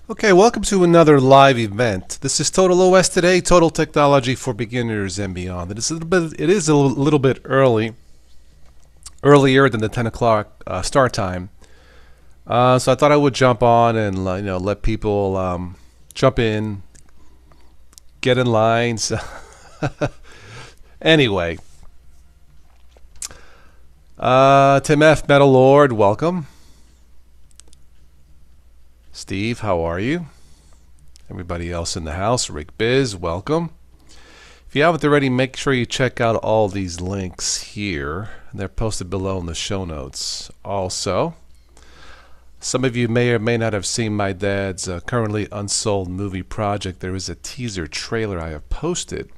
Okay, welcome to another live event. This is Total OS Today, Total Technology for Beginners and Beyond. It is a little bit earlier than the 10 o'clock start time. So I thought I would jump on and let people jump in, get in lines. Anyway, Tim F. Metal Lord, welcome. Steve, how are you? Everybody else in the house, Rick Biz, welcome. If you haven't already, make sure you check out all these links here. They're posted below in the show notes. Also, some of you may or may not have seen my dad's currently unsold movie project. There is a teaser trailer I have posted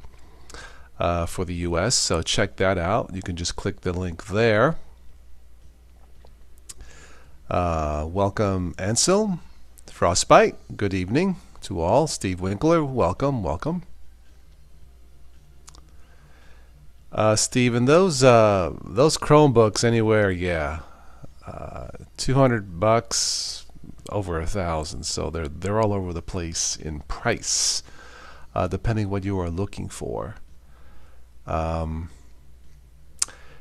for the US, so check that out. You can just click the link there. Welcome, Ansel. Frostbite, good evening to all. Steve Winkler, welcome. Steve, and those Chromebooks anywhere, yeah, $200, over 1,000. So they're all over the place in price, depending what you are looking for.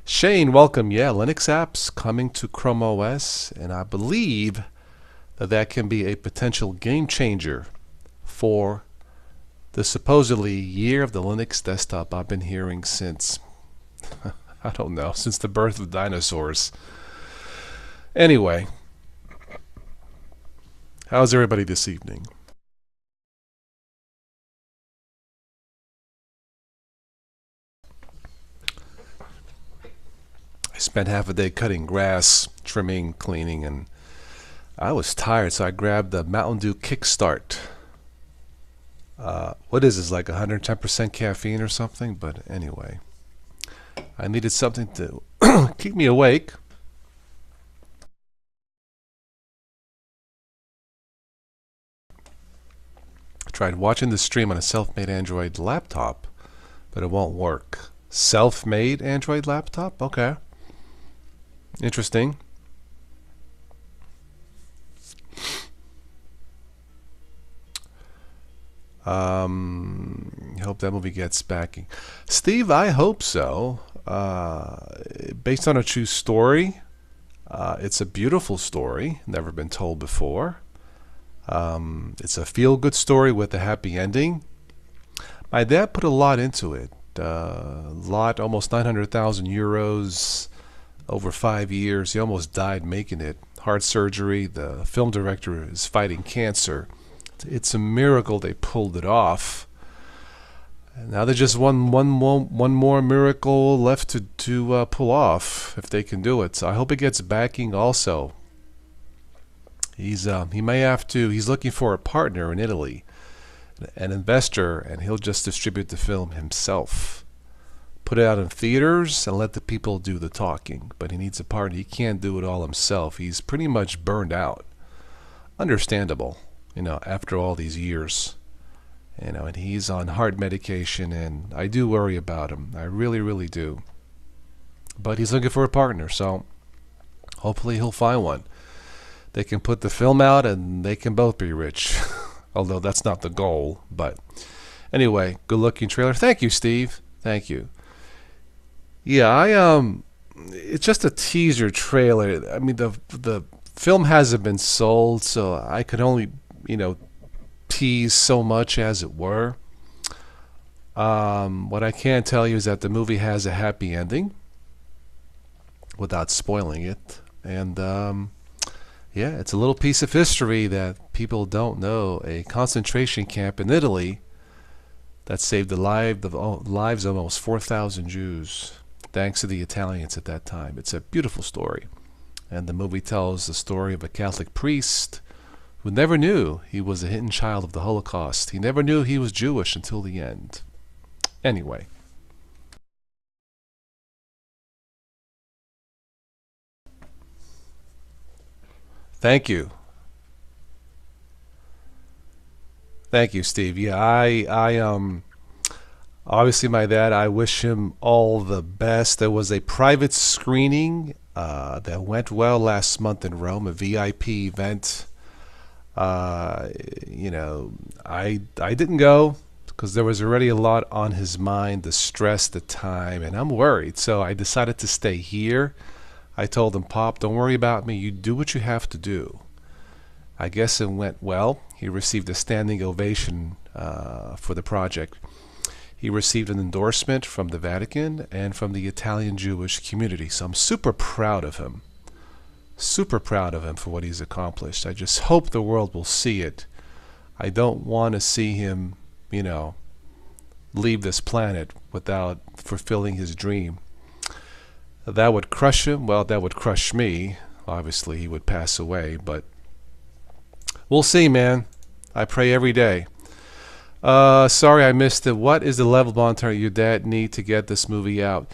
Shane, welcome. Yeah, Linux apps coming to Chrome OS, and I believe that can be a potential game changer for the supposedly year of the Linux desktop. I've been hearing since, I don't know, since the birth of dinosaurs. Anyway, how's everybody this evening? I spent half a day cutting grass, trimming, cleaning, and I was tired, so I grabbed the Mountain Dew Kickstart. What is this, like 110% caffeine or something? But anyway, I needed something to keep me awake. I tried watching the stream on a self-made Android laptop, but it won't work. Self-made Android laptop? Okay. Interesting. Hope that movie gets backing. Steve, I hope so. Based on a true story. It's a beautiful story, never been told before. It's a feel-good story with a happy ending. My dad put a lot into it. Almost 900,000 euros over 5 years. He almost died making it. Heart surgery. The film director is fighting cancer. It's a miracle they pulled it off. And now there's just one more miracle left to pull off, if they can do it. So I hope it gets backing also. He may have to. He's looking for a partner in Italy, an investor, and he'll just distribute the film himself. Put it out in theaters and let the people do the talking. But he needs a partner. He can't do it all himself. He's pretty much burned out. Understandable. After all these years, and he's on heart medication, and I do worry about him. I really, really do. But he's looking for a partner, so hopefully he'll find one. They can put the film out, and they can both be rich. Although that's not the goal. But anyway, good-looking trailer. Thank you, Steve. Thank you. Yeah, it's just a teaser trailer. I mean, the film hasn't been sold, so I could only tease so much, as it were. What I can tell you is that the movie has a happy ending, without spoiling it. And yeah, it's a little piece of history that people don't know. A concentration camp in Italy that saved the lives of almost 4,000 Jews, thanks to the Italians at that time. It's a beautiful story. And the movie tells the story of a Catholic priest who never knew he was a hidden child of the Holocaust. He never knew he was Jewish until the end. Anyway. Thank you. Thank you, Steve. Yeah, I obviously my dad, I wish him all the best. There was a private screening that went well last month in Rome, a VIP event. Uh, you know, I didn't go because there was already a lot on his mind, the stress, the time, and I'm worried. So I decided to stay here. I told him, Pop, don't worry about me. You do what you have to do. I guess it went well. He received a standing ovation for the project. He received an endorsement from the Vatican and from the Italian Jewish community. So I'm super proud of him. Super proud of him for what he's accomplished. I just hope the world will see it. I don't want to see him, leave this planet without fulfilling his dream. That would crush him. Well, that would crush me. Obviously, he would pass away, but we'll see, man. I pray every day. Sorry I missed it. What is the level of monetary your dad need to get this movie out?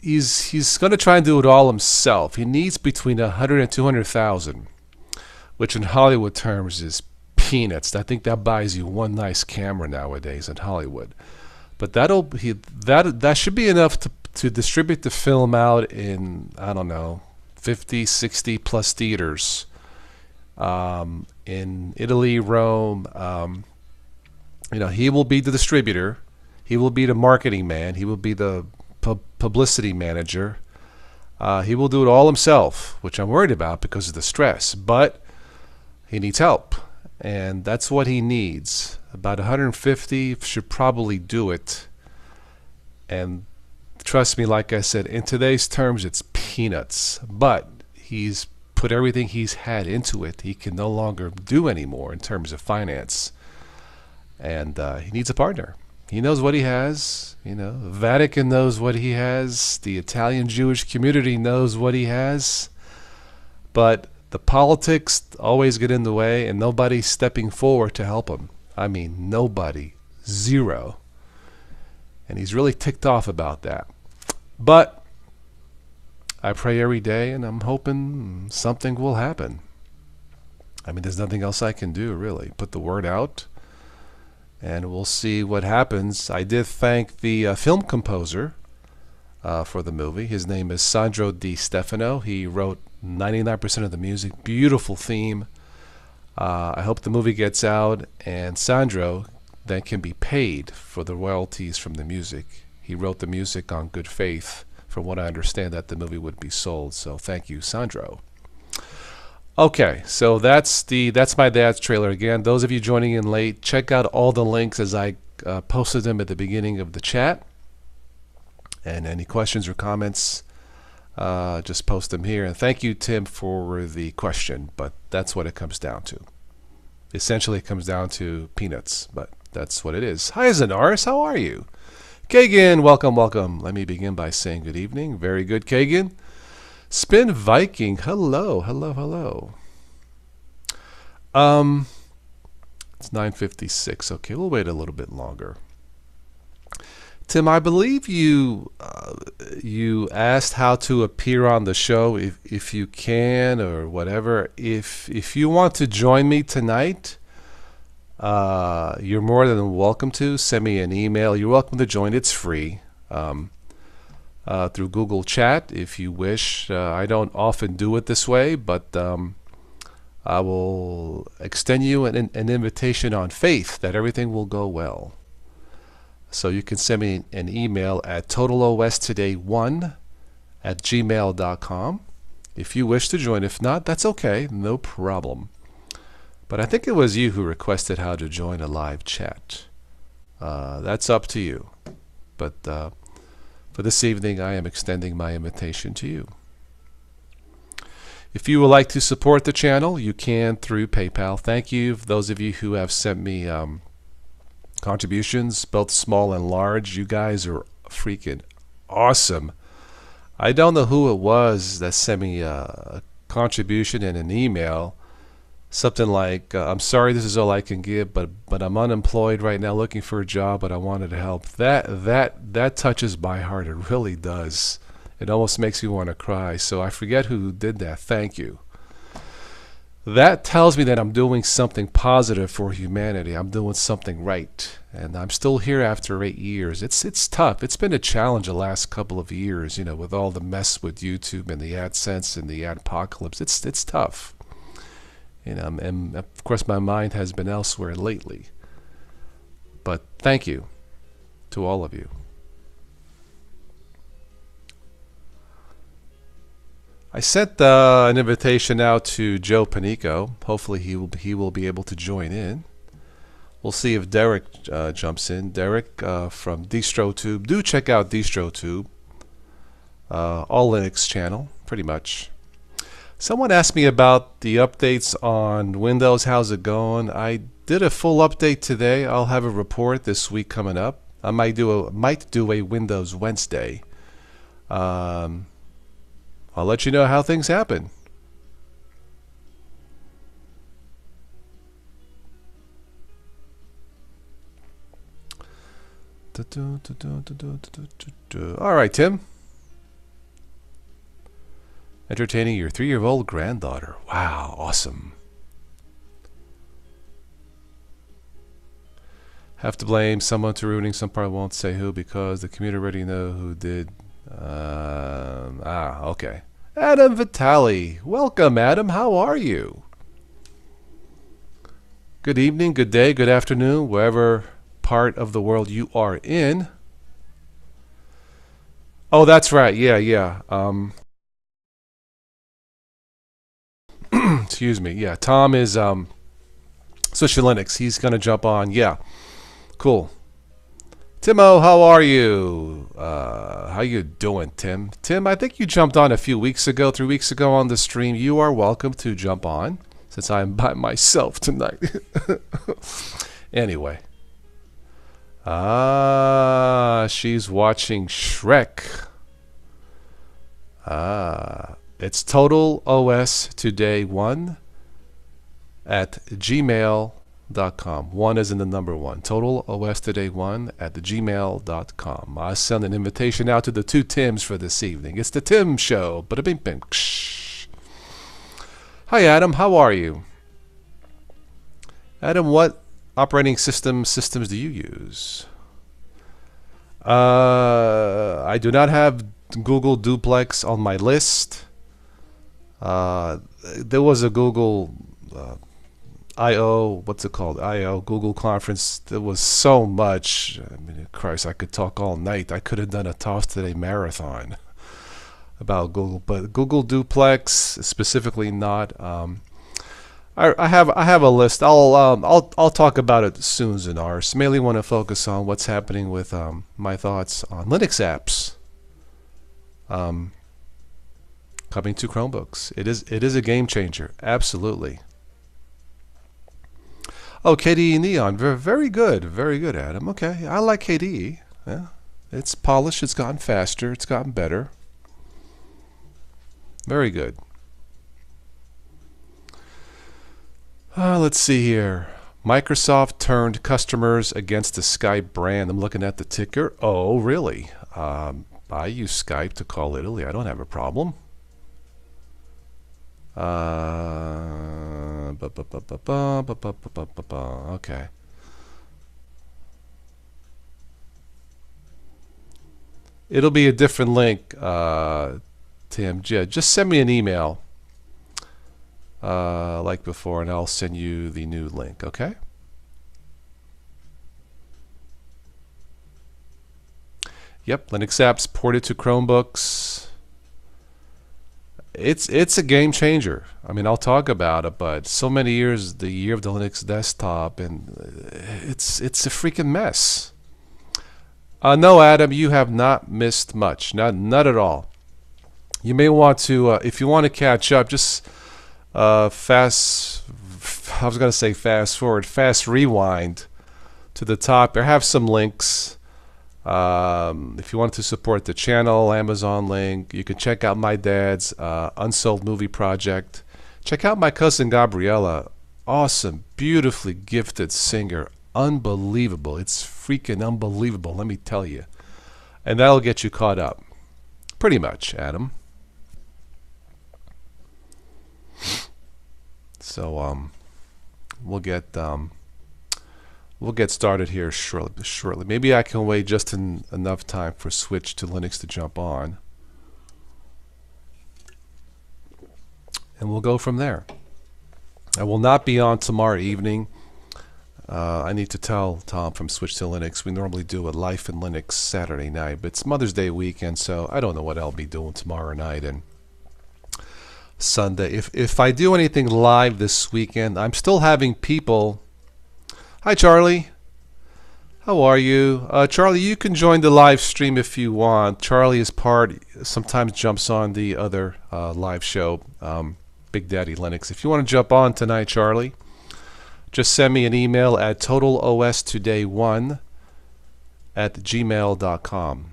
He's going to try and do it all himself. He needs between 100 and 200,000, which in Hollywood terms is peanuts. I think that buys you one nice camera nowadays in Hollywood. But that should be enough to distribute the film out in, I don't know, 50, 60 plus theaters in Italy, Rome. He will be the distributor. He will be the marketing man. He will be the publicity manager. He will do it all himself, which I'm worried about because of the stress. But he needs help, and that's what he needs. About 150 should probably do it. And trust me, like I said, in today's terms, it's peanuts. But he's put everything he's had into it. He can no longer do anymore in terms of finance. And he needs a partner. He knows what he has. The Vatican knows what he has. The Italian Jewish community knows what he has. But the politics always get in the way, and nobody's stepping forward to help him. I mean, nobody. Zero. And he's really ticked off about that. But I pray every day, and I'm hoping something will happen. I mean, there's nothing else I can do, really. Put the word out, and we'll see what happens. I did thank the film composer for the movie. His name is Sandro Di Stefano. He wrote 99% of the music. Beautiful theme. I hope the movie gets out, and Sandro then can be paid for the royalties from the music. He wrote the music on good faith, from what I understand, that the movie would be sold. So thank you, Sandro. Okay, so that's my dad's trailer. Again, those of you joining in late, check out all the links as I posted them at the beginning of the chat. And any questions or comments, just post them here. And thank you, Tim, for the question. But that's what it comes down to. Essentially, it comes down to peanuts, but that's what it is. Hi, Zanaris. How are you? Kagan, welcome, welcome. Let me begin by saying good evening. Very good, Kagan. Spin Viking, hello, hello, hello. It's 9:56. Okay, we'll wait a little bit longer. Tim, I believe you asked how to appear on the show, if you can or whatever. If you want to join me tonight, you're more than welcome to. Send me an email. You're welcome to join. It's free. Through Google Chat if you wish. I don't often do it this way, but I will extend you an invitation on faith that everything will go well. So you can send me an email at totalosttoday1@gmail.com if you wish to join. If not, that's okay, no problem. But I think it was you who requested how to join a live chat. That's up to you. But for this evening, I am extending my invitation to you. If you would like to support the channel, you can through PayPal. Thank you, those of you who have sent me contributions, both small and large. You guys are freaking awesome. I don't know who it was that sent me a contribution in an email. Something like, I'm sorry this is all I can give, but I'm unemployed right now looking for a job, but I wanted to help. That touches my heart. It really does. It almost makes me want to cry. So I forget who did that. Thank you. That tells me that I'm doing something positive for humanity. I'm doing something right. and I'm still here after 8 years. It's tough. It's been a challenge the last couple of years, with all the mess with YouTube and the AdSense and the ad apocalypse. It's tough. And of course my mind has been elsewhere lately. But thank you to all of you. I sent an invitation out to Joe Panico. Hopefully he will be able to join in. We'll see if Derek jumps in. Derek from DistroTube. Do check out DistroTube. All Linux channel, pretty much. Someone asked me about the updates on Windows. How's it going? I did a full update today. I'll have a report this week coming up. I might do a Windows Wednesday. I'll let you know how things happen. All right, Tim. Entertaining your 3-year-old granddaughter. Wow, awesome. Have to blame someone to ruining some part. Won't say who because the community already know who did. Okay. Adam Vitali. Welcome, Adam. How are you? Good evening, good day, good afternoon, wherever part of the world you are in. Oh, that's right. Yeah. Excuse me. Yeah, Tom is Switch Linux. He's gonna jump on. Yeah, cool. Timo, how are you? How you doing, Tim? Tim, I think you jumped on a few weeks ago, 3 weeks ago on the stream. You are welcome to jump on, since I'm by myself tonight. Anyway. She's watching Shrek. It's Total OS Today 1 at gmail.com. 1 is in the number 1. Total OS Today 1 at gmail.com. I send an invitation out to the 2 Tims for this evening. It's the Tim Show. Bada bing bing. Hi, Adam. How are you? Adam, what operating systems do you use? I do not have Google Duplex on my list. There was a Google I/O, what's it called? I/O Google conference. There was so much. I mean, Christ, I could talk all night. I could have done a Toss Today marathon about Google, but Google Duplex specifically not. I have a list. I'll talk about it soon, Zanars. Mainly want to focus on what's happening with my thoughts on Linux apps. Coming to Chromebooks. It is a game changer. Absolutely. Oh, KDE Neon. Very good. Very good, Adam. Okay. I like KDE. Yeah. It's polished. It's gotten faster. It's gotten better. Very good. Let's see here. Microsoft turned customers against the Skype brand. I'm looking at the ticker. Oh, really? I use Skype to call Italy. I don't have a problem. Okay. It'll be a different link, Tim. Just send me an email like before, and I'll send you the new link, okay? Yep, Linux apps ported to Chromebooks. It's a game changer. I mean, I'll talk about it, but so many years, the year of the Linux desktop, and it's a freaking mess. No, Adam, you have not missed much. Not at all. You may want to, if you want to catch up, just I was going to say fast forward, fast rewind to the top. I have some links. If you want to support the channel, Amazon link. You can check out my dad's Unsold movie project. Check out my cousin Gabriella. Awesome, beautifully gifted singer. Unbelievable. It's freaking unbelievable, let me tell you. And that'll get you caught up. Pretty much, Adam. So we'll get We'll get started here shortly. Maybe I can wait just enough time for Switch to Linux to jump on. And we'll go from there. I will not be on tomorrow evening. I need to tell Tom from Switch to Linux. We normally do a Life in Linux Saturday night, but it's Mother's Day weekend, so I don't know what I'll be doing tomorrow night and Sunday. If I do anything live this weekend, I'm still having people. Hi, Charlie. How are you? Charlie, you can join the live stream if you want. Charlie is sometimes jumps on the other live show, Big Daddy Linux. If you want to jump on tonight, Charlie, just send me an email at totalOStoday1@gmail.com.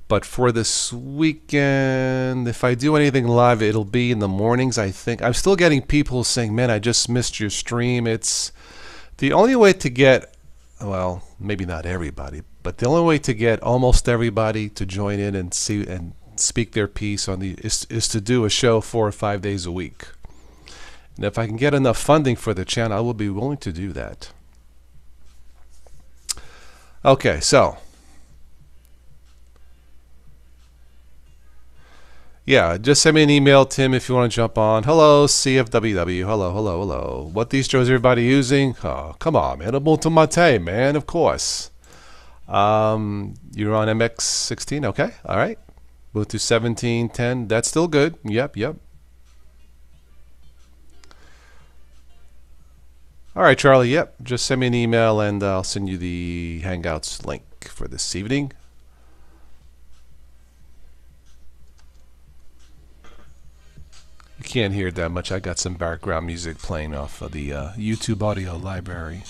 But for this weekend, if I do anything live, it'll be in the mornings, I think. I'm still getting people saying, man, I just missed your stream. It's the only way to get, well, maybe not everybody, but the only way to get almost everybody to join in and see and speak their piece on is to do a show 4 or 5 days a week. And if I can get enough funding for the channel, I will be willing to do that. Okay, so yeah, just send me an email, Tim, if you want to jump on. Hello, CFWW. Hello. What distro is everybody using? Oh, come on, man. Ubuntu Mate, man, of course. You're on MX16, okay, all right. Ubuntu 17.10, that's still good. Yep. All right, Charlie, yep. Just send me an email and I'll send you the Hangouts link for this evening. You can't hear that much. I got some background music playing off of the YouTube audio library.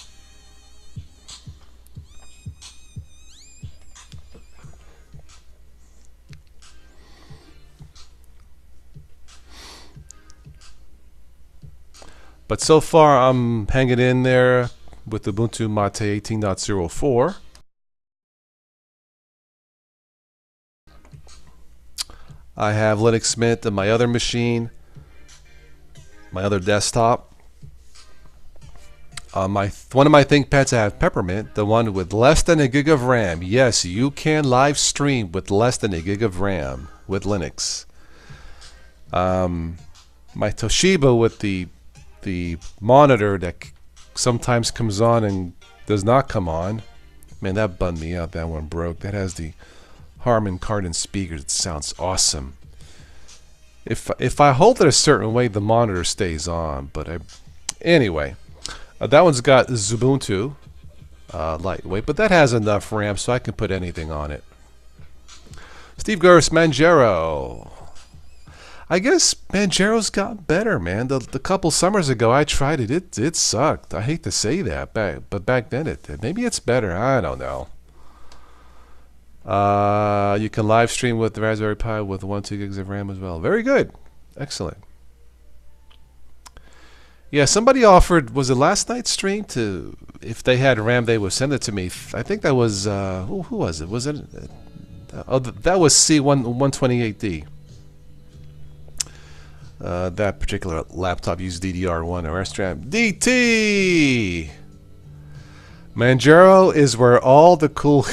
But so far, I'm hanging in there with Ubuntu Mate 18.04. I have Linux Mint on my other machine, my other desktop. One of my ThinkPads, I have Peppermint, the one with less than 1 gig of RAM. Yes, you can live stream with less than 1 gig of RAM with Linux. My Toshiba with the monitor that sometimes comes on and does not come on. Man, that bummed me out. That one broke. That has the Harman Kardon speakers. It sounds awesome. If I hold it a certain way, the monitor stays on. But anyway, that one's got Ubuntu lightweight, but that has enough RAM, so I can put anything on it. Steve Gurst, Manjaro. I guess Manjaro's got better, man. The couple summers ago I tried it. It sucked. I hate to say that, but back then it did. Maybe it's better. I don't know. You can live stream with the Raspberry Pi with 1-2 gigs of RAM as well. Very good. Excellent. Yeah, somebody offered, was it last night's stream, to, if they had RAM, they would send it to me. I think that was, who was it? Was it? That was C128D. That particular laptop used DDR1 or SRAM. DT! Manjaro is where all the cool...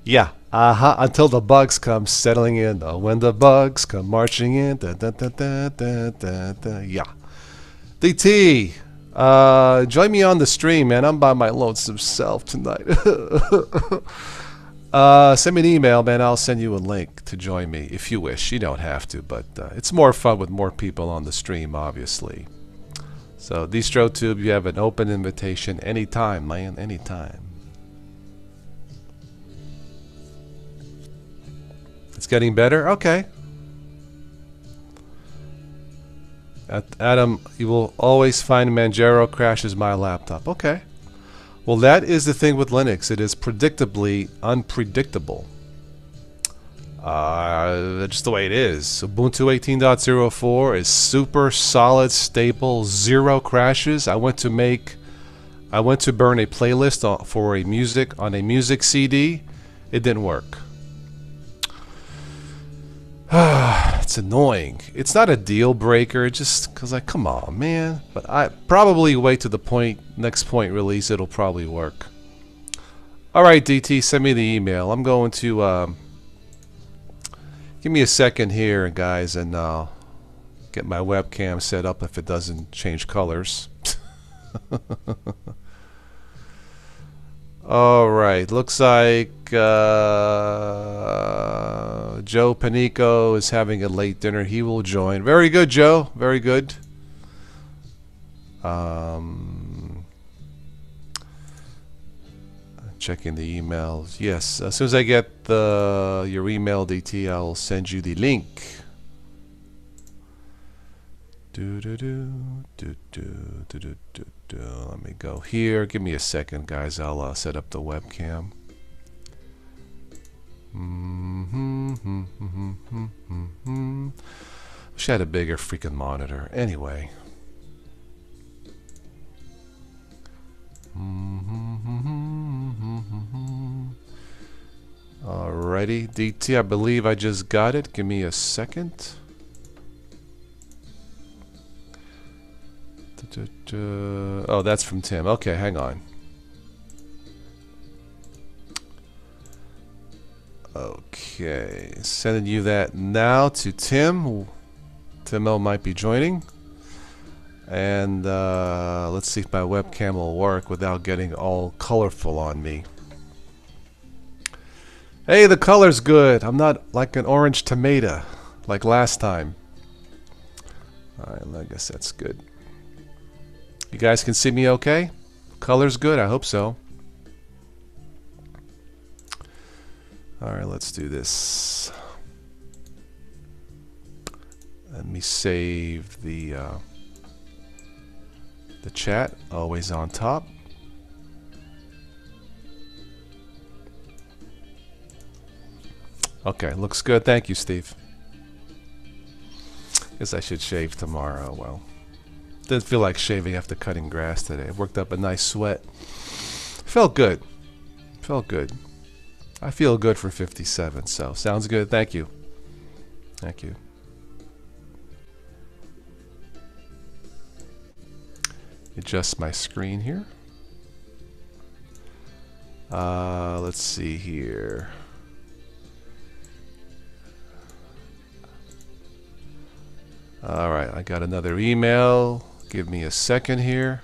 yeah, until the bugs come settling in. When the bugs come marching in. Da, da, da, da, da, da, da. Yeah. DT! Join me on the stream, man. I'm by my lonesome self tonight. Send me an email, man. I'll send you a link to join me if you wish. You don't have to, but it's more fun with more people on the stream, obviously. So, DistroTube, you have an open invitation anytime, man. Anytime. It's getting better? Okay. Adam, you will always find Manjaro crashes my laptop. Okay. Well, that is the thing with Linux. It is predictably unpredictable. That's just the way it is. Ubuntu 18.04 is super solid, stable, 0 crashes. I went to burn a playlist for on a music CD. It didn't work. It's it's annoying. It's not a deal breaker, just because, like, come on, man. But I probably wait to the next point release, it'll probably work. Alright, DT, send me the email. I'm going to, give me a second here, guys, and I'll get my webcam set up if it doesn't change colors. Alright, looks like Joe Panico is having a late dinner. He will join. Very good, Joe. Very good. Checking the emails. Yes, as soon as I get your email, DT, I'll send you the link. Let me go here. Give me a second, guys. I'll set up the webcam. Wish I had a bigger freaking monitor. Anyway. Alrighty, DT, I believe I just got it. Give me a second. Oh, that's from Tim. Okay, hang on. Okay, sending you that now to Tim. Timo might be joining. And let's see if my webcam will work without getting all colorful on me. Hey, the color's good. I'm not like an orange tomato like last time. Alright, I guess that's good. You guys can see me okay? Color's good, I hope so. Alright, let's do this. Let me save the chat, always on top. Okay, looks good. Thank you, Steve. Guess I should shave tomorrow. Well, didn't feel like shaving after cutting grass today. I worked up a nice sweat. Felt good. Felt good. I feel good for 57, so sounds good. Thank you. Thank you. Adjust my screen here. Let's see here. Alright, I got another email. Give me a second here.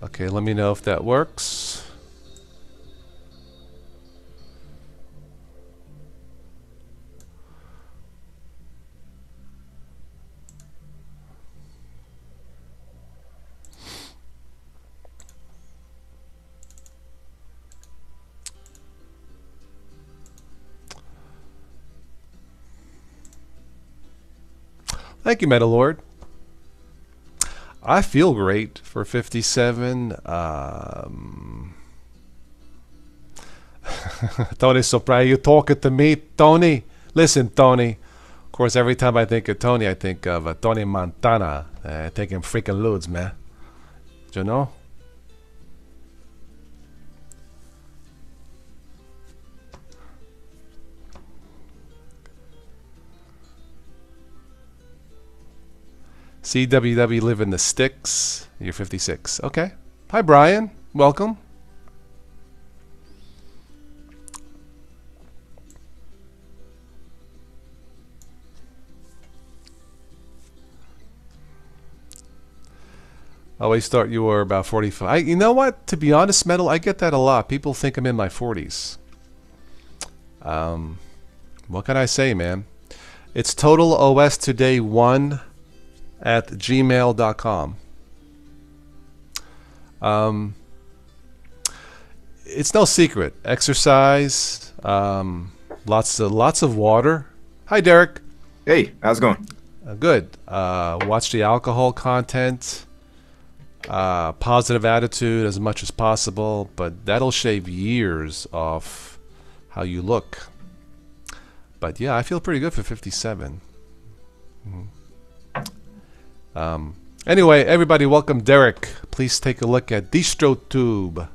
Okay, let me know if that works. Thank you, Metalord. I feel great for 57. Tony Sopra, you talking to me, Tony? Listen, Tony. Of course, every time I think of Tony, I think of Tony Montana. Taking freaking loads, man. Do you know? CWW live in the sticks. You're 56. Okay. Hi, Brian. Welcome. I always thought you were about 45. You know what? To be honest, Metal, I get that a lot. People think I'm in my 40s. What can I say, man? It's TotalOSToday1 at gmail.com. It's no secret. Exercise, lots of water. Hi, Derek. Hey, how's it going? Good. Watch the alcohol content. Positive attitude as much as possible, but that'll shave years off how you look. But yeah, I feel pretty good for 57. Anyway, everybody, welcome Derek. Please take a look at DistroTube.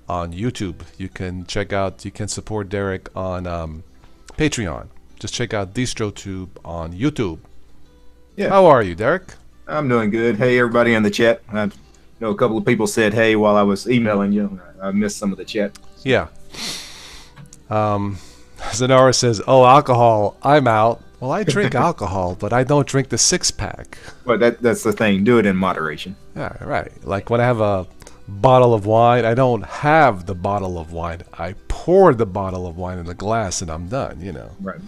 on YouTube. You can support Derek on Patreon. Just check out DistroTube on YouTube. Yeah. How are you, Derek? I'm doing good. Hey, everybody in the chat. I know a couple of people said hey while I was emailing you. I missed some of the chat. Yeah. Zanara says, "Oh, alcohol, I'm out." Well, I drink alcohol, but I don't drink the 6-pack. Well, that's the thing. Do it in moderation. Yeah, right. Like when I have a bottle of wine, I don't have the bottle of wine. I pour the bottle of wine in the glass and I'm done, you know. Right.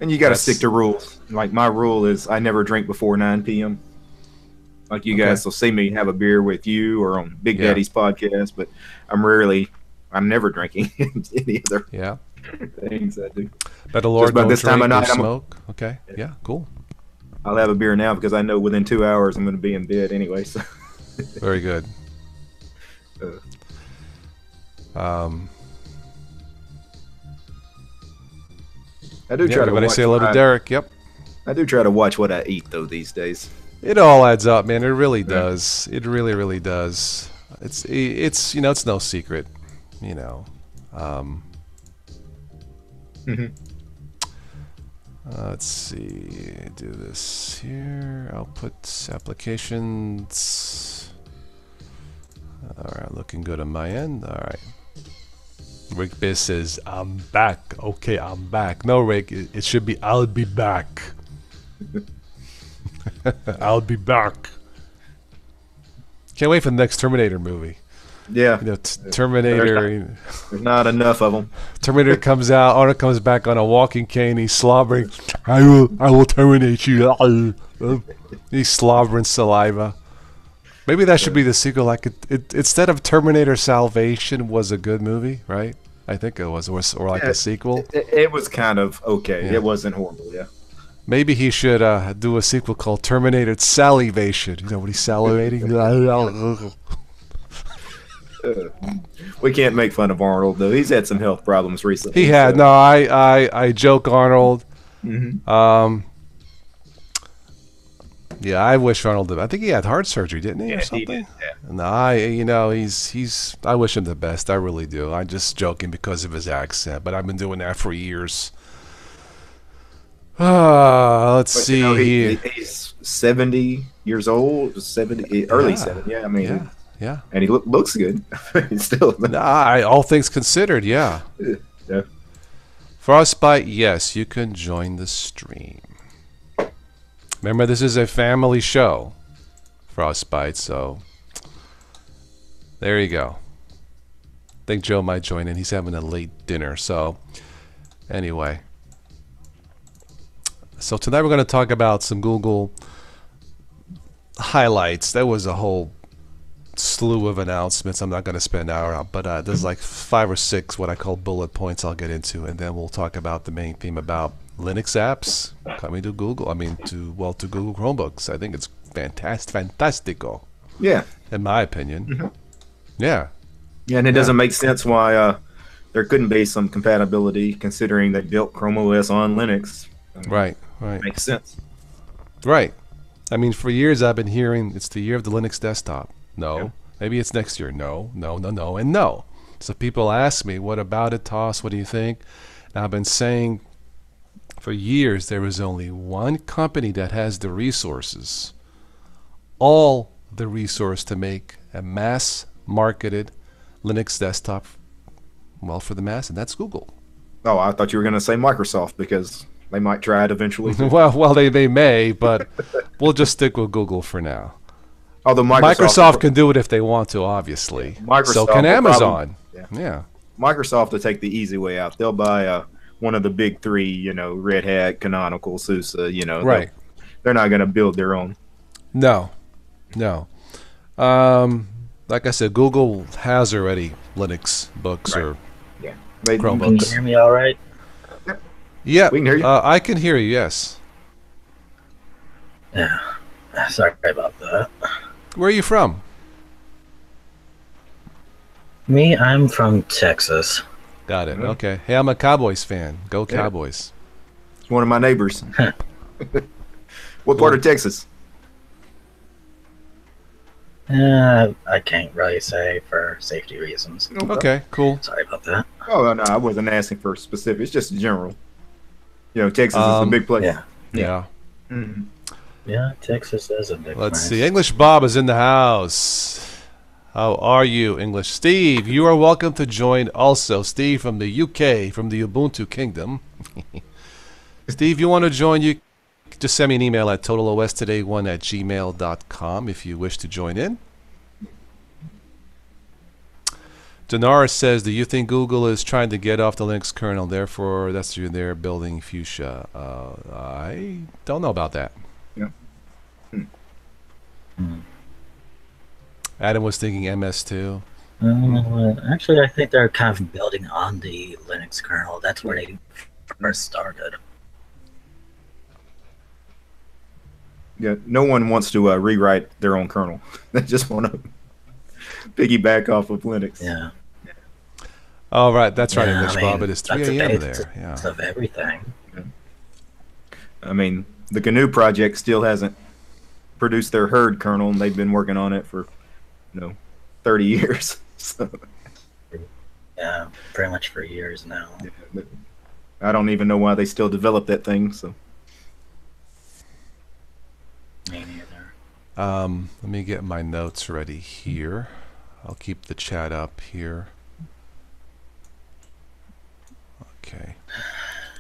And you got to stick to rules. Like my rule is I never drink before 9 p.m. Like you guys will see me have a beer with you or on Big Daddy's podcast, but I'm never drinking any other things I do. But the Lord don't this drink time of night, or smoke. Okay. Yeah, cool. I'll have a beer now because I know within 2 hours I'm going to be in bed anyway. So. Very good. I do try to watch. Say hello to Derek. Yep. I do try to watch what I eat though these days. It all adds up, man. It really does. It really, really does. It's it's no secret, you know. Let's see. Do this here. Output applications. All right, looking good on my end. All right. Rick Biz says, "I'm back." Okay, I'm back. No, Rick, it should be, "I'll be back." I'll be back. Can't wait for the next Terminator movie. Yeah. You know, Terminator. There's not enough of them. Terminator comes out. Arnold comes back on a walking cane. He's slobbering. I will terminate you. He's slobbering saliva. Maybe that should be the sequel. Like instead of Terminator Salvation was a good movie, right? I think it was, or like a sequel. It was kind of okay. Yeah. It wasn't horrible. Yeah. Maybe he should do a sequel called Terminator Salivation. You know what he's salivating? We can't make fun of Arnold though. He's had some health problems recently. He had. So. No, I joke Arnold. Yeah, I wish Arnold did. I think he had heart surgery, didn't he, or something? He did, yeah. No, he's. I wish him the best. I really do. I'm just joking because of his accent, but I've been doing that for years. Let's see. You know, he's 70 years old. 70, early 70. Yeah, I mean. Yeah. And he looks good. He's still. All things considered, yeah. Yeah. Frostbite, yes, you can join the stream. Remember, this is a family show, Frostbite, so there you go. I think Joe might join in. He's having a late dinner, so anyway. So tonight we're going to talk about some Google highlights. There was a whole slew of announcements. I'm not going to spend an hour on, but there's like 5 or 6 what I call bullet points I'll get into, and then we'll talk about the main theme about Linux apps coming to Google. I mean, to Google Chromebooks. I think it's fantastico. Yeah. In my opinion. Yeah. Yeah, and it doesn't make sense why there couldn't be some compatibility, considering they built Chrome OS on Linux. Right. Makes sense. Right. I mean, for years I've been hearing it's the year of the Linux desktop. No. Yeah. Maybe it's next year. No, and no. So people ask me, what about it, Toss? What do you think? And I've been saying for years there is only one company that has the resources, all the resource to make a mass-marketed Linux desktop, well, for the mass, and that's Google. Oh, I thought you were going to say Microsoft because they might try it eventually. well, they may, but we'll just stick with Google for now. Although Microsoft can do it if they want to, obviously. So can Amazon. Yeah. Microsoft will take the easy way out. They'll buy one of the big 3, Red Hat, Canonical, SUSE, Right. They're not going to build their own. No. Like I said, Google has already Linux books or Chromebooks. Can you hear me all right? Yeah. We can hear you. I can hear you, yes. Yeah. Sorry about that. Where are you from? Me, I'm from Texas. Got it. Okay. Hey, I'm a Cowboys fan. Go Cowboys. It's one of my neighbors. What part of Texas? I can't really say for safety reasons. Okay, cool. Sorry about that. Oh no, I wasn't asking for specific. It's just general. Texas is a big place. Yeah. Yeah. Mm-hmm. Yeah, Texas is a big Let's place. see. English Bob is in the house. How are you, English Steve? You are welcome to join also. Steve from the UK, from the Ubuntu Kingdom. Steve, you want to join? You just send me an email at totalOStoday1@gmail.com if you wish to join in. Denara says, do you think Google is trying to get off the Linux kernel? Therefore, that's through their building Fuchsia. I don't know about that. Yeah. Adam was thinking MS2. Actually, I think they're kind of building on the Linux kernel. That's where they first started. Yeah. No one wants to rewrite their own kernel. They just want to piggyback off of Linux. Yeah. Oh, right. That's right, Yeah, English Bob. It is 3 that's the a.m. basis there. Yeah. of everything. I mean, the GNU project still hasn't produced their herd kernel, and they've been working on it for 30 years. So, Yeah, pretty much for years now. yeah, but I don't even know why they still develop that thing. So Me neither. Let me get my notes ready here. I'll keep the chat up here. Okay.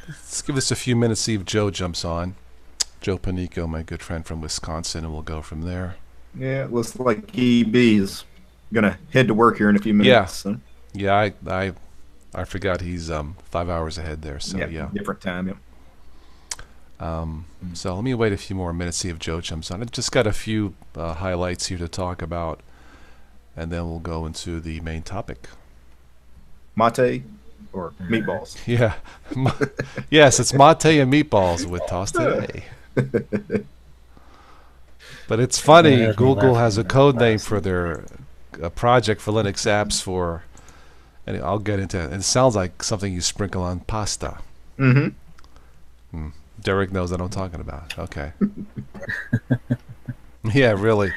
Let's give this a few minutes, see if Joe jumps on. Joe Panico, my good friend from Wisconsin, and we'll go from there. yeah, it looks like EB is gonna head to work here in a few minutes. Yeah. So, Yeah, I forgot he's 5 hours ahead there, so yeah. different time. Yeah. So let me wait a few more minutes, see if Joe jumps on. I've just got a few highlights here to talk about, and then we'll go into the main topic. Mate or meatballs. Yeah. Yes, it's mate and meatballs with Toss Today. But it's funny, Yeah, Google that's has a the code name best. for their project for Linux apps for, and I'll get into it. It sounds like something you sprinkle on pasta. Mm-hmm. Derek knows what I'm talking about. Okay. Yeah, really.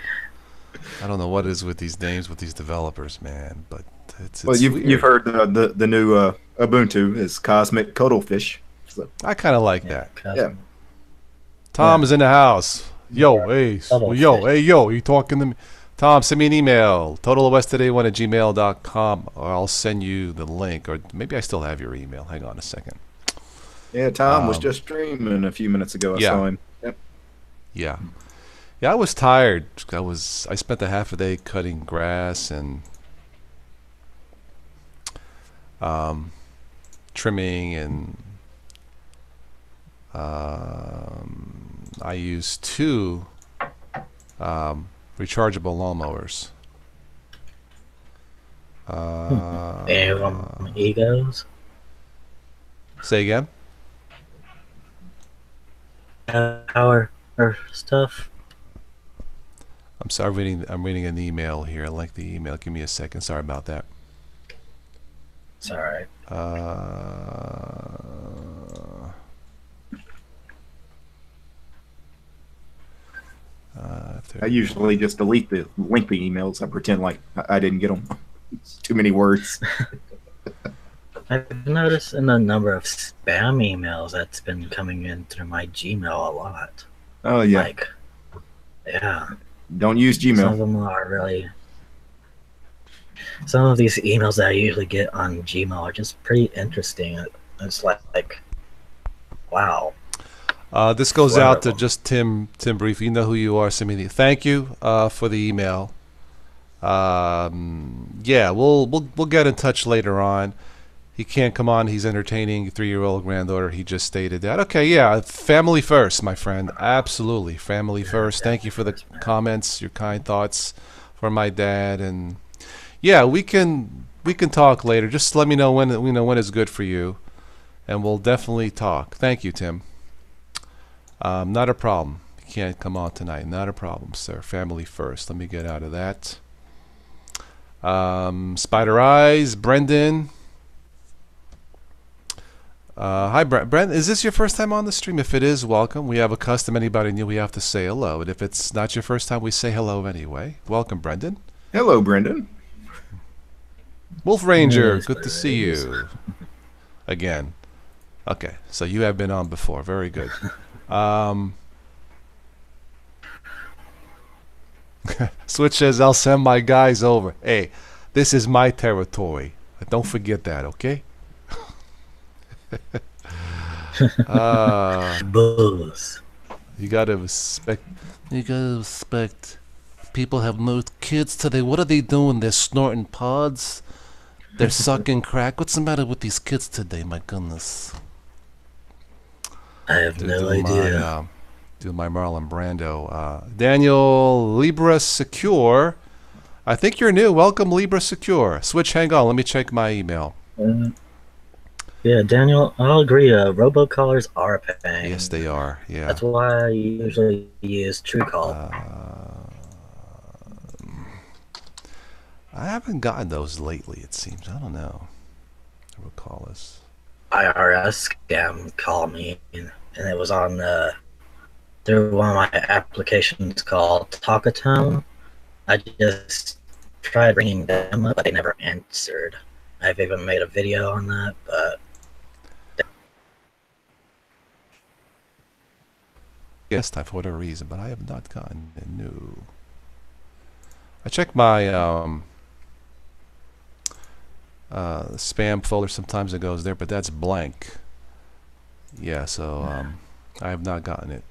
I don't know what it is with these names with these developers, man, but it's Well, weird. you've heard the new Ubuntu is Cosmic Cuttlefish. So, I kind of like that. yeah. Tom is in the house. Yo, hey, Double yo, fish. hey, yo, you talking to me? Tom, send me an email, totalOStoday1@gmail.com, or I'll send you the link, or maybe I still have your email. Hang on a second. Yeah, Tom was just streaming a few minutes ago. I yeah. saw him. Yep. Yeah. Yeah, I was tired. I spent a half a day cutting grass and trimming, and I used 2 rechargeable lawnmowers. Any of them egos? Say again? Power or stuff? I'm sorry, I'm reading an email here. I like the email. Give me a second. Sorry about that. It's alright. I usually just delete the lengthy emails. I pretend like I didn't get them. It's too many words. I've noticed in the number of spam emails that's been coming in through my Gmail a lot. Oh yeah. Like, yeah. Don't use Some of Gmail. them are really. Some of these emails that I usually get on Gmail are just pretty interesting. It's like wow. This goes out to Wonderful. just Tim Brief. You know who you are, Simini. Thank you for the email. Yeah, we'll get in touch later on. He can't come on. He's entertaining a 3-year-old granddaughter. He just stated that. Okay, yeah, family first, my friend. Absolutely, family first. Thank you for the comments, your kind thoughts for my dad, and yeah, we can talk later. Just let me know when is good for you, and we'll definitely talk. Thank you, Tim. Not a problem. You can't come on tonight. Not a problem, sir. Family first. Let me get out of that. Spider Eyes, Brendan. Hi, Brent. Brent, is this your first time on the stream? If it is, welcome. We have a custom. Anybody new, we have to say hello. And if it's not your first time, we say hello anyway. Welcome, Brendan. Hello, Brendan. Wolf Ranger, good to see you. Again. Okay, so you have been on before. Very good. Switch says, I'll send my guys over. Hey, this is my territory. Don't forget that, okay? Buzz. You gotta respect. You gotta respect. People have no kids today. What are they doing? They're snorting pods. They're sucking crack. What's the matter with these kids today? My goodness. I have no idea. Do my Marlon Brando. Daniel Libra Secure. I think you're new. Welcome, Libra Secure. Switch, hang on. Let me check my email. Yeah, Daniel, I'll agree. Robocallers are a pain. Yes, they are. Yeah. That's why I usually use TrueCall. I haven't gotten those lately, it seems. I don't know. Robocallers. IRS scam called me, and it was on through one of my applications called Talkatone. I just tried ringing them up, but they never answered. I've even made a video on that, but yes, time for whatever reason, but I have not gotten a new. I check my spam folder. Sometimes it goes there, but that's blank. Yeah, so I have not gotten it.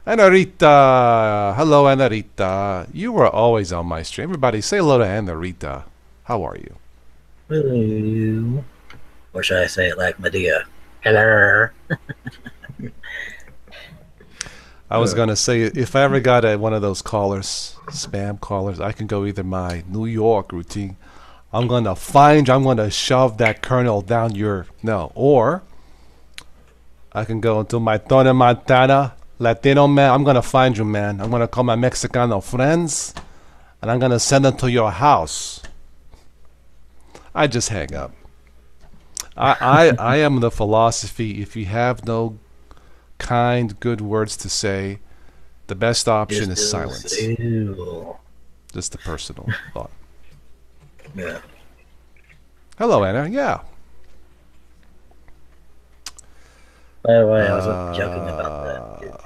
Anarita, hello, Anarita. You were always on my stream. Everybody, say hello to Anarita. How are you? hello. Or should I say it like Medea? Hello. I was gonna say, if I ever got one of those callers, spam callers, I can go either my New York routine. I'm gonna find you. I'm gonna shove that kernel down your or I can go into my Tony Montana Latino man. I'm gonna find you, man. I'm gonna call my Mexicano friends, and I'm gonna send them to your house. I just hang up. I am the philosophy. If you have no kind, good words to say, the best option is silence. Just a personal thought. Yeah. Hello, Anna. Yeah. By the way, I was joking about that.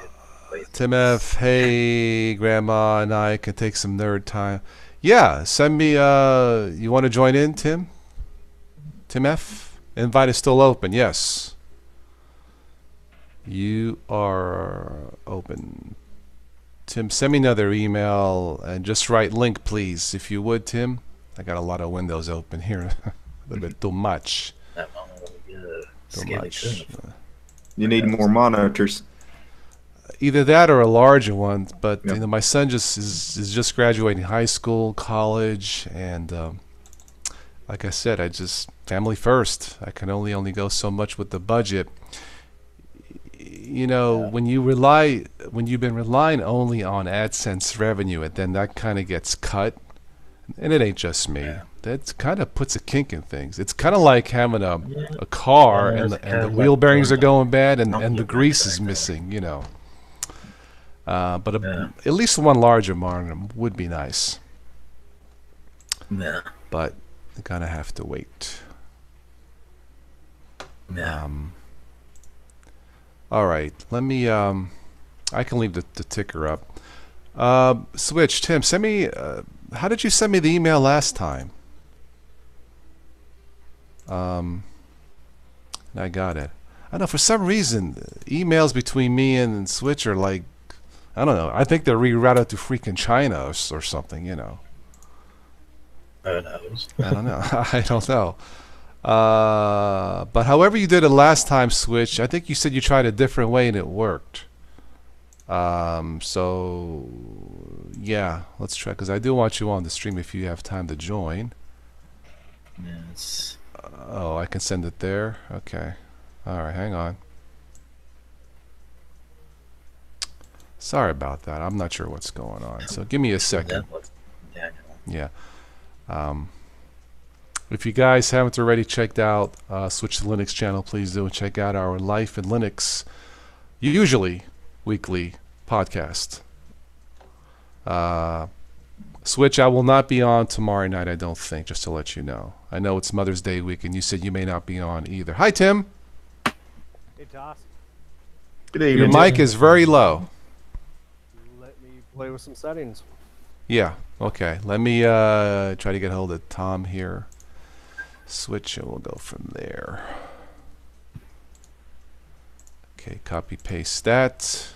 Tim F. Hey, Grandma and I can take some nerd time. Yeah, send me. You want to join in, Tim? Tim F. Invite is still open. Yes. You are open. Tim, send me another email and just write link, please, if you would, Tim. I got a lot of windows open here. A little bit too much. Too much. You need more monitors. Either that or a larger one. But you know, my son is just graduating high school, college, and like I said, I just family first. I can only go so much with the budget. You know, when you've been relying only on AdSense revenue, and then that kind of gets cut, and it ain't just me. Yeah. That kind of puts a kink in things. It's kind of like having a car and the wheel bearings are going bad and the grease is missing, you know. But at least one larger monitor would be nice. Yeah. But you kind of have to wait. Yeah. All right. Let me. I can leave the ticker up. Switch. Tim, send me. How did you send me the email last time? I got it. I don't know, for some reason, emails between me and Switch are like, I don't know. I think they're rerouted to freaking China or something, you know. Who knows? I don't know. I don't know. But however you did it last time, Switch, I think you said you tried a different way and it worked. So, yeah, let's try, because I do want you on the stream if you have time to join. Yes. Oh, I can send it there? Okay. All right, hang on. Sorry about that. I'm not sure what's going on. So give me a second. Yeah. If you guys haven't already checked out Switch to Linux channel, please do, and check out our Life in Linux, usually weekly podcast. Switch, I will not be on tomorrow night, I don't think, just to let you know. I know it's Mother's Day week, and you said you may not be on either. Hi, Tim. Hey, Toss. Good evening. Your mic is very low. Let me play with some settings. Yeah, okay. Let me try to get hold of Tom here. Switch, and we'll go from there. Okay, copy, paste that.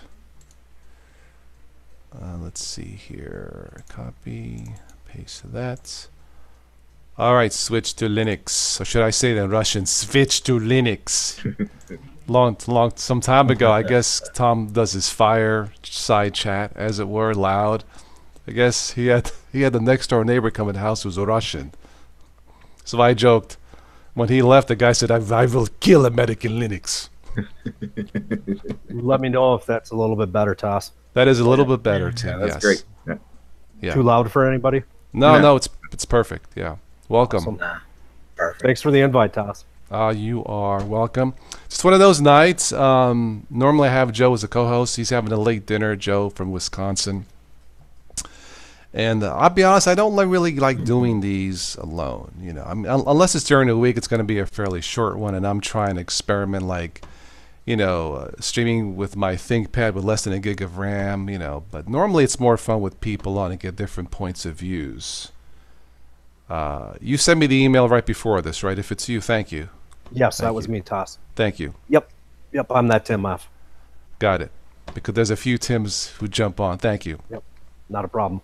Let's see here. Copy, paste that. All right, switch to Linux. Or should I say it in Russian? Switch to Linux. Some time ago, I guess Tom does his fireside chat, as it were, loud. I guess he had the next door neighbor come in the house who was Russian. So I joked. When he left, the guy said, I will kill American Linux. Let me know if that's a little bit better, Toss. That is a little bit better, Tim. Yeah, that's great. Yeah. Yeah. Too loud for anybody? No, it's perfect. Yeah. Welcome. Awesome. Nah, perfect. Thanks for the invite, Toss. You are welcome. Just one of those nights. Normally I have Joe as a co-host. He's having a late dinner, Joe from Wisconsin. And I'll be honest, I don't really like doing these alone. You know, unless it's during the week, it's going to be a fairly short one, and I'm trying to experiment, like, streaming with my ThinkPad with less than a gig of RAM. But normally it's more fun with people on and get different points of views. You sent me the email right before this, right? If it's you, thank you. Yes, Thank that was you. me, Toss. Thank you. Yep, I'm that Tim F. Got it. Because there's a few Tims who jump on. Thank you. Yep, not a problem.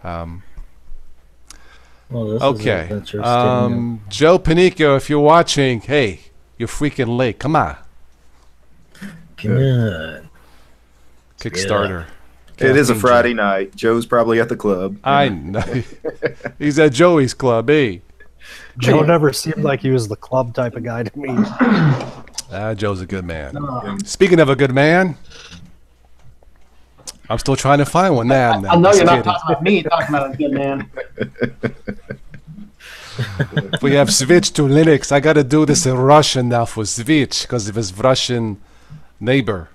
Well, this Okay. is interesting. Joe Panico, if you're watching, hey, you're freaking late. Come on. Come on. Kickstarter. It is a Caffeine Friday night. Joe's probably at the club. I know. He's at Joey's club, eh? Joe never seemed like he was the club type of guy to me. Joe's a good man. Speaking of a good man, I'm still trying to find one. I know you're not talking about me, you're talking about a good man. We have switched to Linux. I got to do this in Russian now for Switch because of his Russian neighbor.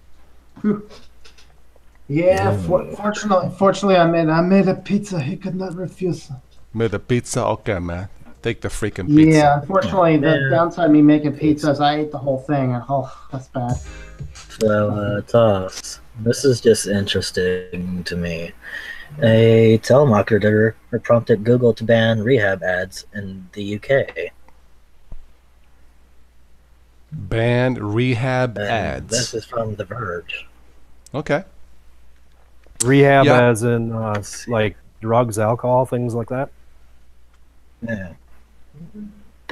Yeah, fortunately, I made a pizza he could not refuse. Made a pizza? Okay, man. Take the freaking pizza. Yeah, unfortunately, the downside of me making pizza is I ate the whole thing, and that's bad. So, Toss, this is just interesting to me. A telemarketer prompted Google to ban rehab ads in the UK. Ban rehab And ads. This is from The Verge. Okay. Rehab Yeah. as in like drugs, alcohol, things like that? Yeah.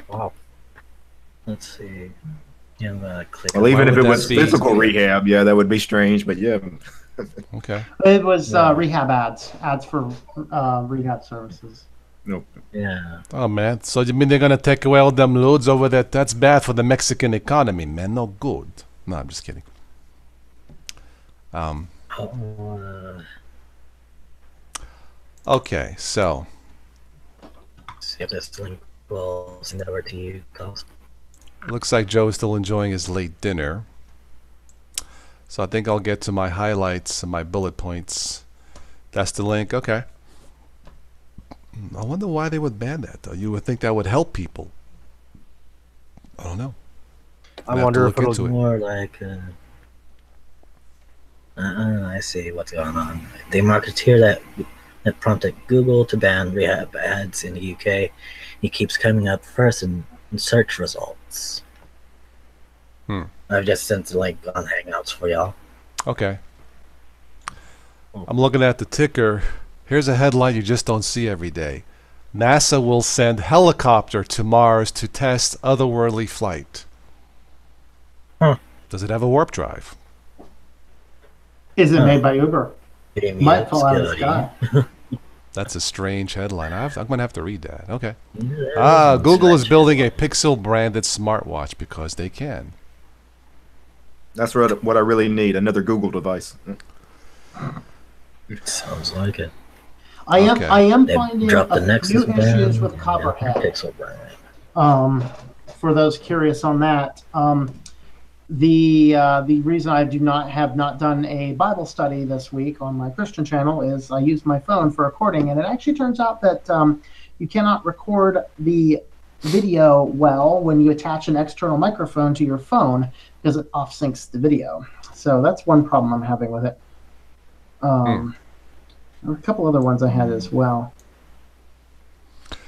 Wow. Let's see. Yeah, I'm gonna click. Well, even Why if would it that was be? physical rehab, yeah, that would be strange. But yeah, Okay. It was rehab ads for rehab services. no. Yeah. Oh, man. So you mean they're going to take away all them loads over there? That's bad for the Mexican economy, man. No good. No, I'm just kidding. Okay, so See if this link will send it over to you, Cost. looks like Joe is still enjoying his late dinner. So I think I'll get to my highlights and my bullet points. That's the link. Okay. I wonder why they would ban that, though. You would think that would help people. I don't know. I have wonder to if look it'll into it. More like, I see what's going on. The marketeer that prompted Google to ban rehab ads in the UK, he keeps coming up first in search results. I've just sent the link on Hangouts for y'all. Okay. I'm looking at the ticker. Here's a headline you just don't see every day. NASA will send helicopter to Mars to test otherworldly flight. Huh. Does it have a warp drive? Is it made by Uber? Maybe Might fall out of the obscurity. sky. That's a strange headline. I'm going to have to read that. Okay. Yeah, Google is that's building a Pixel-branded smartwatch because they can. That's what I really need. Another Google device. Sounds like it. I am Okay. I am They finding dropped the a Nexus few brand issues with and Copperhead. Pixel brand. For those curious on that, the reason I have not done a Bible study this week on my Christian channel is I use my phone for recording, and it actually turns out that you cannot record the video well when you attach an external microphone to your phone because it off syncs the video. So that's one problem I'm having with it. A couple other ones I had as well.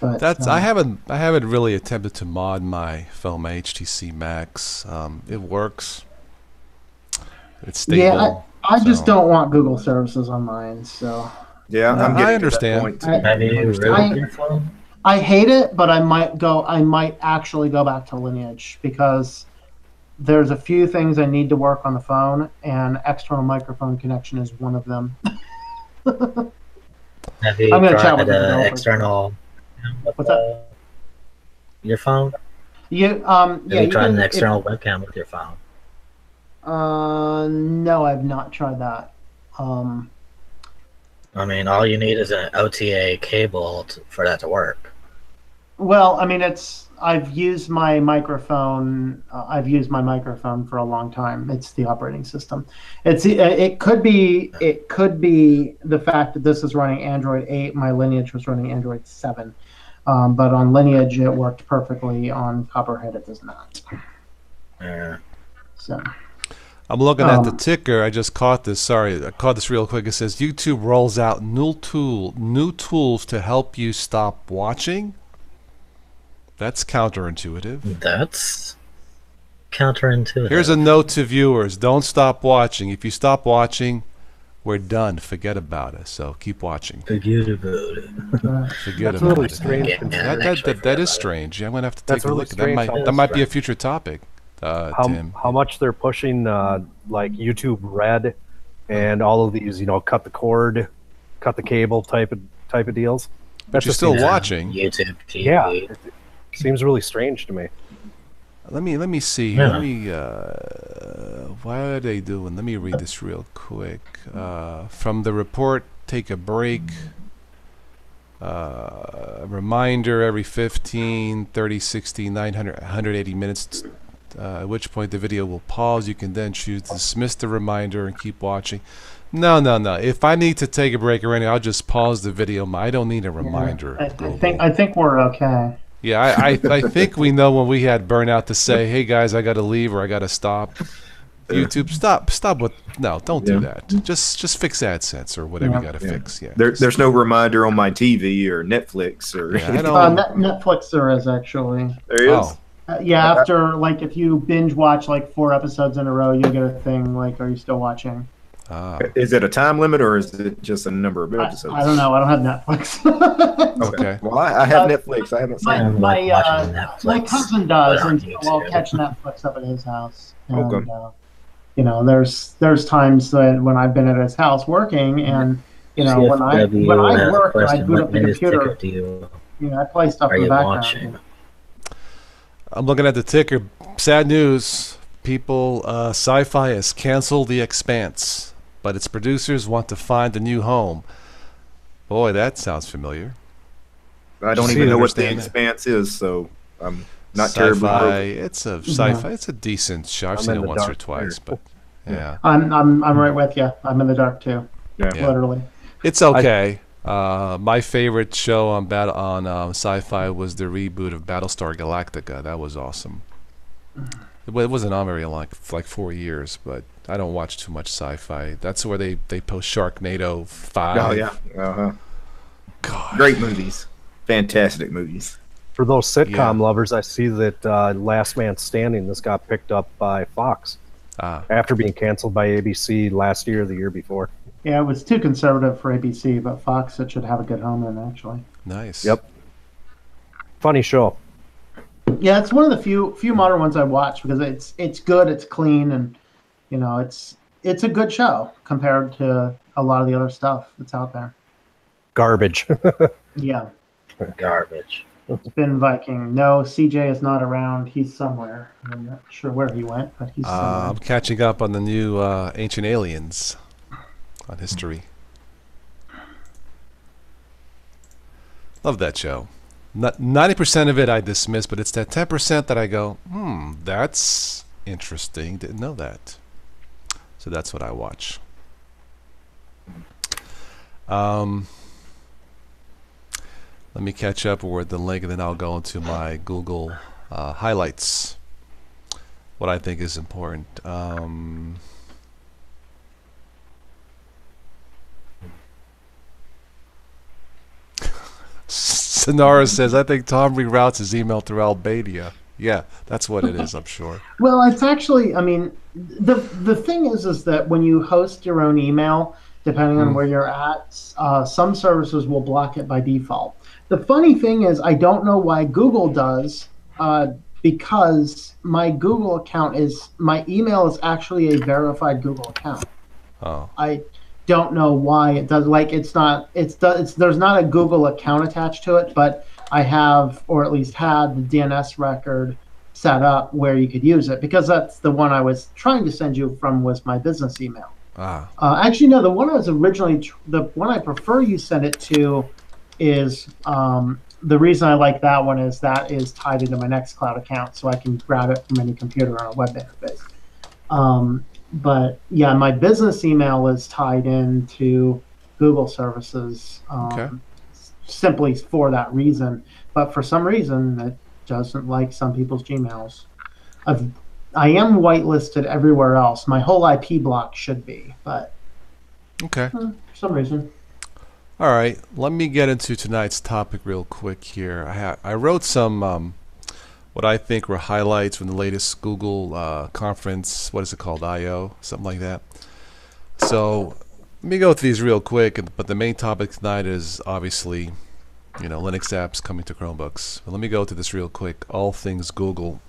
But, I haven't really attempted to mod my phone, my HTC Max. It works. It's stable. Yeah, I just don't want Google services on mine. So yeah, I'm getting I understand. To that point. Have you ruined your phone? I hate it, but I might actually go back to Lineage because there's a few things I need to work on the phone, and external microphone connection is one of them. Have you I'm gonna chat tried with the developers. external? What's that? Your phone? Have Have you tried an external webcam with your phone? No, I've not tried that. I mean, all you need is an OTA cable for that to work. Well, I mean, I've used my microphone. I've used my microphone for a long time. It's the operating system. It could be the fact that this is running Android 8. My Lineage was running Android 7. But on Lineage, it worked perfectly. On Copperhead, it does not. Yeah. So. I'm looking at the ticker. I just caught this. Sorry, I caught this real quick. It says YouTube rolls out new tools to help you stop watching. That's counterintuitive. That's counterintuitive. Here's a note to viewers. Don't stop watching. If you stop watching, we're done. Forget about it. So keep watching. Forget about it. Forget That's about really it. strange. That is strange. I'm going to have to take That's a really look. strange. That might be a future topic, Tim. How much they're pushing like YouTube Red and all of these, cut the cord, cut the cable type of deals. But you're still watching. YouTube TV. Yeah, it seems really strange to me. Let me see. Yeah. Let me. What are they doing? Let me read this real quick. From the report, take a break. Reminder every 15, 30, 60, 900, 180 minutes. At which point the video will pause. You can then choose to dismiss the reminder and keep watching. No. If I need to take a break or anything, I'll just pause the video. I don't need a reminder. I think we're okay. Yeah, I think we know when we had burnout to say, hey guys, I got to leave or I got to stop. YouTube, stop with don't do that. Just fix AdSense or whatever you got to fix. Yeah. There's no reminder on my TV or Netflix or. Yeah, I don't. Netflix there is actually. There is. After if you binge watch 4 episodes in a row, you'll get a thing are you still watching? Is it a time limit or is it just a number of episodes? I don't know. I don't have Netflix. Okay. Well, I have Netflix. I haven't seen it. My cousin does, and so I'll catch Netflix up at his house. And, Okay. There's times when I've been at his house working, and when I work, and I boot up the computer. I play stuff in the background. Watching? I'm looking at the ticker. Sad news. People, Sci-Fi has canceled The Expanse, but its producers want to find a new home. Boy, that sounds familiar. I don't even know what The Expanse is, so I'm not terribly broken. It's a sci-fi. It's a decent show. I've seen it once or twice, but yeah. I'm right with you. I'm in the dark too. Yeah. Literally. It's okay. My favorite show on Sci-Fi was the reboot of Battlestar Galactica. That was awesome. It wasn't on very long, like 4 years, but I don't watch too much Sci-Fi. That's where they post Sharknado 5. Oh yeah. God. Great movies. Fantastic movies. For those sitcom lovers, I see that Last Man Standing this got picked up by Fox after being canceled by ABC last year or the year before. Yeah, it was too conservative for ABC, but Fox it should have a good home in actually. Nice. Yep. Funny show. Yeah, it's one of the few modern ones I watch because it's good, it's clean, and it's a good show compared to a lot of the other stuff that's out there. Garbage. Yeah. Garbage. Spin Viking. No, CJ is not around. He's somewhere. I'm not sure where he went, but he's somewhere. I'm catching up on the new Ancient Aliens on History. Love that show. Not 90% of it I dismiss, but it's that 10% that I go, that's interesting. Didn't know that. So that's what I watch. Let me catch up with the link, and then I'll go into my Google highlights. What I think is important. Sonara says, I think Tom reroutes his email through Albania. Yeah, that's what it is, I'm sure. Well, it's actually, I mean, the thing is that when you host your own email, depending on where you're at, some services will block it by default. The funny thing is, I don't know why Google does, because my Google account my email is actually a verified Google account. Oh. I don't know why it does. Like, there's not a Google account attached to it, but I have, or at least had, the DNS record set up where you could use it, because that's the one I was trying to send you from was my business email. Actually, no, the one I was originally, the one I prefer you send it to is, the reason I like that one is that is tied into my Nextcloud account, so I can grab it from any computer on a web interface. But yeah, my business email is tied into Google services, simply for that reason. But for some reason, it doesn't like some people's Gmails. I am whitelisted everywhere else. My whole IP block should be, but for some reason. All right, let me get into tonight's topic real quick here. I wrote some what I think were highlights from the latest Google conference. What is it called? I/O, something like that. So let me go through these real quick. But the main topic tonight is obviously, Linux apps coming to Chromebooks. But let me go through this real quick. All things Google.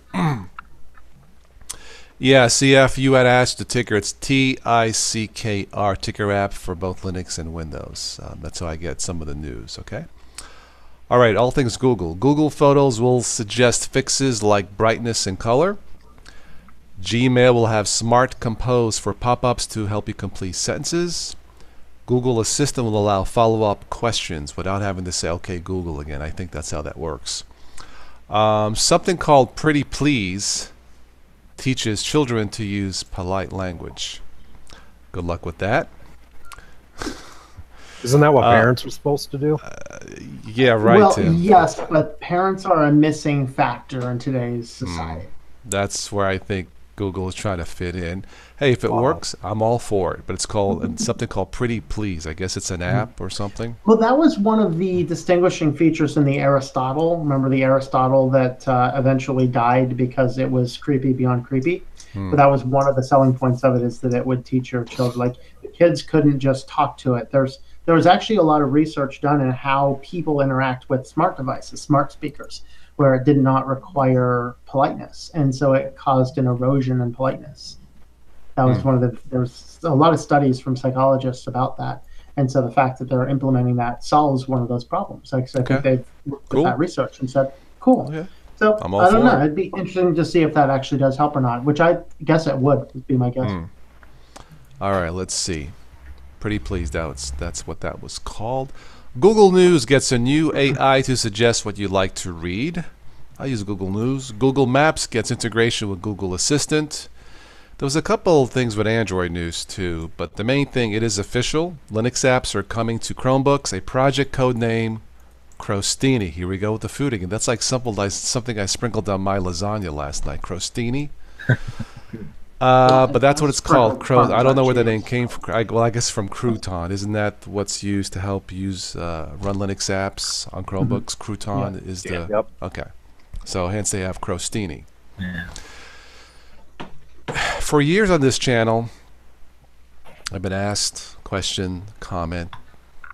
Yeah, CF, you had asked the ticker. It's TICKR, ticker app for both Linux and Windows. That's how I get some of the news, okay? All right, all things Google. Google Photos will suggest fixes like brightness and color. Gmail will have Smart Compose for pop-ups to help you complete sentences. Google Assistant will allow follow-up questions without having to say, okay, Google again. I think that's how that works. Something called Pretty Please teaches children to use polite language. Good luck with that. Isn't that what parents were supposed to do? Yeah, right, well, Tim. Yes, but parents are a missing factor in today's society. That's where I think Google is trying to fit in. Hey, if it works, I'm all for it. But it's called something called Pretty Please. I guess it's an app or something. Well, that was one of the distinguishing features in the Aristotle. Remember the Aristotle that eventually died because it was creepy beyond creepy? But that was one of the selling points of it, is that it would teach your children. Like, the kids couldn't just talk to it. There was actually a lot of research done in how people interact with smart devices, smart speakers, where it did not require politeness. And so it caused an erosion in politeness. That was there's a lot of studies from psychologists about that. And so the fact that they're implementing that solves one of those problems. I think they've looked at that research and said, cool. Okay. So I don't know. It'd be interesting to see if that actually does help or not, which I guess it would be my guess. All right, let's see. Pretty Please, that's what that was called. Google News gets a new AI to suggest what you like to read. I use Google News. Google Maps gets integration with Google Assistant. There was a couple of things with Android news too, but the main thing, it is official. Linux apps are coming to Chromebooks. A project code name, Crostini. Here we go with the food again. That's like something I sprinkled on my lasagna last night. Crostini. But that's what it's called. I don't know where the name came from. I guess from Crouton. Isn't that what's used to help run Linux apps on Chromebooks? Crouton is the... Yep. Okay. So hence they have Crostini. Yeah. For years on this channel, I've been asked, question, comment,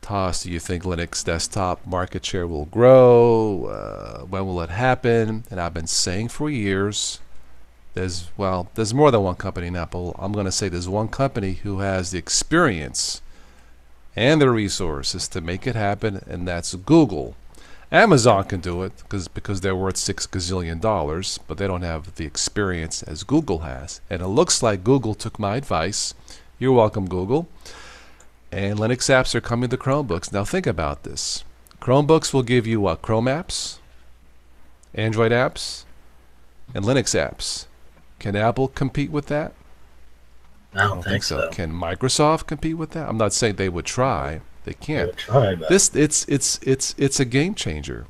Toss, do you think Linux desktop market share will grow? When will it happen? And I've been saying for years, there's more than one company now, but I'm going to say there's one company who has the experience and the resources to make it happen, and that's Google. Amazon can do it because they're worth $6 gazillion, but they don't have the experience as Google has. And it looks like Google took my advice. You're welcome, Google. And Linux apps are coming to Chromebooks. Now think about this. Chromebooks will give you what? Chrome apps, Android apps and Linux apps. Can Apple compete with that? I don't think so. Can Microsoft compete with that? I'm not saying they would try. They can't. They would try, but It's a game changer.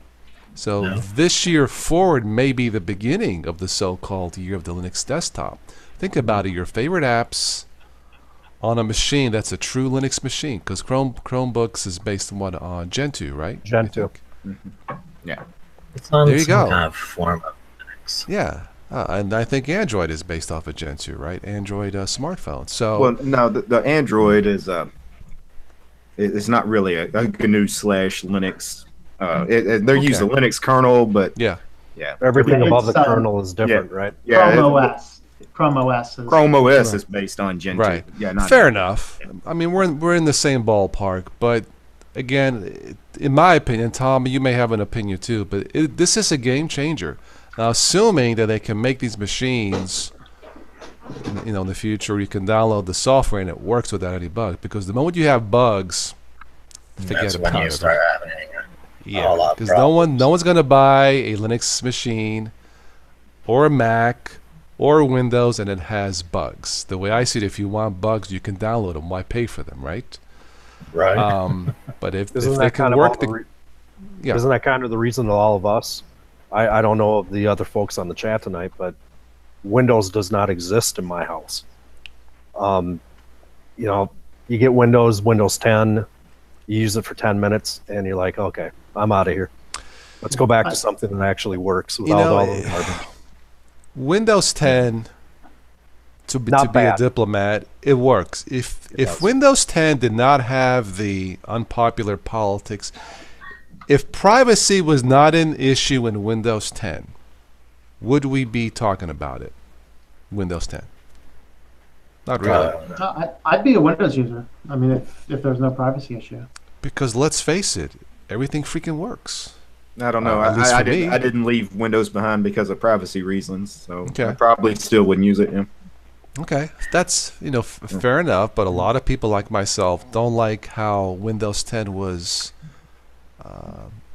So this year forward may be the beginning of the so-called year of the Linux desktop. Think about it. Your favorite apps on a machine that's a true Linux machine, because Chromebooks is based on Gentoo, right? Gentoo. Mm-hmm. Yeah. It's on there you some go. kind of form of Linux. Yeah. And I think Android is based off of Gentoo, right? Android smartphone. So well, no, the Android is it's not really a GNU/Linux. They're using a Linux kernel, but yeah. Everything above the kernel is different, right? Yeah, Chrome OS is based on Gentoo. Right. Yeah, fair enough. Yeah. I mean, we're in the same ballpark, but again, in my opinion, Tom, you may have an opinion too, but this is a game changer. Now, assuming that they can make these machines, in the future, you can download the software and it works without any bugs. Because the moment you have bugs, forget about it. When you start having because no one's going to buy a Linux machine or a Mac or Windows and it has bugs. The way I see it, if you want bugs, you can download them. Why pay for them, right? Right. But if they can work, isn't that kind of the reason that all of us? I don't know of the other folks on the chat tonight, but Windows does not exist in my house. You get Windows 10, you use it for 10 minutes, and you're like, okay, I'm out of here. Let's go back to something that actually works without all the garbage. Windows 10, to be a diplomat, it works. If Windows 10 did not have the unpopular politics, if privacy was not an issue in Windows 10, would we be talking about it? Windows 10? Not really. I'd be a Windows user. I mean, if there's no privacy issue. Because let's face it, everything freaking works. I don't know. I didn't leave Windows behind because of privacy reasons, so I probably still wouldn't use it. Yeah. Okay, that's fair enough. But a lot of people like myself don't like how Windows 10 was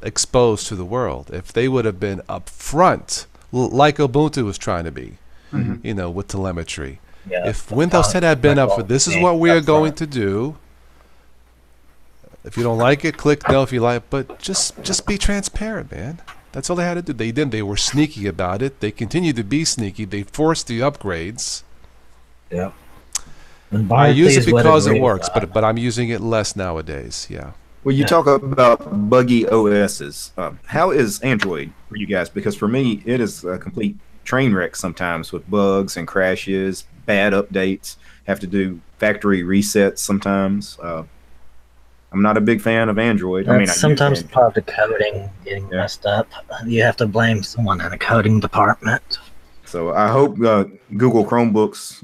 exposed to the world. If they would have been upfront, like Ubuntu was trying to be, with telemetry. Yeah, if Windows 10 had been up for this is what we are going to do. If you don't like it, click no. If you like, but just be transparent, man. That's all they had to do. They didn't. They were sneaky about it. They continue to be sneaky. They forced the upgrades. Yeah. I use it because it works, but I'm using it less nowadays. Yeah. Well, you talk about buggy OSs. How is Android for you guys? Because for me, it is a complete train wreck sometimes with bugs and crashes, bad updates, have to do factory resets sometimes. I'm not a big fan of Android. Sometimes part of the coding getting messed up. You have to blame someone in the coding department. So I hope Google Chromebooks,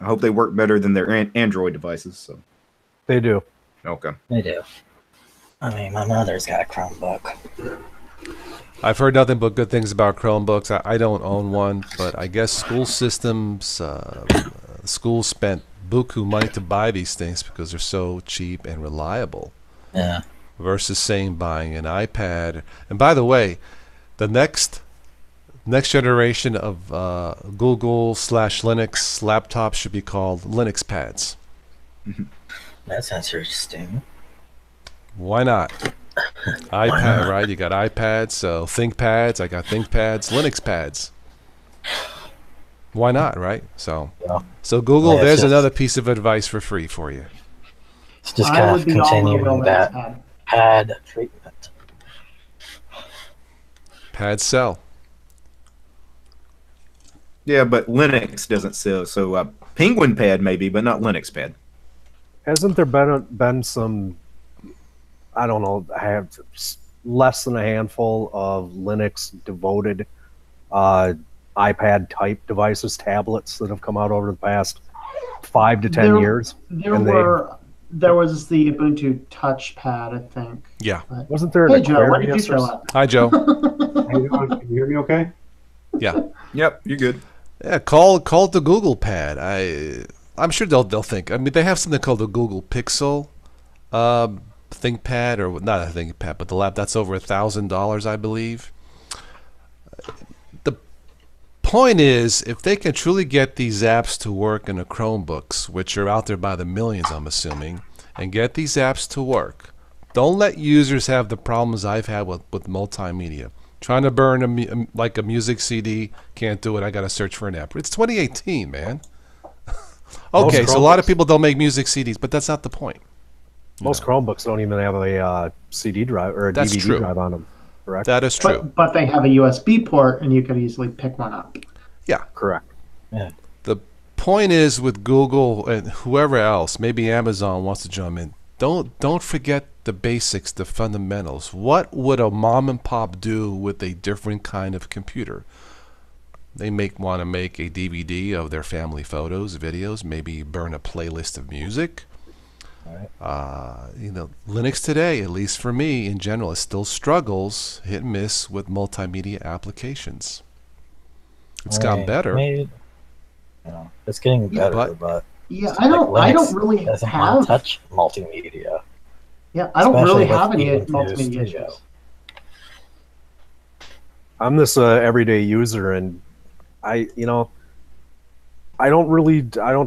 I hope they work better than their Android devices. So they do. Okay. They do. I mean, my mother's got a Chromebook. I've heard nothing but good things about Chromebooks. I don't own one, but I guess school systems, schools spent buku money to buy these things because they're so cheap and reliable. Yeah. Versus buying an iPad. And by the way, the next generation of Google/Linux laptops should be called Linux pads. That sounds interesting. Why not? iPad, right? You got iPads, so ThinkPads. I got ThinkPads, Linux pads. Why not, right? So Google, there's another piece of advice for free for you. It's just kind of continuing that pad treatment. Pads sell. Yeah, but Linux doesn't sell. So Penguin Pad maybe, but not Linux Pad. Hasn't there been some? I don't know. I have less than a handful of Linux devoted iPad type devices, tablets that have come out over the past 5 to 10 years. There was the Ubuntu touchpad, I think. Yeah. Wasn't there? Hey Joe, why did you show up? Hi Joe. How you doing? Can you hear me okay? Yeah. Yep, you're good. Yeah, call it the Google Pad. I'm sure they'll think. I mean, they have something called the Google Pixel ThinkPad, or not a ThinkPad, but the lap that's over $1,000, I believe. point is, if they can truly get these apps to work in the Chromebooks, which are out there by the millions, I'm assuming, and get these apps to work, don't let users have the problems I've had with multimedia. Trying to burn a music CD, can't do it. I got to search for an app. It's 2018, man. Okay, so a lot of people don't make music CDs, but that's not the point. Most Chromebooks don't even have a CD drive or a DVD drive on them. Correct. That is true. But they have a USB port, and you could easily pick one up. Yeah. Correct. Yeah. The point is with Google and whoever else, maybe Amazon wants to jump in, don't forget the basics, the fundamentals. What would a mom and pop do with a different kind of computer? They want to make a DVD of their family photos, videos, maybe burn a playlist of music. Right. Linux today, at least for me in general, it still struggles, hit and miss, with multimedia applications. It's gotten better. Maybe, it's getting better, but yeah, I don't really have touch multimedia. Yeah, I don't really have any multimedia issues. I'm this everyday user, and I don't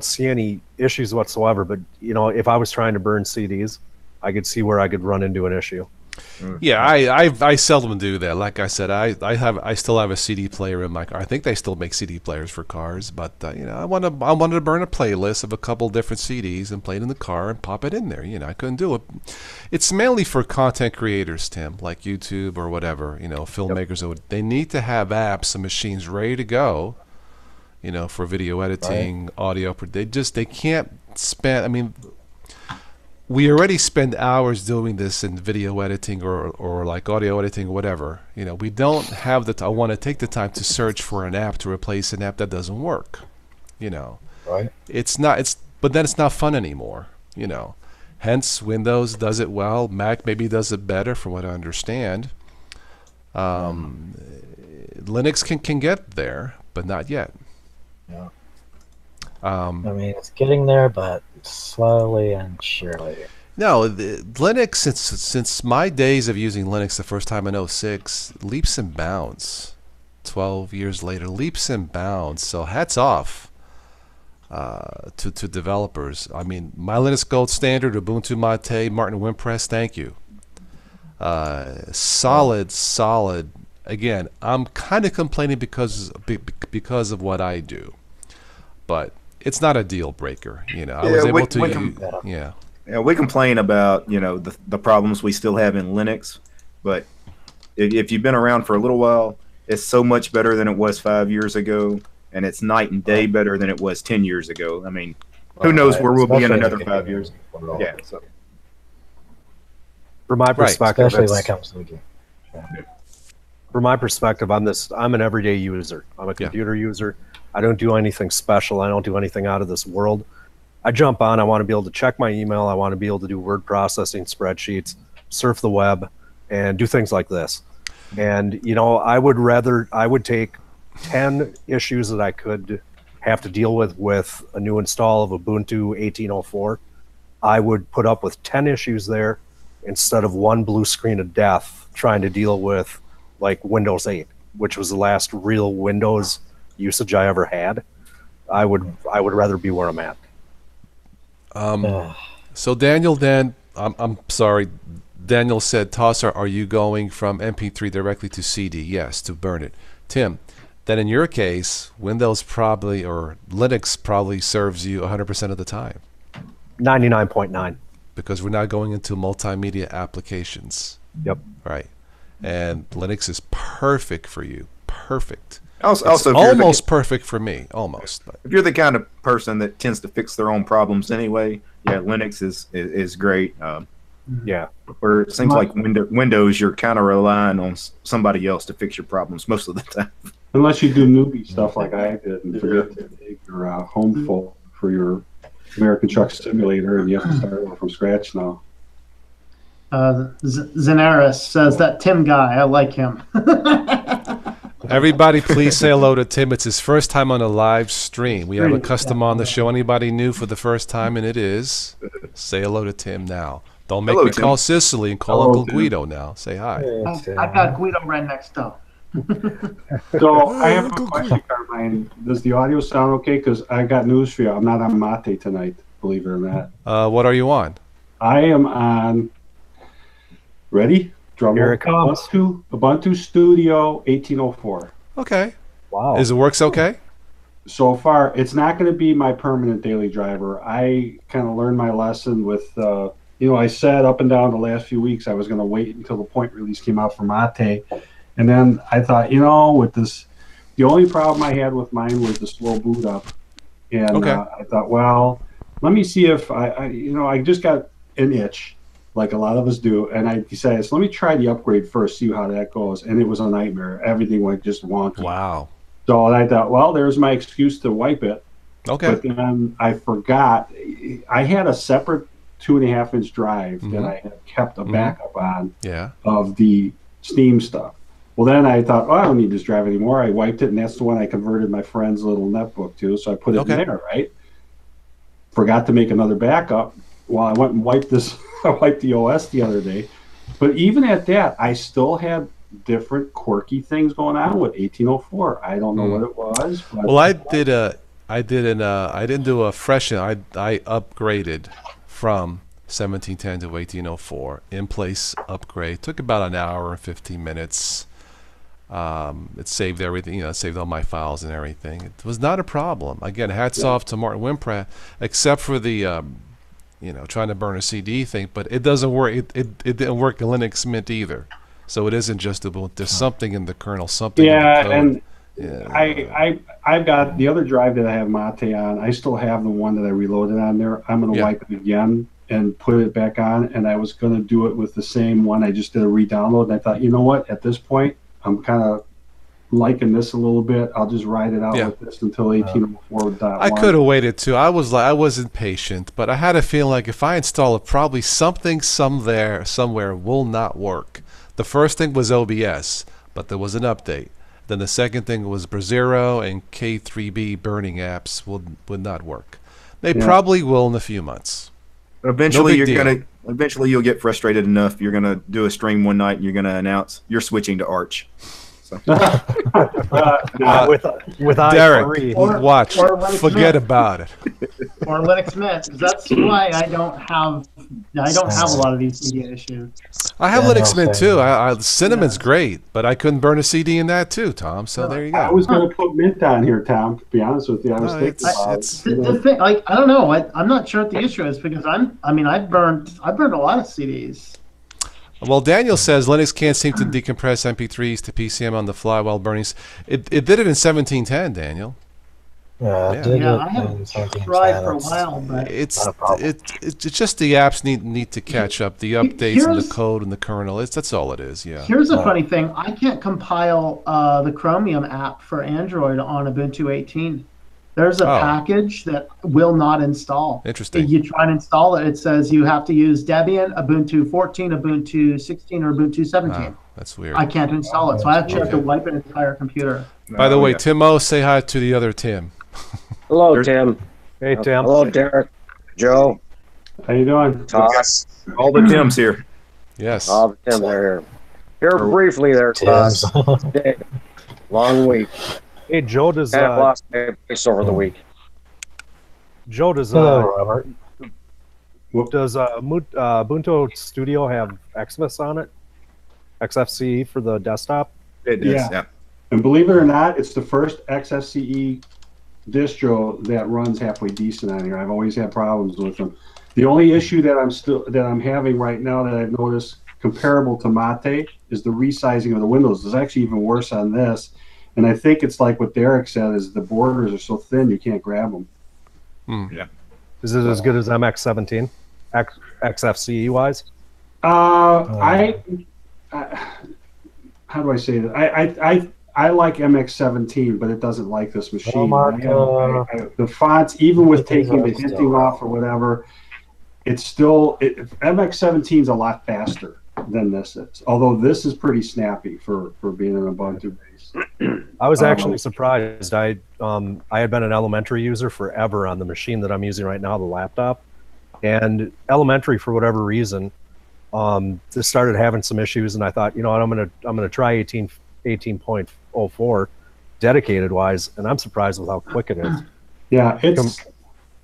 see any issues whatsoever. But if I was trying to burn CDs, I could see where I could run into an issue. Yeah, I seldom do that. Like I said, I still have a CD player in my car. I think they still make CD players for cars, but I wanted to burn a playlist of a couple different CDs and play it in the car and pop it in there. I couldn't do it. It's mainly for content creators, Tim, like YouTube or whatever. Filmmakers. Yep. They need to have apps and machines ready to go. For video editing, right. Audio. They can't spend. I mean, we already spend hours doing this in video editing or like audio editing or whatever. We don't have I want to take the time to search for an app to replace an app that doesn't work. Right. But then it's not fun anymore. Hence, Windows does it well. Mac maybe does it better, from what I understand. Linux can get there, but not yet. Yeah. It's getting there, but slowly and surely. No, Linux, since my days of using Linux the first time in 2006, leaps and bounds. 12 years later, leaps and bounds. So hats off to developers. I mean, my Linux Gold Standard, Ubuntu Mate, Martin Wimpress, thank you. Solid. Again, I'm kind of complaining because of what I do, but it's not a deal breaker. I was able to. Yeah, we complain about the problems we still have in Linux, but if you've been around for a little while, it's so much better than it was 5 years ago, and it's night and day better than it was 10 years ago. I mean, who knows where we'll be in another 5 years? Yeah. So. From my perspective, especially when it comes to the game. Yeah. From my perspective, I'm an everyday user. I'm a computer user. I don't do anything special. I don't do anything out of this world. I jump on. I want to be able to check my email. I want to be able to do word processing, spreadsheets, surf the web, and do things like this. And I would take 10 issues that I could have to deal with a new install of Ubuntu 18.04. I would put up with 10 issues there instead of one blue screen of death trying to deal with like Windows 8, which was the last real Windows usage I ever had. I would rather be where I'm at. So Daniel, I'm sorry. Daniel said, Tosser, are you going from MP3 directly to CD? Yes, to burn it. Tim, then in your case, Windows probably or Linux probably serves you 100% of the time. 99.9. Because we're not going into multimedia applications. Yep. Right. And Linux is perfect for you. Perfect. Also, almost perfect for me. Almost. But. If you're the kind of person that tends to fix their own problems anyway, Linux is great. Where it seems like Windows, you're kind of relying on somebody else to fix your problems most of the time. Unless you do newbie stuff like I did and forget to take your home full for your American Truck Simulator, and you have to start over from scratch now. Zenaris says that Tim guy. I like him. Everybody, please say hello to Tim. It's his first time on a live stream. We have a custom on the show. Anybody new for the first time, and it is. Say hello to Tim now. Don't make me call Sicily and call Uncle Guido now. Say hi. I got Guido right next door. So I have a question, Carmine. Does the audio sound okay? Because I got news for you. I'm not on Mate tonight, believe it or not. What are you on? I am on. Ready? Drum Here roll. it comes. Ubuntu Studio 1804. Okay. Wow. Is it works okay? So far, it's not going to be my permanent daily driver. I kind of learned my lesson with, I said up and down the last few weeks I was going to wait until the point release came out for Mate. And then I thought, with this, the only problem I had with mine was the slow boot up. And Okay. I thought, well, let me see if I just got an itch, like a lot of us do. And I decided, so let me try the upgrade first, see how that goes. And it was a nightmare. Everything went just wonky. Wow. So I thought, well, there's my excuse to wipe it. Okay. But then I forgot. I had a separate 2.5-inch drive that I had kept a backup on of the Steam stuff. Well, then I thought, I don't need this drive anymore. I wiped it, and that's the one I converted my friend's little netbook to. So I put it in there, right? Forgot to make another backup. Well, I went and wiped this. I wiped the OS the other day. But even at that, I still had different quirky things going on with 1804. I don't know what it was. But well, I didn't do a freshen. I upgraded from 1710 to 1804 in place upgrade. Took about an hour and 15 minutes. It saved everything, it saved all my files and everything. It was not a problem. Again, hats off to Martin Wimpratt, except for the trying to burn a CD thing. But it doesn't work. It didn't work in Linux Mint either. So it isn't just about there's something in the kernel, something in the code. And I've got the other drive that I have Mate on. I still have the one that I reloaded on there. I'm going to wipe it again and put it back on. And I was going to do it with the same one. I just did a re-download. And I thought, you know what? At this point, I'm kind of liking this a little bit. I'll just ride it out with this until 1804.1. I could have waited too. I wasn't patient, but I had a feeling like if I install it, probably something somewhere will not work. The first thing was OBS, but there was an update. Then the second thing was Brazero and K3B burning apps would not work. They probably will in a few months. Eventually, you'll get frustrated enough. You're gonna do a stream one night and you're gonna announce you're switching to Arch. So. with Derek, i3. watch. Or Forget about it. Or Linux Mint. That's why I don't have a lot of these media issues. I have Linux Mint too. Cinnamon's great, but I couldn't burn a CD in that too, Tom. So there you go. I was going to put Mint on here, Tom. To be honest with you, I was thinking the thing, I don't know. I'm not sure what the issue is because I've burned a lot of CDs. Well, Daniel says Linux can't seem to decompress MP3s to PCM on the fly while burning. It did it in 1710, Daniel. Yeah, I haven't tried for a while, but it's just the apps need to catch up. The updates and the code and the kernel. That's all it is. Yeah. Here's a funny thing. I can't compile the Chromium app for Android on Ubuntu 18. There's a package that will not install. Interesting. If you try and install it, it says you have to use Debian, Ubuntu 14, Ubuntu 16, or Ubuntu 17. Wow, that's weird. I can't install it, so I actually have to wipe an entire computer. By the way, Timo, say hi to the other Tim. Hello, Tim. Hey, Tim. Hello, Derek. Joe. How you doing? Toss. All the Tims here. Yes. All the Tims are here. Here briefly there, Toss. Long week. Hey, Joe, does I've lost my place over the week. Joe, does Robert. does Ubuntu Studio have Xmas on it? XFCE for the desktop? It does, yeah. And believe it or not, it's the first XFCE distro that runs halfway decent on here. I've always had problems with them. The only issue that I'm having right now that I've noticed comparable to Mate is the resizing of the windows. It's actually even worse on this. And I think it's like what Derek said, is the borders are so thin you can't grab them. Yeah. Is it as good as MX17, XFCE wise? How do I say that? I like MX17, but it doesn't like this machine. The fonts, even with taking the hinting off or whatever, it's still MX17 is a lot faster than this is. Although this is pretty snappy for being an Ubuntu base. I was actually surprised. I had been an elementary user forever on the machine that I'm using right now, the laptop, and elementary for whatever reason just started having some issues, and I thought, I'm gonna try 18.04 dedicated wise, and I'm surprised with how quick it is. Yeah, it's.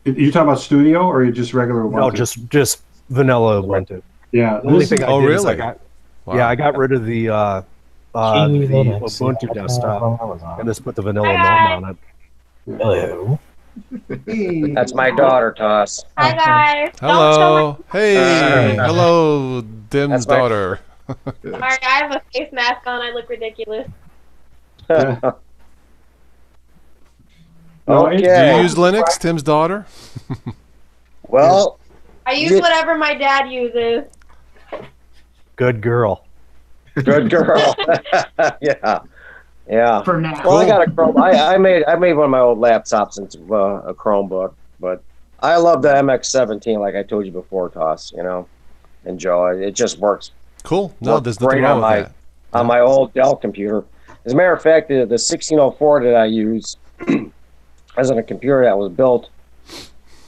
You talking about Studio or you just regular Ubuntu? No, just vanilla Ubuntu. Yeah. The only thing I did is really? I got rid of the Ubuntu desktop and just put the vanilla GNOME on it. Hello. That's my daughter, Toss. Hi guys. Hello. Hey. Hello, Dim's That's my- daughter. Sorry, I have a face mask on. I look ridiculous. Okay. Do you use Linux, Tim's daughter? Well, I use whatever my dad uses. Good girl. good girl. Yeah. For now. Well, I got a Chrome. I made one of my old laptops into a Chromebook, but I love the MX-17, like I told you before, Toss. And Joe, it just works. Cool. No, there's nothing great wrong with that. on my old Dell computer. As a matter of fact, the 1604 that I use as a computer that was built,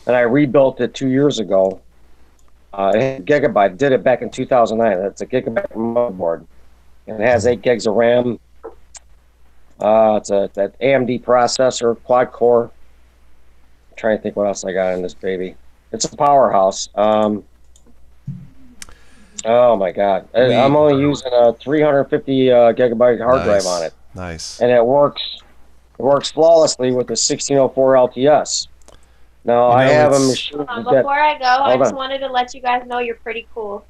and I rebuilt it 2 years ago. Gigabyte did it back in 2009. It's a gigabyte motherboard, and it has 8 gigs of RAM. It's that AMD processor, quad core. I'm trying to think what else I got in this baby. It's a powerhouse. Oh my God! I'm only using a 350 gigabyte hard drive on it. Nice. And it works flawlessly with the 1604 LTS. Now I have a machine. Before I go, I just wanted to let you guys know you're pretty cool.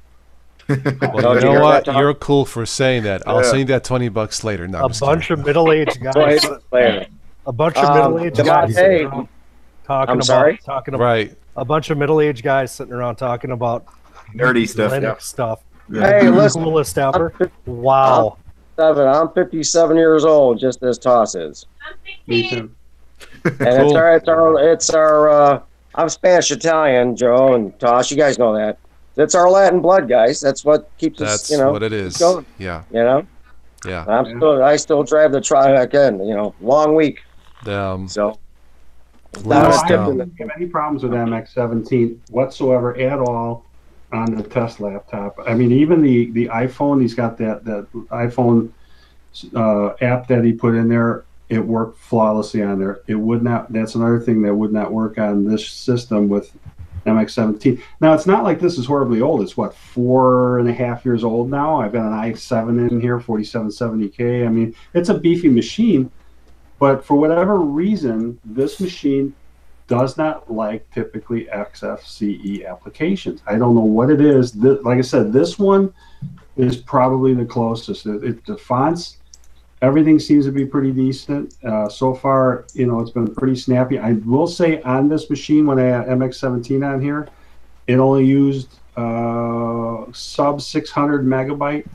Well, you know what? You're cool for saying that. I'll send you that $20 later. No, A bunch of middle-aged guys. A bunch of middle-aged guys. Talking about right. A bunch of middle-aged guys sitting around talking about nerdy stuff. Linux stuff. Hey, listen. Coolest ever. Wow. I'm 57 years old, just as Toss is. I'm 16. Me too. And it's our I'm Spanish Italian, Joe and Tosh. You guys know that. That's our Latin blood, guys. That's what keeps us. That's what it is. Going. Yeah. Yeah. I still drive the truck again. Long week. So. I don't have any problems with MX-17 whatsoever at all on the test laptop. I mean, even the iPhone, he's got that iPhone app that he put in there. It worked flawlessly on there. It would not. That's another thing that would not work on this system with MX-17. Now, it's not like this is horribly old. It's 4.5 years old now. I've got an i7 in here, 4770K. I mean, it's a beefy machine, but for whatever reason, this machine does not like typically XFCE applications. I don't know what it is. Like I said, this one is probably the closest. The fonts, everything seems to be pretty decent. So far, it's been pretty snappy. I will say on this machine, when I had MX-17 on here, it only used sub 600 megabyte,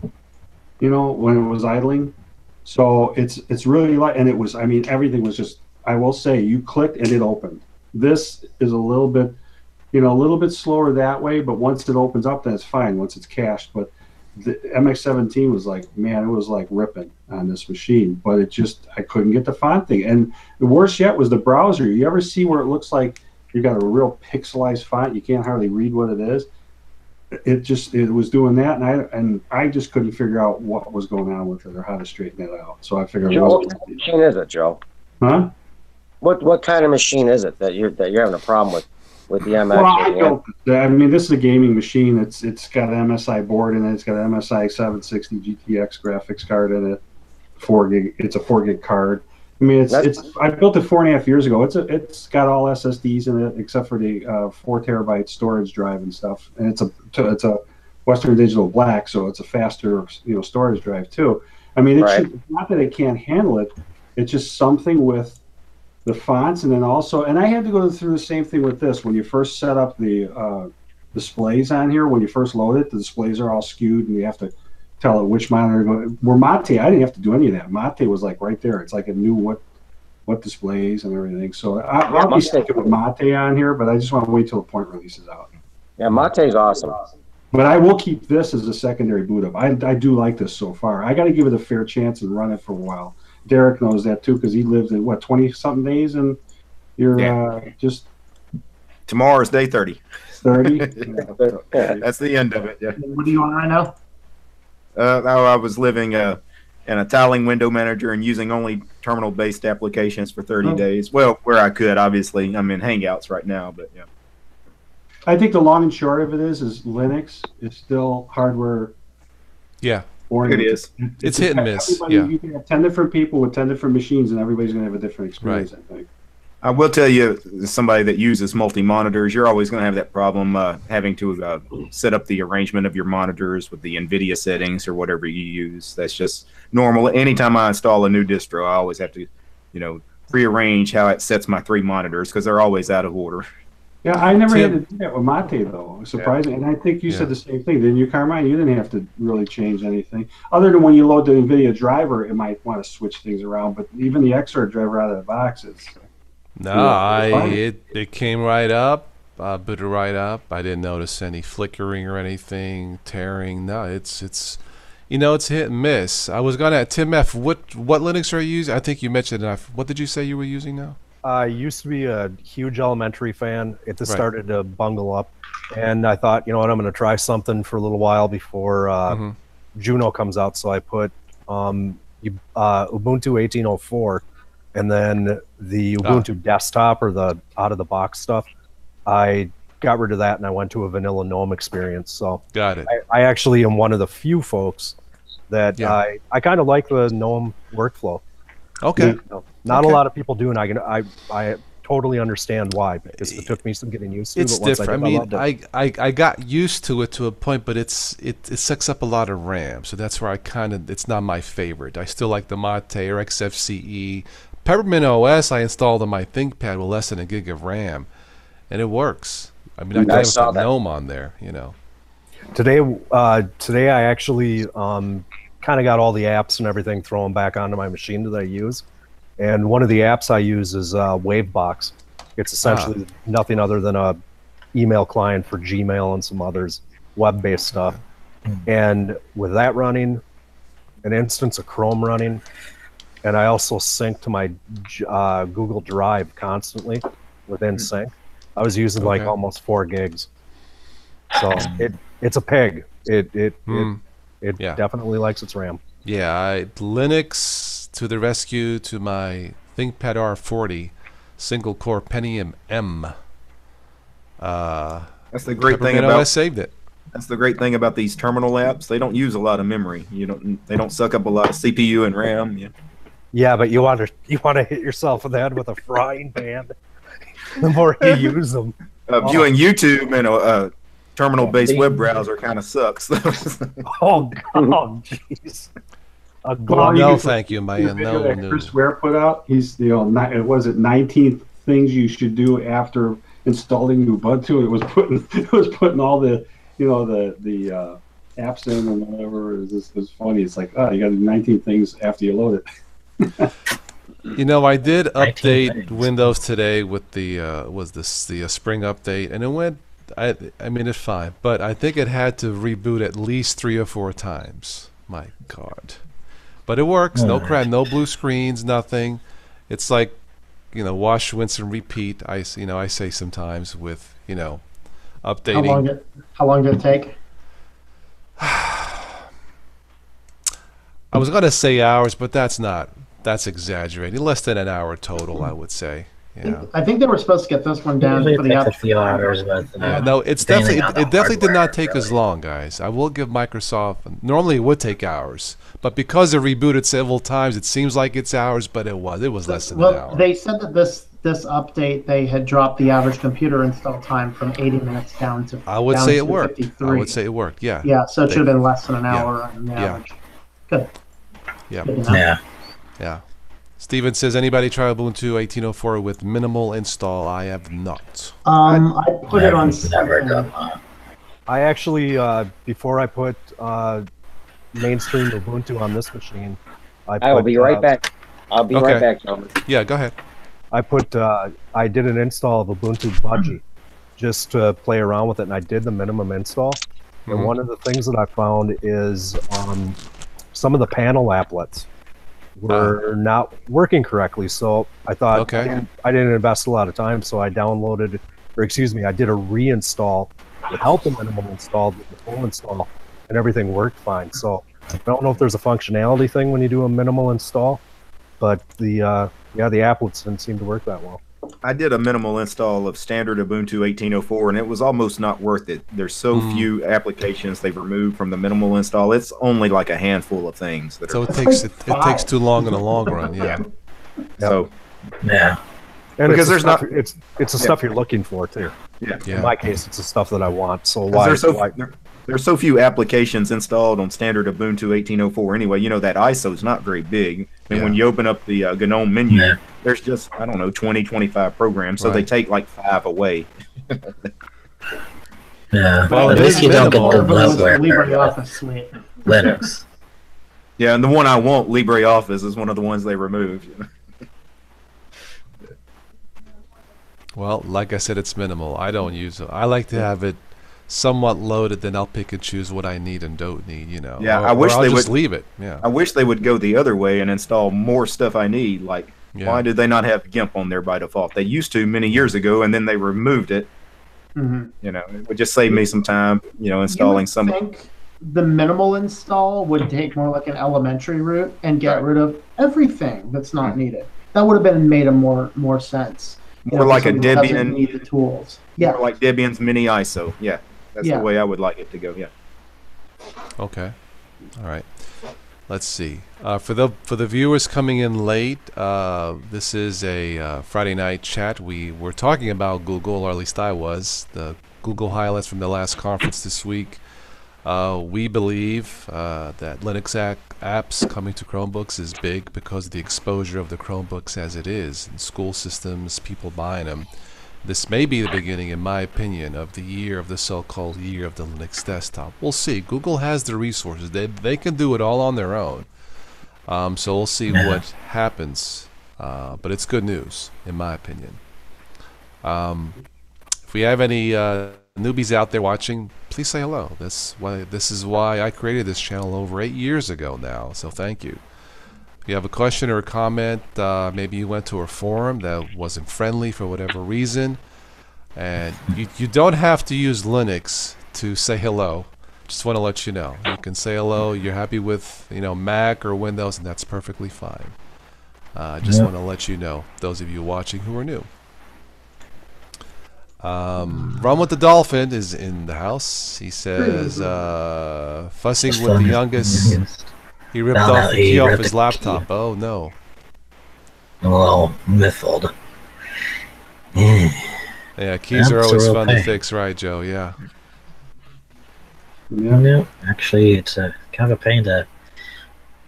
when it was idling. So it's really light, and it was, I mean, everything was just, I will say, you clicked and it opened. This is a little bit slower that way, but once it opens up, then it's fine once it's cached. But the MX-17 was like, man, it was like ripping on this machine, but I couldn't get the font thing. And the worst yet was the browser. You ever see where it looks like you got a real pixelized font? You can't hardly read what it is. It was doing that, and I just couldn't figure out what was going on with it or how to straighten it out. So I figured, Joe, what kind of machine is it, Joe? Huh? What kind of machine is it that you're having a problem with the MX? Well, I mean, this is a gaming machine. It's got an MSI board in it. It's got an MSI 760 GTX graphics card in it. 4 gig. It's a 4 gig card. I mean, I built it 4.5 years ago. It's got all SSDs in it except for the 4 terabyte storage drive and stuff. And it's a Western Digital Black, so it's a faster storage drive too. I mean, it's not that it can't handle it. It's just something with the fonts, and then also, and I had to go through the same thing with this. When you first set up the displays on here, when you first load it, the displays are all skewed, and you have to tell it which monitor to go. Where Mate, I didn't have to do any of that. Mate was like right there. It's like it knew what displays and everything. So I'll be sticking with Mate on here, but I just want to wait till the point releases out. Yeah, Mate's awesome. But I will keep this as a secondary boot up. I do like this so far. I got to give it a fair chance and run it for a while. Derek knows that too, because he lived in 20-something days, and you're just tomorrow's day 30. 30. That's the end of it. Yeah. What do you want right now? I was living and a tiling window manager and using only terminal-based applications for 30 days. Well, where I could, obviously. I'm in Hangouts right now, but yeah. I think the long and short of it is Linux is still hardware. Yeah. It is. It's hit and miss. Yeah. You can have 10 different people with 10 different machines, and everybody's going to have a different experience, right. I think. I will tell you, as somebody that uses multi-monitors, you're always going to have that problem having to set up the arrangement of your monitors with the NVIDIA settings or whatever you use. That's just normal. Anytime I install a new distro, I always have to, rearrange how it sets my 3 monitors because they're always out of order. Yeah, I never had to do that with Mate, though. Surprising. And I think you said the same thing. Didn't you, Carmine? You didn't have to really change anything. Other than when you load the NVIDIA driver, it might want to switch things around. But even the Xrd driver out of the box is... No, it came right up, booted right up. I didn't notice any flickering or anything, tearing. No, it's hit and miss. I was gonna Tim F. What Linux are you using? I think you mentioned it. What did you say you were using now? I used to be a huge elementary fan. It just started to bungle up, and I thought, you know what, I'm going to try something for a little while before Juno comes out. So I put Ubuntu 18.04. And then the Ubuntu desktop or the out-of-the-box stuff, I got rid of that and I went to a vanilla GNOME experience. So got it. I actually am one of the few folks that I kind of like the GNOME workflow. Okay. Not a lot of people do, and I totally understand why, because it took me some getting used to. It's different. I got used to it to a point, but it sucks up a lot of RAM. So that's where it's not my favorite. I still like the Mate or XFCE. Peppermint OS I installed on my ThinkPad with less than a gig of RAM, and it works. I mean, I saw that GNOME on there, Today I actually kind of got all the apps and everything thrown back onto my machine that I use, and one of the apps I use is Wavebox. It's essentially nothing other than a email client for Gmail and some others, web-based stuff. And with that running, an instance of Chrome running, and I also sync to my Google Drive constantly within sync. I was using like almost 4 gigs. So it's a pig. It definitely likes its RAM. Yeah, Linux to the rescue to my ThinkPad R40 single core Pentium M. That's the great thing about I saved it. That's the great thing about these terminal apps. They don't use a lot of memory. They don't suck up a lot of CPU and RAM. Yeah, but you want to hit yourself in the head with a frying pan the more you use them. Viewing YouTube in a terminal-based web browser kind of sucks. Oh, jeez. No, thank you, man. No. Chris Ware put out. He's was it 19 things you should do after installing Ubuntu. It was putting all the the apps in and whatever. It was funny. It's like, you got to do 19 things after you load it. I did update Windows today with the spring update, and it went. I mean, it's fine, but I think it had to reboot at least 3 or 4 times. My God, but it works. No crap, no blue screens, nothing. It's like, wash, rinse, and repeat. I say sometimes with updating. How long did it take? I was gonna say hours, but that's exaggerating. Less than an hour total, I would say. Yeah. I think they were supposed to get this one down for the a few hours, but no, it definitely did not take as long, guys. I will give Microsoft. Normally, it would take hours, but because it rebooted several times, it seems like it's hours, but it was less than an hour. They said that this update, they had dropped the average computer install time from 80 minutes down to. I would say it worked. 53. I would say it worked. Yeah. Yeah. So it should have been less than an hour on the average. Good. Yeah. Yeah. Steven says, anybody try Ubuntu 18.04 with minimal install? I have not. I put it on. I actually, before I put mainstream Ubuntu on this machine, I will be right back. I'll be right back, gentlemen. Yeah, go ahead. I did an install of Ubuntu Budgie just to play around with it, and I did the minimum install. And one of the things that I found is some of the panel applets were not working correctly. So I thought I didn't invest a lot of time, so I did a reinstall without the minimum install, the full install, and everything worked fine. So I don't know if there's a functionality thing when you do a minimal install, but the applets didn't seem to work that well. I did a minimal install of standard Ubuntu 18.04, and it was almost not worth it. There's so few applications they've removed from the minimal install. It's only like a handful of things. It takes too long in the long run. Yeah. So. Yeah. And because it's the stuff you're looking for too. Yeah. In my case, it's the stuff that I want. So why? There's so few applications installed on standard Ubuntu 18.04 anyway. You know, that ISO is not very big. And when you open up the GNOME menu, there's just, 20, 25 programs. So they take like 5 away. Yeah. Well, at least you don't get the bloatware. LibreOffice suite. Linux. Yeah, and the one I want, LibreOffice, is one of the ones they removed. Well, like I said, it's minimal. I don't use it. I like to have it somewhat loaded, then I'll pick and choose what I need and don't need, Yeah, or, I wish they would leave it. Yeah. I wish they would go the other way and install more stuff I need. Like, why did they not have GIMP on there by default? They used to many years ago, and then they removed it. Mm-hmm. It would just save me some time, installing some. I think the minimal install would take more like an elementary route and get rid of everything that's not needed. That would have made more sense. More like a Debian. Need the tools. Yeah. More like Debian's mini ISO. Yeah. That's the way I would like it to go. Yeah. Okay. All right. Let's see. For the viewers coming in late, this is a Friday night chat. We were talking about Google, or at least I was. The Google highlights from the last conference this week. We believe that Linux apps coming to Chromebooks is big because of the exposure of the Chromebooks as it is in school systems, people buying them. This may be the beginning, in my opinion, of the so-called year of the Linux desktop. We'll see. Google has the resources. They can do it all on their own. So we'll see what happens. But it's good news, in my opinion. If we have any newbies out there watching, please say hello. This is why I created this channel over 8 years ago now. So thank you. If you have a question or a comment, maybe you went to a forum that wasn't friendly for whatever reason, and you don't have to use Linux to say hello. Just want to let you know. You can say hello. You're happy with Mac or Windows, and that's perfectly fine. Just want to let you know, those of you watching who are new. Run with the Dolphin is in the house. He says, fussing with the youngest. He ripped off the key off his laptop. Oh no. Well, miffled. Yeah, keys are always fun to fix, right, Joe? Yeah. Yeah. Actually, it's kind of a pain to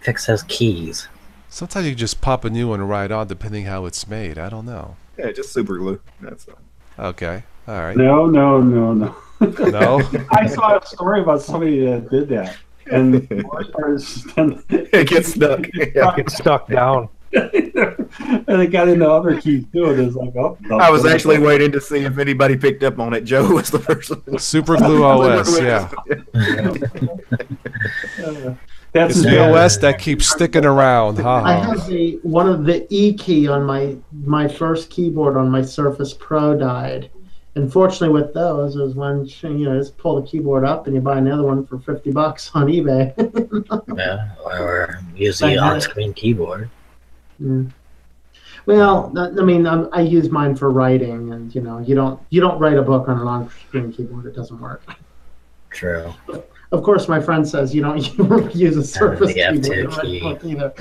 fix those keys. Sometimes you just pop a new one right on, depending how it's made. I don't know. Yeah, just super glue. That's all. Okay. All right. No. No? I saw a story about somebody that did that. And the worst part is it gets stuck. It gets stuck down. And it got into other keys too. And it's like, I was actually waiting to see if anybody picked up on it. Joe was the person. Super Glue OS, yeah. That's the OS that keeps sticking around. I have one of the E key on my first keyboard on my Surface Pro died. Unfortunately, with those, is when just pull the keyboard up and you buy another one for $50 on eBay. Yeah, or use the on-screen keyboard. Mm. Well, I mean, I use mine for writing, and you don't write a book on an on-screen keyboard; it doesn't work. True. Of course, my friend says you don't use a Surface keyboard to write a book either.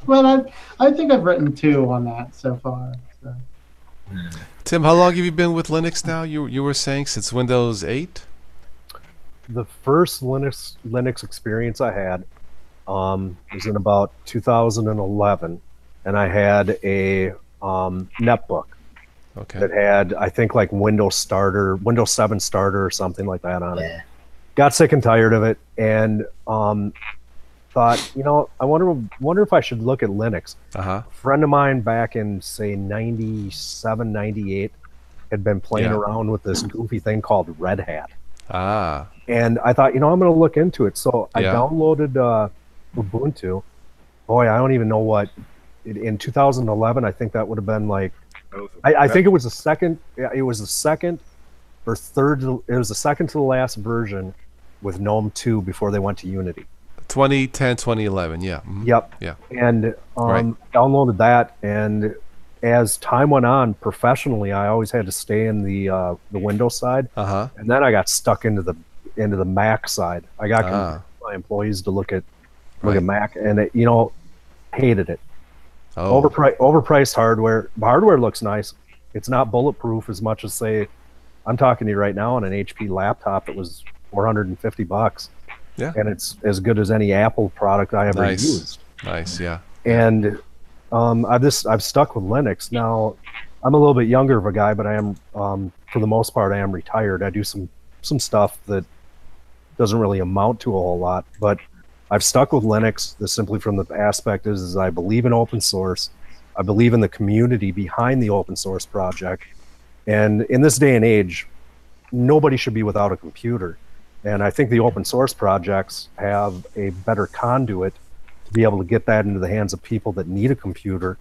Well, I think I've written 2 on that so far. So. Tim, how long have you been with Linux now? You were saying since Windows 8? The first Linux experience I had was in about 2011, and I had a netbook that had, I think, like Windows 7 Starter or something like that on it. Got sick and tired of it, and thought, I wonder if I should look at Linux. A friend of mine back in, say, 97, 98 had been playing around with this goofy thing called Red Hat. And I thought, I'm going to look into it. So I downloaded Ubuntu. Boy, I don't even know what. In 2011, I think that would have been like, I think it was the second. It was the second or third. It was the second to the last version with GNOME 2 before they went to Unity. 2010, 2011. Yeah. Mm-hmm. Yep. Yeah. And downloaded that, and as time went on, professionally, I always had to stay in the Windows side, and then I got stuck into the Mac side. I got my employees to look at Mac, and it, hated it. Overpriced hardware. The hardware looks nice. It's not bulletproof as much as, say, I'm talking to you right now on an HP laptop that was $450. Yeah. And it's as good as any Apple product I ever used. Nice, yeah. And I've stuck with Linux. Now, I'm a little bit younger of a guy, but I am, for the most part, I am retired. I do some stuff that doesn't really amount to a whole lot, but I've stuck with Linux simply from the aspect is I believe in open source. I believe in the community behind the open source project. And in this day and age, nobody should be without a computer. And I think the open source projects have a better conduit to be able to get that into the hands of people that need a computer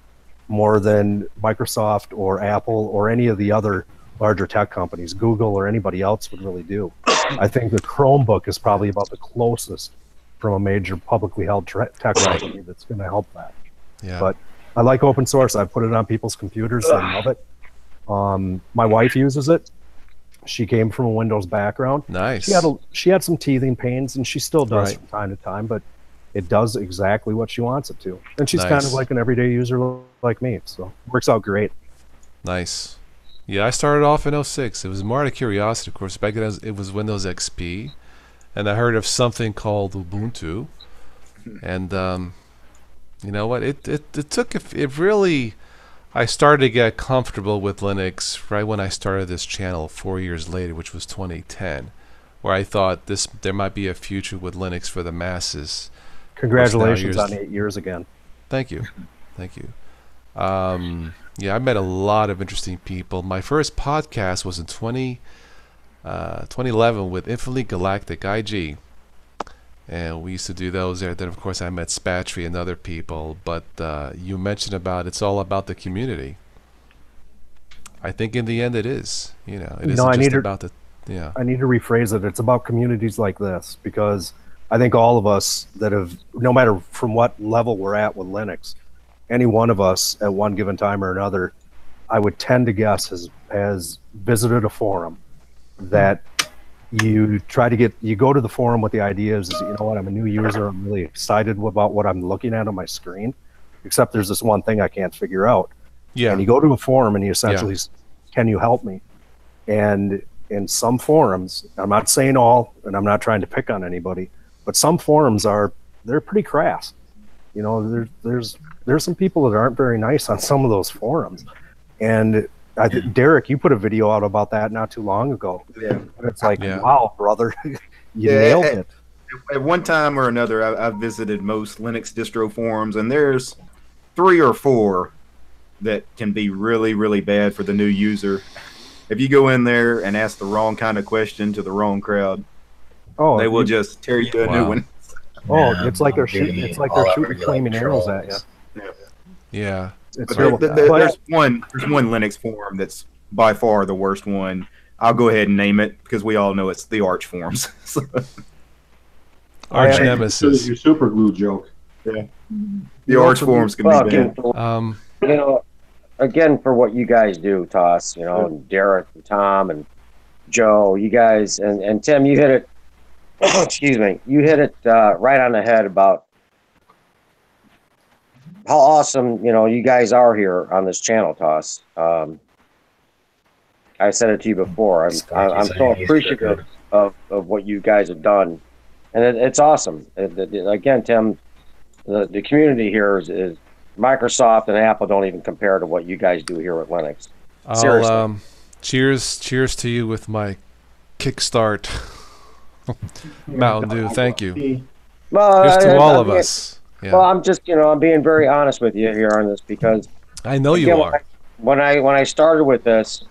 more than Microsoft or Apple or any of the other larger tech companies, Google or anybody else would really do. I think the Chromebook is probably about the closest from a major publicly held tech company that's going to help that. Yeah. But I like open source. I've put it on people's computers. They love it. My wife uses it. She came from a Windows background. Nice. She had some teething pains, and she still does from time to time, but it does exactly what she wants it to. And she's kind of like an everyday user like me, so it works out great. Nice. Yeah, I started off in 06. It was more out of curiosity, of course. Back then it was Windows XP, and I heard of something called Ubuntu, and you know what? It really. I started to get comfortable with Linux right when I started this channel 4 years later, which was 2010, where I thought there might be a future with Linux for the masses. Congratulations on 8 years again. Thank you. Thank you. Yeah, I met a lot of interesting people. My first podcast was in 2011 with Infinitely Galactic IG. And we used to do those there. Then, of course, I met Spatry and other people. But you mentioned about it's all about the community. I think in the end it is. It isn't just about the... Yeah. I need to rephrase it. It's about communities like this, because I think all of us that have, no matter from what level we're at with Linux, any one of us at one given time or another, I would tend to guess has visited a forum that you go to the forum with the ideas is, you know what, I'm a new user, I'm really excited about what I'm looking at on my screen, except there's this one thing I can't figure out. Yeah. And you go to a forum and you essentially, can you help me? And in some forums, I'm not saying all, and I'm not trying to pick on anybody, but some forums they're pretty crass. There's some people that aren't very nice on some of those forums. And Derek, you put a video out about that not too long ago. Yeah. And it's like, wow, brother, you nailed it. At one time or another, I've visited most Linux distro forums, and there's 3 or 4 that can be really, really bad for the new user. If you go in there and ask the wrong kind of question to the wrong crowd, they will just tear you a new one. It's like they're shooting flaming arrows at you. Yeah. There's one Linux forum that's by far the worst one. I'll go ahead and name it because we all know it's the Arch forums. Arch nemesis. Your super glue joke. Yeah. The Arch forums can be bad. Again, for what you guys do, Toss, and Derek and Tom and Joe, you guys, and Tim, you hit it. Excuse me, you hit it right on the head about how awesome you guys are here on this channel, Toss. I said it to you before. I'm so appreciative of what you guys have done, and it's awesome. Again, Tim, the community here is Microsoft and Apple don't even compare to what you guys do here with Linux. Seriously. Cheers to you with my kickstart Mountain Dew. Thank you. Well, cheers to all of us. Yeah. Well, I'm just I'm being very honest with you here on this because I know you are. When I started with this,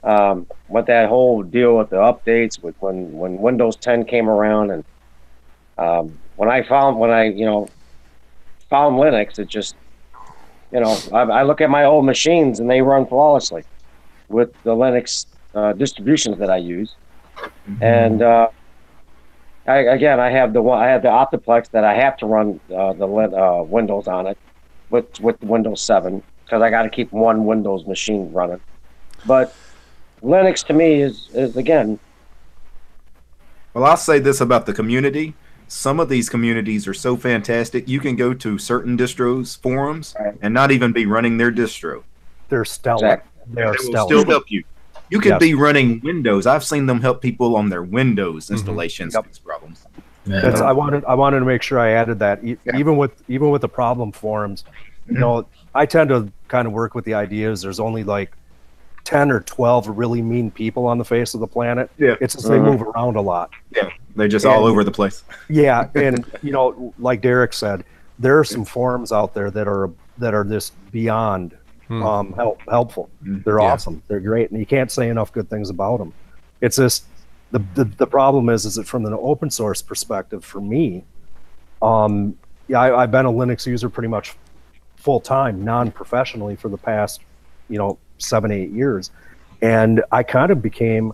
with that whole deal with the updates, with when Windows 10 came around, and when I found Linux, it just I look at my old machines and they run flawlessly with the Linux distributions that I use, and I have the Optiplex that I have to run the Windows on it with Windows 7 because I got to keep one Windows machine running. But Linux to me is again. Well, I'll say this about the community. Some of these communities are so fantastic. You can go to certain distros forums and not even be running their distro. They're stellar. Exactly. They will still help you. You could be running Windows. I've seen them help people on their Windows installations fix problems. Yeah. I wanted to make sure I added that. Even with the problem forums, you know, I tend to kind of work with the ideas. There's only like 10 or 12 really mean people on the face of the planet. Yeah. It's just they move around a lot. Yeah. They're just all over the place. Yeah. And, you know, like Derek said, there are some forums out there that are just beyond helpful. They're awesome. They're great. And you can't say enough good things about them. It's just the problem is that from an open source perspective for me, I've been a Linux user pretty much full time, non-professionally for the past, 7-8 years. And I kind of became,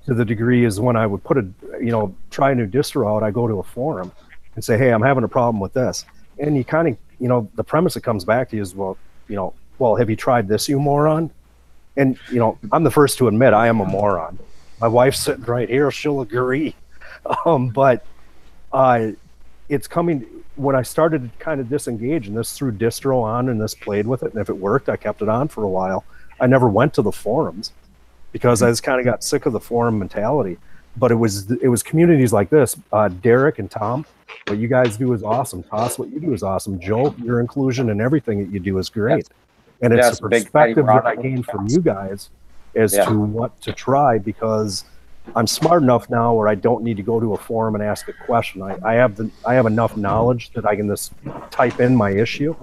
to the degree is when I would try a new distro out, I go to a forum and say, hey, I'm having a problem with this. And you kind of, the premise that comes back to you is, well, have you tried this, you moron? And, I'm the first to admit I am a moron. My wife's sitting right here. She'll agree. But it's coming, when I started to kind of disengage, and this threw distro on and this played with it, and if it worked, I kept it on for a while. I never went to the forums because I just kind of got sick of the forum mentality. But it was communities like this. Derek and Tom, what you guys do is awesome. Toss, what you do is awesome. Joe, your inclusion and everything that you do is great. And it's the perspective that I gained from you guys as to what to try, because I'm smart enough now where I don't need to go to a forum and ask a question. I have enough knowledge that I can just type in my issue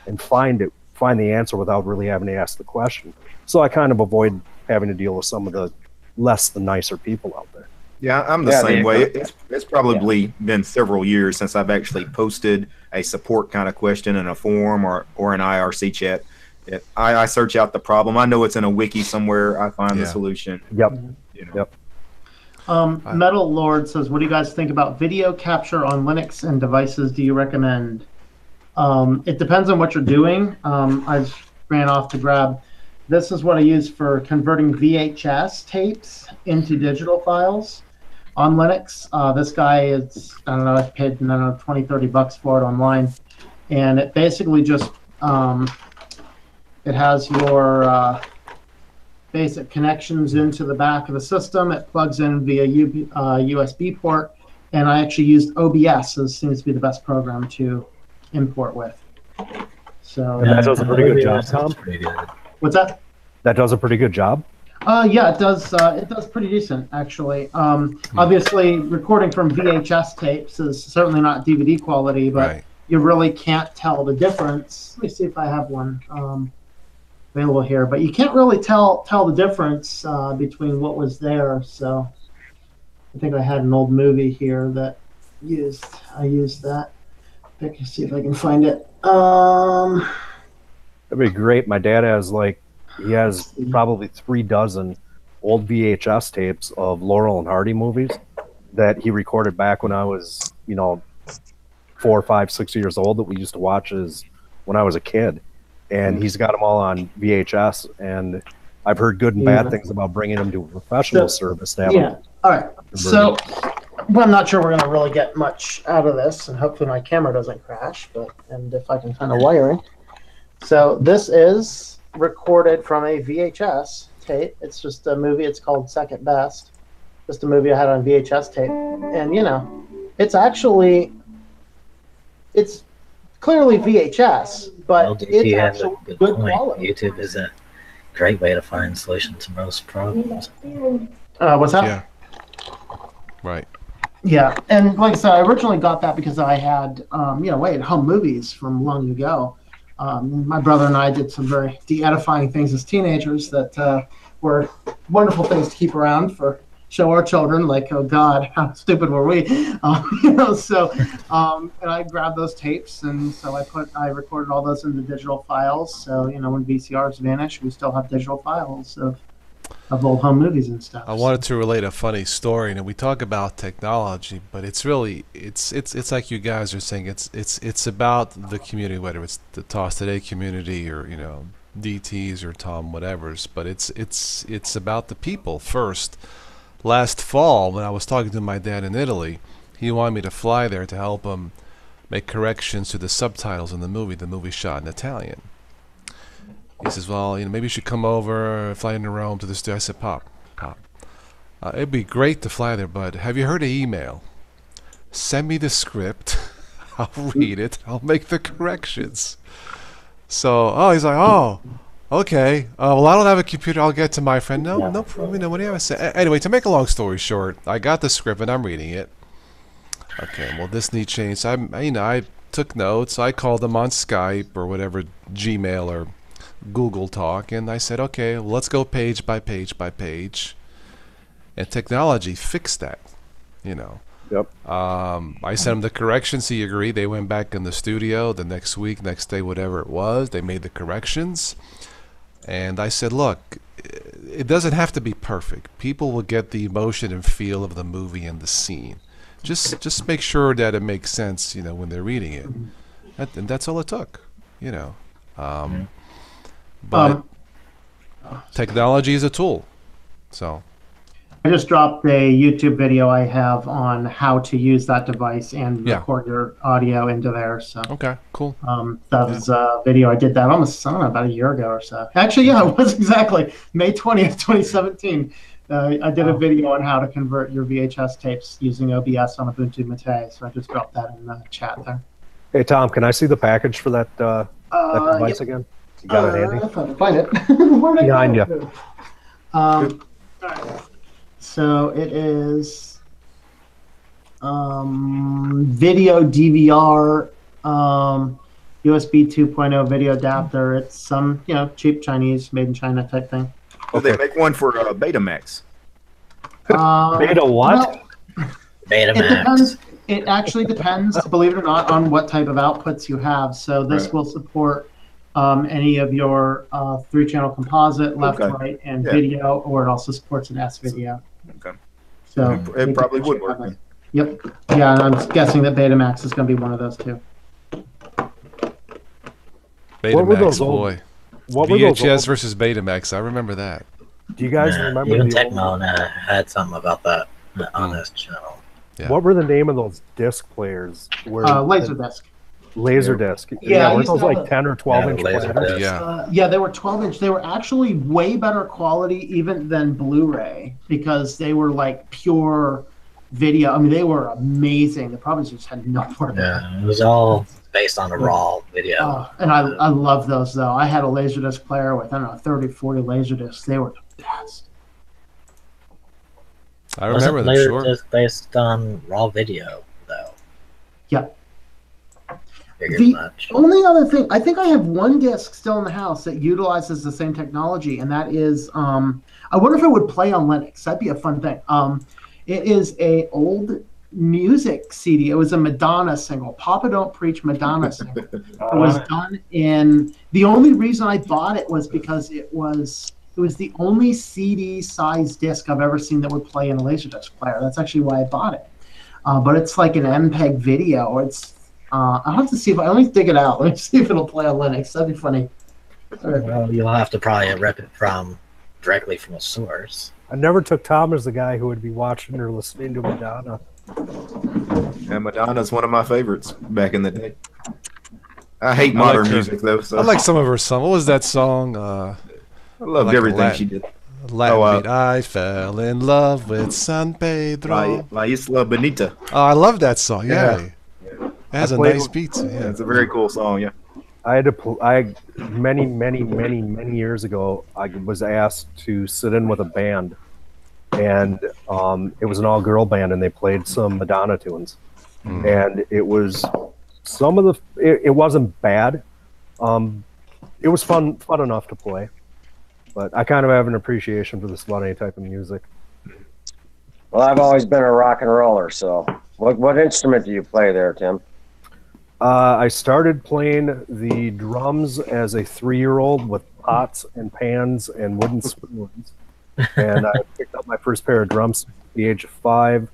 and find the answer without really having to ask the question. So I kind of avoid having to deal with some of the less than nicer people out there. Yeah, I'm the same way. It's probably been several years since I've actually posted a support kind of question in a forum or an IRC chat. I search out the problem. I know it's in a wiki somewhere. I find the solution. Yep. Yep. Metal Lord says, what do you guys think about video capture on Linux and devices do you recommend? It depends on what you're doing. I just ran off to grab. This is what I use for converting VHS tapes into digital files on Linux. This guy is, I don't know, I paid, $20-30 for it online. And it basically just, it has your basic connections into the back of the system. It plugs in via USB port, and I actually used OBS. This seems to be the best program to import with. So and that does a pretty good job, Tom. What's that? That does a pretty good job. Yeah, it does. It does pretty decent, actually. Obviously, recording from VHS tapes is certainly not DVD quality, but you really can't tell the difference. Let me see if I have one available here, but you can't really tell the difference between what was there. So I think I had an old movie here that I used that. See if I can find it. That'd be great. My dad has probably 3 dozen old VHS tapes of Laurel and Hardy movies that he recorded back when I was 4, 5, 6 years old, that we used to watch when I was a kid. And he's got them all on VHS, and I've heard good and bad things about bringing them to a professional service to have them. All right. So I'm not sure we're going to really get much out of this, and hopefully my camera doesn't crash, and if I can find a wiring. So this is recorded from a VHS tape. It's just a movie. It's called Second Best. Just a movie I had on VHS tape. And, it's clearly VHS, but it's actually good quality. YouTube is a great way to find solutions to most problems. What's that? Yeah. Right. Yeah, and like I said, I originally got that because I had, we had home movies from long ago. My brother and I did some very de-edifying things as teenagers that were wonderful things to keep around for show our children, like, oh God, how stupid were we? And I grabbed those tapes, and so I recorded all those into digital files. So when VCRs vanish, we still have digital files of of old home movies and stuff. I wanted to relate a funny story, and we talk about technology, but it's really it's like you guys are saying. It's about the community, whether it's the Toss Today community or DTs or Tom whatever's. But it's about the people first. Last fall, when I was talking to my dad in Italy, he wanted me to fly there to help him make corrections to the subtitles in the movie shot in Italian. He says, well, maybe you should come over, fly into Rome to the studio. I said, Pop, it'd be great to fly there, but have you heard of email? Send me the script. I'll read it. I'll make the corrections. So, he's like, oh, okay. Well, I don't have a computer. I'll get to my friend. No problem. What do you have to say? Anyway, to make a long story short, I got the script and I'm reading it. Okay, well, this needs change. I took notes. I called them on Skype or whatever, Gmail or Google Talk, and I said, okay, well, let's go page by page by page. And technology fixed that, Yep. I sent them the corrections. He agreed. They went back in the studio the next week, next day, whatever it was. They made the corrections. And I said, look, it doesn't have to be perfect. People will get the emotion and feel of the movie and the scene. Just make sure that it makes sense, when they're reading it. And that's all it took, But technology is a tool. So I just dropped a YouTube video I have on how to use that device and record your audio into there. So okay, cool. That was a video I did that almost, I don't know, about a year ago or so. Actually, yeah, it was exactly May 20th, 2017. I did a video on how to convert your VHS tapes using OBS on Ubuntu Mate. So I just dropped that in the chat there. Hey, Tom, can I see the package for that device again? You got it handy? If I can find it. Where'd it Behind go? you. All right. So it is video DVR USB 2.0 video adapter. It's some cheap Chinese, made in China type thing. Okay. They make one for Betamax. Beta what? Well, Betamax. It actually depends, believe it or not, on what type of outputs you have. So this will support any of your 3-channel composite, left, right, and video, or it also supports an S video. Okay. So it probably would work. Yep. Yeah, and I'm guessing that Betamax is going to be one of those too. Betamax, boy. VHS versus Betamax. I remember that. Do you guys remember? Even Tecmo had something about that on this channel. Yeah. What were the name of those disc players? Laserdisc. Laserdisc. Yeah, weren't those like 10 or 12 inch players? Yeah, they were 12 inch. They were actually way better quality even than Blu-ray because they were like pure video. I mean, they were amazing. The problem is just had no port. Yeah, it was all based on a raw video. And I love those though. I had a Laserdisc player with 30, 40 Laserdiscs. They were the best. I remember them. Sure. Just based on raw video, though. Yeah. The only other thing, I think I have one disc still in the house that utilizes the same technology, and that is, I wonder if it would play on Linux. That'd be a fun thing. It is a old music CD. It was a Madonna single, Papa Don't Preach Madonna single. It was done in, the only reason I bought it was because it was the only CD-sized disc I've ever seen that would play in a Laserdisc player. That's actually why I bought it. But it's like an MPEG video. It's I'll have to see if let me dig it out. Let me see if it'll play on Linux. That'd be funny. Well, you'll have to probably rip it directly from a source. I never took Tom as the guy who would be watching or listening to Madonna. And Madonna's one of my favorites back in the day. I hate modern music though. So. I like some of her songs. What was that song? I loved everything she did. Latin beat. I fell in love with San Pedro. La Isla Bonita. Oh, I love that song. Yeah. It has a nice beat. Yeah, it's a very cool song. Yeah. I had to. Many years ago, I was asked to sit in with a band, and it was an all-girl band, and they played some Madonna tunes, and it was some of the. It wasn't bad. It was fun enough to play. But I kind of have an appreciation for this funny type of music. Well, I've always been a rock and roller, so what instrument do you play there, Tim? I started playing the drums as a 3-year-old with pots and pans and wooden spoons. And I picked up my first pair of drums at the age of 5,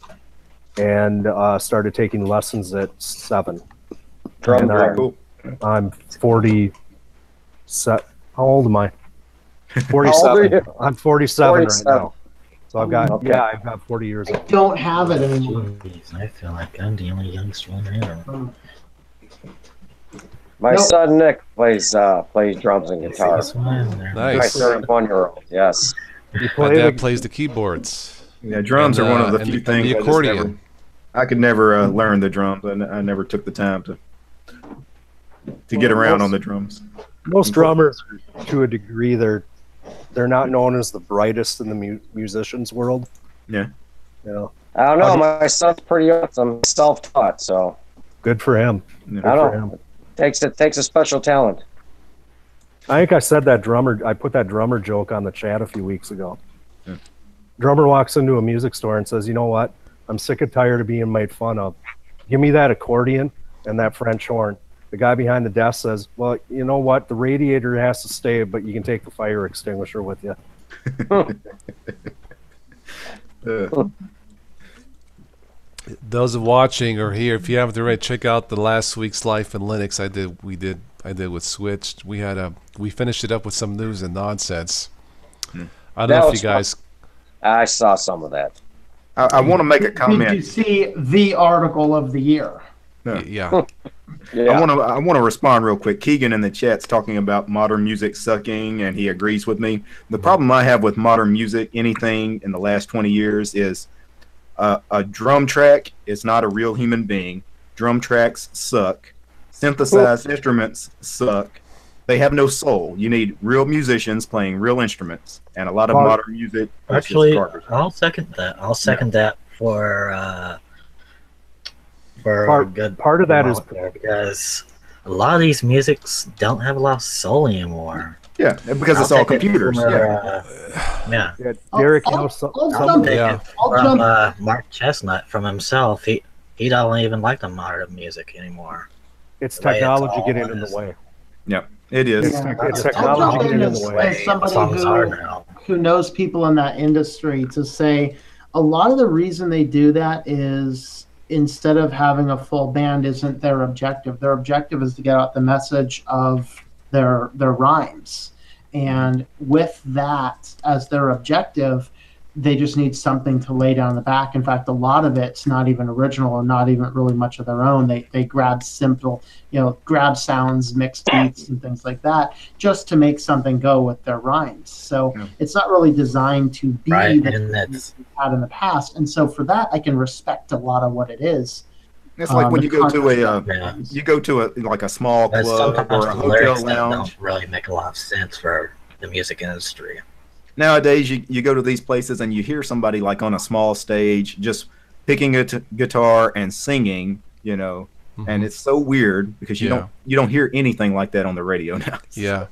and started taking lessons at 7. Drum And Cool. I'm 40. How old am I? How old are 47. you? I'm 47 right 47. now. So I've got Okay. I've got 40 years. I don't have it anymore. Jeez, I feel like I'm the only youngster in here. My Nope. son Nick plays drums and guitar. That's why I'm there. My Nice. 31-year-old. Yes. You My play dad the, plays the keyboards. Yeah, drums And, are one of the and few and things the I just accordion. I could never learn the drums. I never took the time to get around on the drums. most drummers, to a degree, they're not known as the brightest in the musicians world. Yeah. You know, I don't know. My son's pretty awesome. Self-taught, so good for him. Yeah. I For don't him. know. Takes a special talent. I think I said that drummer. I put that drummer joke on the chat a few weeks ago. Yeah. Drummer walks into a music store and says, "You know what? I'm sick and tired of being made fun of. Give me that accordion and that French horn." The guy behind the desk says, "Well, you know what? The radiator has to stay, but you can take the fire extinguisher with you." Those watching or here, if you haven't already, check out the last week's Life in Linux. I did with Switched. We finished it up with some news and nonsense. I don't know if you guys. I saw some of that. I want to make a comment. Did you see the article of the year? Yeah. Yeah. I want to respond real quick. Keegan in the chat's talking about modern music sucking, and he agrees with me. The problem I have with modern music, anything in the last 20 years, is a drum track is not a real human being. Drum tracks suck. Synthesized instruments suck. They have no soul. You need real musicians playing real instruments, and a lot of modern music is Actually, just garbage. I'll second that. I'll second that for a good part of that is there, because a lot of these musics don't have a lot of soul anymore. Yeah, because it's all computers. Yeah. Yeah, Derek, you know, I'll jump. Mark Chestnut from himself. He don't even like the modern music anymore. it's the way it's technology all getting in is. the way. Yeah, it is. Yeah. It's I'll technology jump in getting in the way. as somebody songs are now. who knows people in that industry to say a lot of the reason they do that is instead of having a full band isn't their objective. Their objective is to get out the message of their rhymes. And with that as their objective, they just need something to lay down the back. In fact, a lot of it's not even original and not even really much of their own. They grab simple, grab sounds, mixed beats and things like that just to make something go with their rhymes. So it's not really designed to be Right, the and thing that's we've had in the past. And so for that, I can respect a lot of what it is. It's like when the you go to concept. you go to a small But club sometimes or a the hotel lyrics that lounge. don't really make a lot of sense for the music industry. Nowadays, you go to these places and you hear somebody like on a small stage just picking a guitar and singing, and it's so weird because you don't hear anything like that on the radio now. Yeah.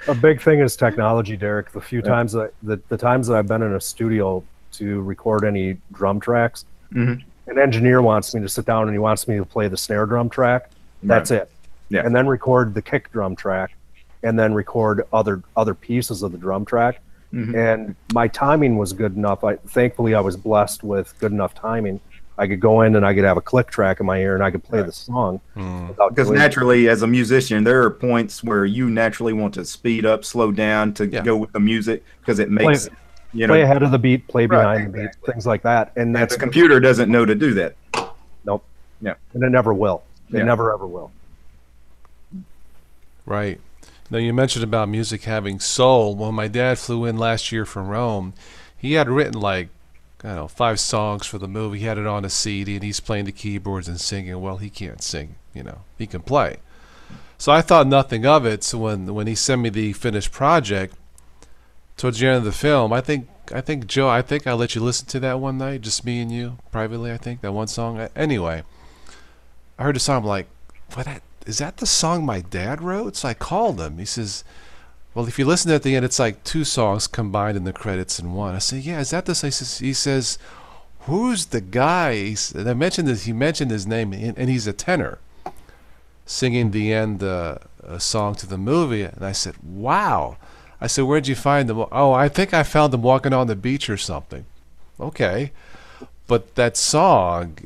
A big thing is technology, Derek. The few times the times that I've been in a studio to record any drum tracks, an engineer wants me to sit down and he wants me to play the snare drum track. That's it. Yeah. And then record the kick drum track, and then record other pieces of the drum track. And my timing was good enough. Thankfully, I was blessed with good enough timing. I could go in and I could have a click track in my ear and I could play the song. Because naturally, as a musician, there are points where you naturally want to speed up, slow down to go with the music because it makes play ahead of the beat, play behind the beat, things like that. And the computer doesn't know to do that. Nope. Yeah. And it never will. It never ever will. Right. Now, you mentioned about music having soul. When my dad flew in last year from Rome, he had written 5 songs for the movie. He had it on a CD, and he's playing the keyboards and singing. Well, he can't sing, he can play. So I thought nothing of it. So when he sent me the finished project, towards the end of the film, I think Joe, I let you listen to that one night, just me and you, privately, I think, that one song. Anyway, I heard the song, I'm like, what? Is that the song my dad wrote? So I called him. He says, well, if you listen at the end, it's like 2 songs combined in the credits in one. I said, yeah, is that this? He says, who's the guy? And I mentioned this. He mentioned his name, and he's a tenor singing the end a song to the movie. And I said, wow. I said, where'd you find them? Oh, I think I found them walking on the beach or something. Okay. But that song,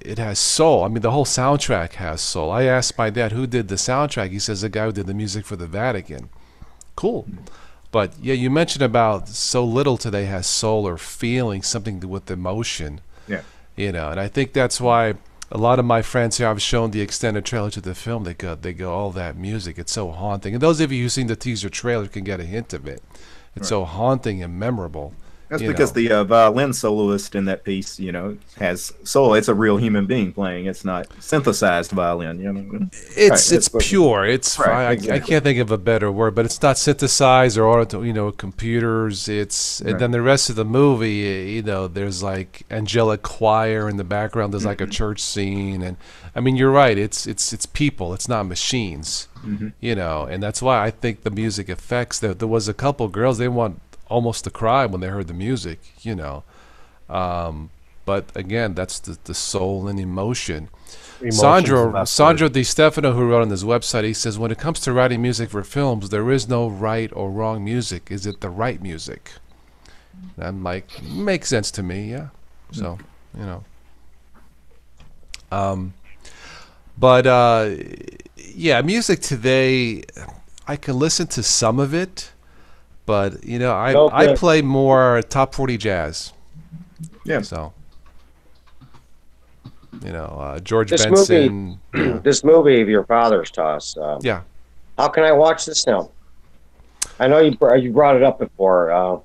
it has soul. I mean, the whole soundtrack has soul. I asked my dad who did the soundtrack. He says the guy who did the music for the Vatican. Cool. But yeah, you mentioned about so little today has soul or feeling, something to, with emotion. Yeah. You know, and I think that's why a lot of my friends here, I've shown the extended trailer to the film. They go, all that music, it's so haunting. And those of you who've seen the teaser trailer can get a hint of it. It's so haunting and memorable. That's because the violin soloist in that piece, you know, has soul. It's a real human being playing. It's not synthesized violin. You know, it's pure. It's exactly. I can't think of a better word, but it's not synthesized or auto, you know, computers. It's and then the rest of the movie, you know, there's like angelic choir in the background. There's like a church scene, and I mean, you're right. It's people. It's not machines. You know, and that's why I think the music affects. There was a couple girls, they want almost to cry when they heard the music, you know. But again, that's the soul and emotion. Sandro Di Stefano, who wrote on his website, he says, when it comes to writing music for films, there is no right or wrong music. Is it the right music? And I'm like, makes sense to me, yeah. So, you know. Yeah, music today, I can listen to some of it, but you know, I play more top 40 jazz. Yeah. So, you know, George Benson. This movie of your father's toss. Yeah. How can I watch this now? I know you brought it up before.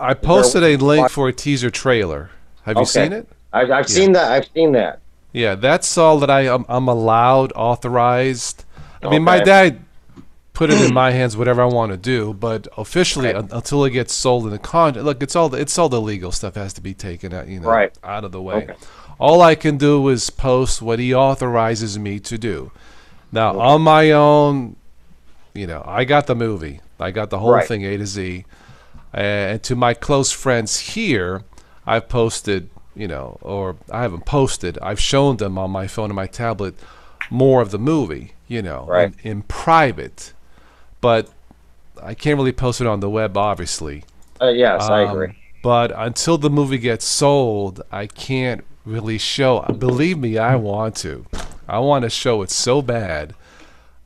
I posted a link for a teaser trailer. Have you seen it? I've seen that. I've seen that. Yeah, that's all that I'm allowed, authorized. I mean, my dad put it in my hands, whatever I want to do, but officially, until it gets sold in the contract, look, it's all the legal stuff has to be taken out, you know, out of the way. Okay. All I can do is post what he authorizes me to do. Now, on my own, you know, I got the movie. I got the whole thing A to Z. And to my close friends here, I've posted, you know, or I haven't posted, I've shown them on my phone and my tablet more of the movie, you know, in private. But I can't really post it on the web, obviously. Yes, I agree. But until the movie gets sold, I can't really show. Believe me, I want to. I want to show it so bad.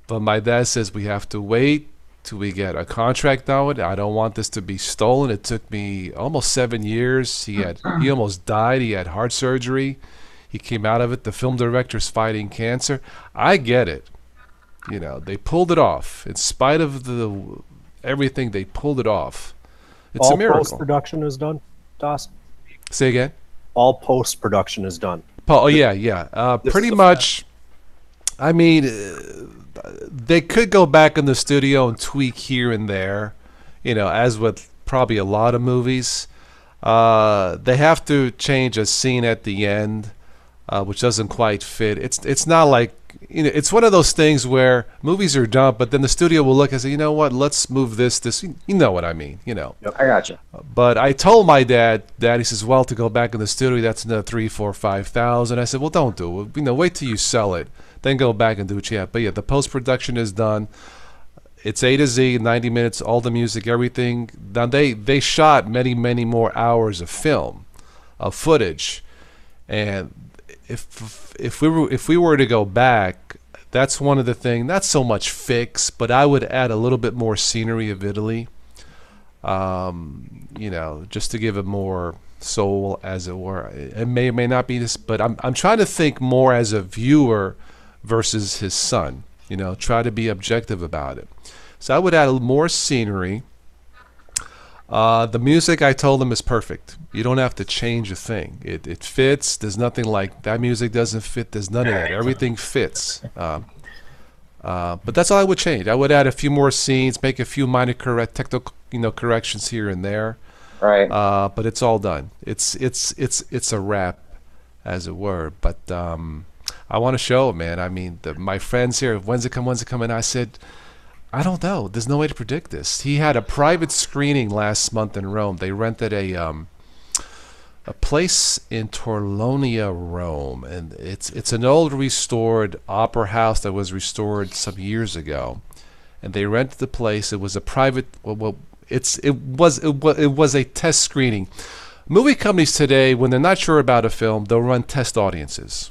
But my dad says we have to wait till we get a contract on it. I don't want this to be stolen. It took me almost 7 years. He almost died. He had heart surgery. He came out of it. The film director's fighting cancer. I get it. You know, they pulled it off. In spite of everything, they pulled it off. It's a miracle. All post-production is done, Dawson? Say again? All post-production is done. Oh, yeah. Pretty much, I mean, they could go back in the studio and tweak here and there, you know, as with probably a lot of movies. They have to change a scene at the end, which doesn't quite fit. It's not like, you know, it's one of those things where movies are done, but then the studio will look and say, you know what, let's move this. You know what I mean, you know. Yep, I got you. But I told my dad, he says, well, to go back in the studio, that's another $3,000, $4,000, $5,000. I said, well, don't do it. You know, wait till you sell it, then go back and do what you have. But yeah, the post-production is done. It's A to Z, 90 minutes, all the music, everything. Now they shot many, many more hours of film, of footage, and if we were to go back, that's one of the things. Not so much fix, but I would add a little bit more scenery of Italy. You know, just to give it more soul, as it were. It may or may not be this, but I'm trying to think more as a viewer versus his son. You know, try to be objective about it. So I would add more scenery. The music, I told him, is perfect. You don't have to change a thing. It fits. There's nothing like that music doesn't fit. There's none of that. Everything fits. But that's all I would change. I would add a few more scenes, make a few minor technical, you know, corrections here and there. Right. But it's all done. It's a wrap, as it were. But I want to show, man. I mean, my friends here, when's it coming? I said, I don't know. There's no way to predict this. He had a private screening last month in Rome. They rented a place in Torlonia, Rome, and it's an old restored opera house that was restored some years ago. and they rented the place. It was a private. Well, it was a test screening. Movie companies today, when they're not sure about a film, they'll run test audiences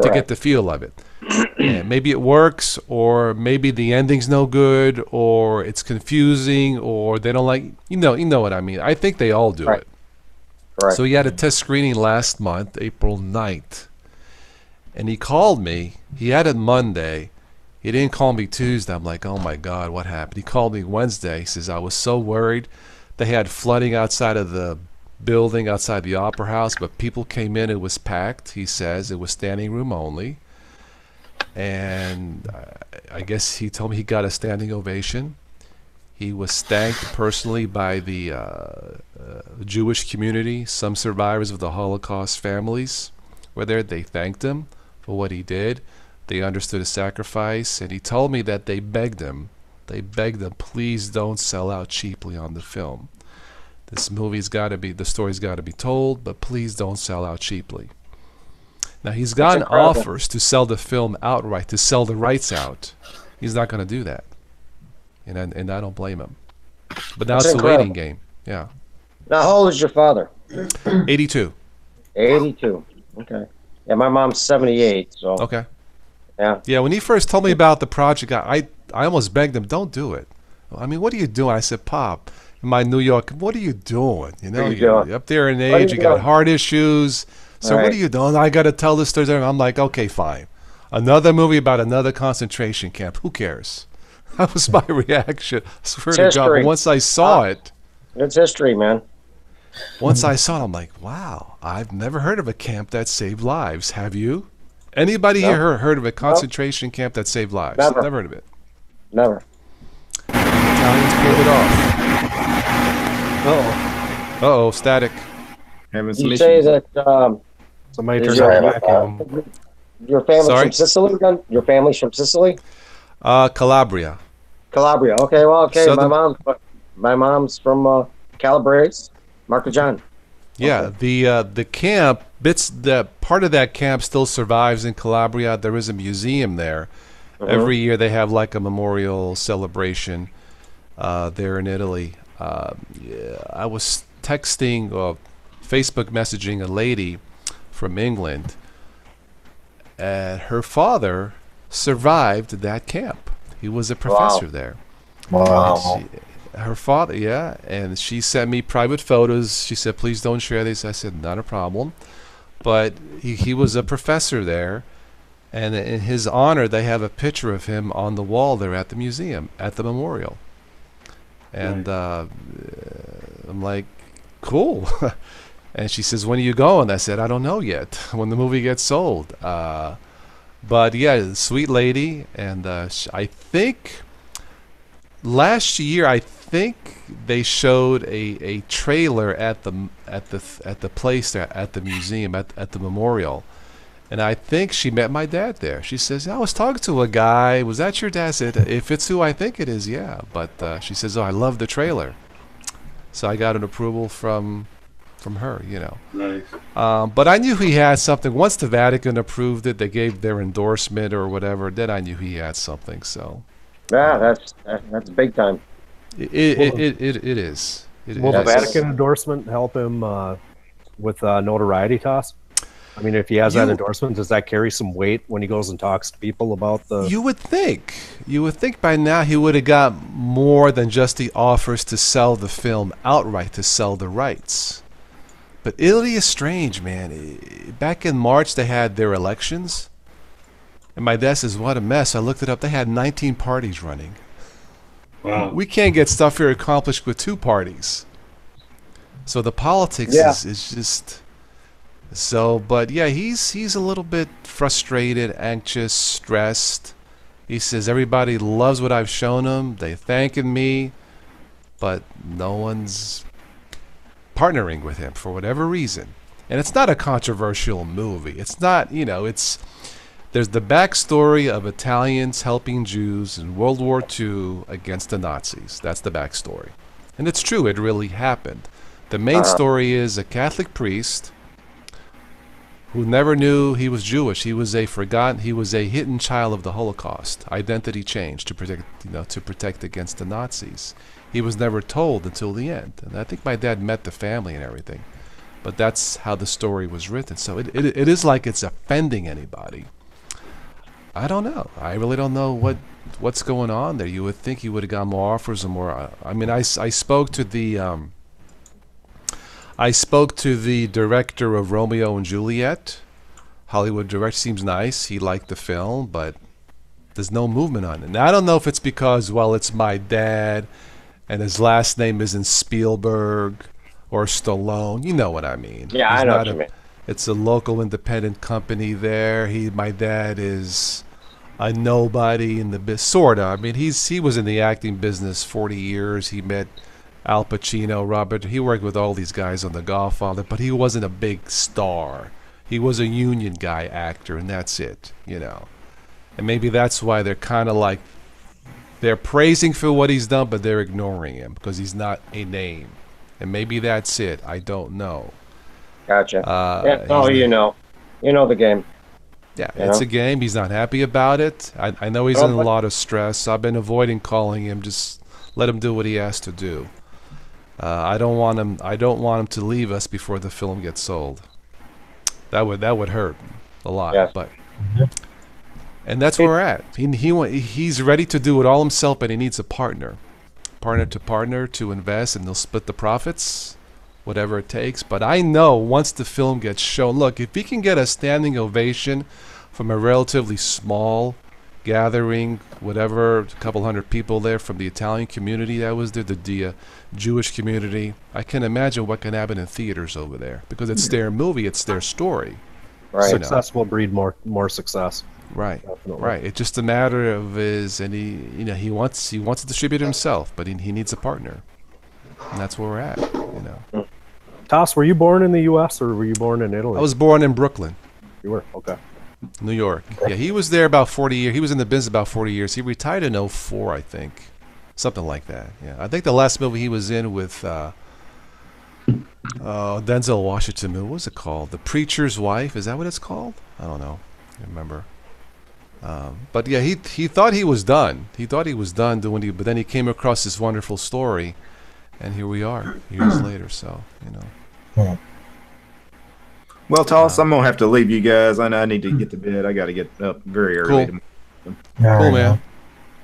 to get the feel of it. And maybe it works, or maybe the ending's no good, or it's confusing, or they don't like. You know what I mean. I think they all do it. Correct. So he had a test screening last month, April 9th. And he called me. He had it Monday. He didn't call me Tuesday. I'm like, oh my God, what happened? He called me Wednesday. He says, I was so worried. They had flooding outside of the building, outside the Opera House, but people came in. It was packed. He says it was standing room only. And I guess he told me he got a standing ovation. He was thanked personally by the Jewish community. Some survivors of the Holocaust families were there. They thanked him for what he did. They understood his sacrifice, and he told me that they begged him, please don't sell out cheaply on the film. This movie's got to be, the story's got to be told, but please don't sell out cheaply. Now, he's gotten offers to sell the film outright, to sell the rights out. He's not going to do that, and I don't blame him. But now it's a waiting game. Yeah. Now, how old is your father? 82. 82. Okay. Yeah, my mom's 78. So. Okay. Yeah. Yeah, when he first told me about the project, I almost begged him, don't do it. I mean, what are you doing? I said, Pop, in my New York, what are you doing? You know, you're up there in age, you got heart issues. So what are you doing? I got to tell this story. I'm like, okay, fine. Another movie about another concentration camp. Who cares? That was my reaction. I swear to God. But once I saw it. It's history, man. Once I saw it, I'm like, wow, I've never heard of a camp that saved lives. Have you? Anybody here heard of a concentration camp that saved lives? Never. Never heard of it. Never. Italians pulled it off. Uh-oh, static. Having some You issues. say that Somebody turned on the vacuum. your family's from Sicily, then? Your family's from Sicily? Calabria. Calabria. Okay, well, okay. Southern... My mom's from Calabrese, Marco John. Yeah, okay. The camp part of that camp still survives in Calabria. There is a museum there. Every year they have like a memorial celebration there in Italy. I was texting or Facebook messaging a lady from England, and her father survived that camp. He was a professor there. Wow. Her father, yeah, and she sent me private photos. She said, please don't share these. I said, not a problem. But he was a professor there, and in his honor, they have a picture of him on the wall there at the museum, at the memorial. And I'm like, cool. And she says, when are you going? I said, I don't know yet, when the movie gets sold. But yeah, sweet lady, and I think last year, I think they showed a trailer at the place there, at the museum, at the memorial, and I think she met my dad there. She says, I was talking to a guy. Was that your dad? I said, if it's who I think it is, yeah. But she says, oh, I love the trailer. So I got an approval from her, you know. Nice. But I knew he had something. Once the Vatican approved it, they gave their endorsement or whatever. Then I knew he had something. So. Yeah, that's big time. It is. Will the Vatican endorsement help him with notoriety toss? I mean, if he has that endorsement, does that carry some weight when he goes and talks to people about the... You would think by now he would have got more than just the offers to sell the film outright, to sell the rights. But Italy is strange, man. Back in March, they had their elections. And my dad says, what a mess. I looked it up. They had 19 parties running. Wow. We can't get stuff here accomplished with 2 parties. So the politics is just... So, but yeah, he's a little bit frustrated, anxious, stressed. He says everybody loves what I've shown them. They thanking me, but no one's partnering with him for whatever reason. And it's not a controversial movie. It's not, you know, there's the backstory of Italians helping Jews in World War II against the Nazis. That's the backstory. And it's true, it really happened. The main story is a Catholic priest who never knew he was Jewish. He was a hidden child of the Holocaust. Identity changed to protect against the Nazis. He was never told until the end. And I think my dad met the family and everything. But that's how the story was written. So it is like it's offending anybody. I don't know. I really don't know what's going on there. You would think you would have got more offers or more. I mean, I spoke to the director of Romeo and Juliet. Hollywood director, seems nice. He liked the film, but there's no movement on it. Now, I don't know if it's because, well, it's my dad, and his last name isn't Spielberg or Stallone. You know what I mean. Yeah, I know what you mean. It's a local independent company there. My dad is a nobody in the business, sorta. I mean, he was in the acting business 40 years. He met Al Pacino, Robert. He worked with all these guys on The Godfather, but he wasn't a big star. He was a union guy actor, and that's it, And maybe that's why they're kind of like, they're praising for what he's done, but they're ignoring him because he's not a name. And maybe that's it. I don't know. Gotcha. You know the game. Yeah, it's a game. He's not happy about it. I know he's in a lot of stress. I've been avoiding calling him. Just let him do what he has to do. I don't want him to leave us before the film gets sold. That would hurt a lot. Yes. But and that's where we're at. He's ready to do it all himself, but he needs a partner to invest, and they'll split the profits, whatever it takes. But I know once the film gets shown, look, if he can get a standing ovation from a relatively small gathering, whatever, a couple hundred people there from the Italian community that was there, the Jewish community, I can imagine what can happen in theaters over there because it's their movie, it's their story. Right. Success will breed more success. Right, Definitely. right. It's just a matter of he wants to distribute himself, but he needs a partner, and that's where we're at. Toss, were you born in the U.S. or were you born in Italy? I was born in Brooklyn. You were? Okay. New York. Yeah, he was there about 40 years. He was in the business about 40 years. He retired in 2004, I think, something like that. Yeah, I think the last movie he was in with Denzel Washington. What was it called? The Preacher's Wife. Is that what it's called? I don't know. I can't remember. But yeah, he thought he was done. He thought he was done doing it, but then he came across this wonderful story, and here we are years later. So Well, Toss, I'm gonna have to leave you guys. I need to get to bed. I got to get up very early. Cool, man.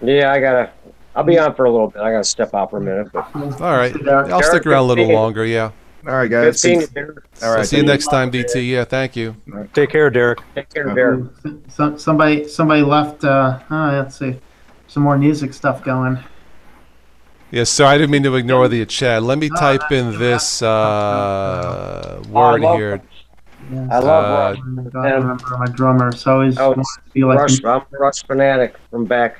Yeah, I'll be on for a little bit. I gotta step out for a minute. But. All right, I'll stick around a little longer. Yeah. All right, guys. Good seeing you, Derek. All right. See you next time, DT. Yeah, thank you. Take care, Derek. Take care, Derek. Somebody left. Let's see, some more music stuff going. Yeah, sorry, I didn't mean to ignore the chat. Let me type in this word here. Yes. I love Rush. I remember my drummer. So he's I'm a Rush fanatic from back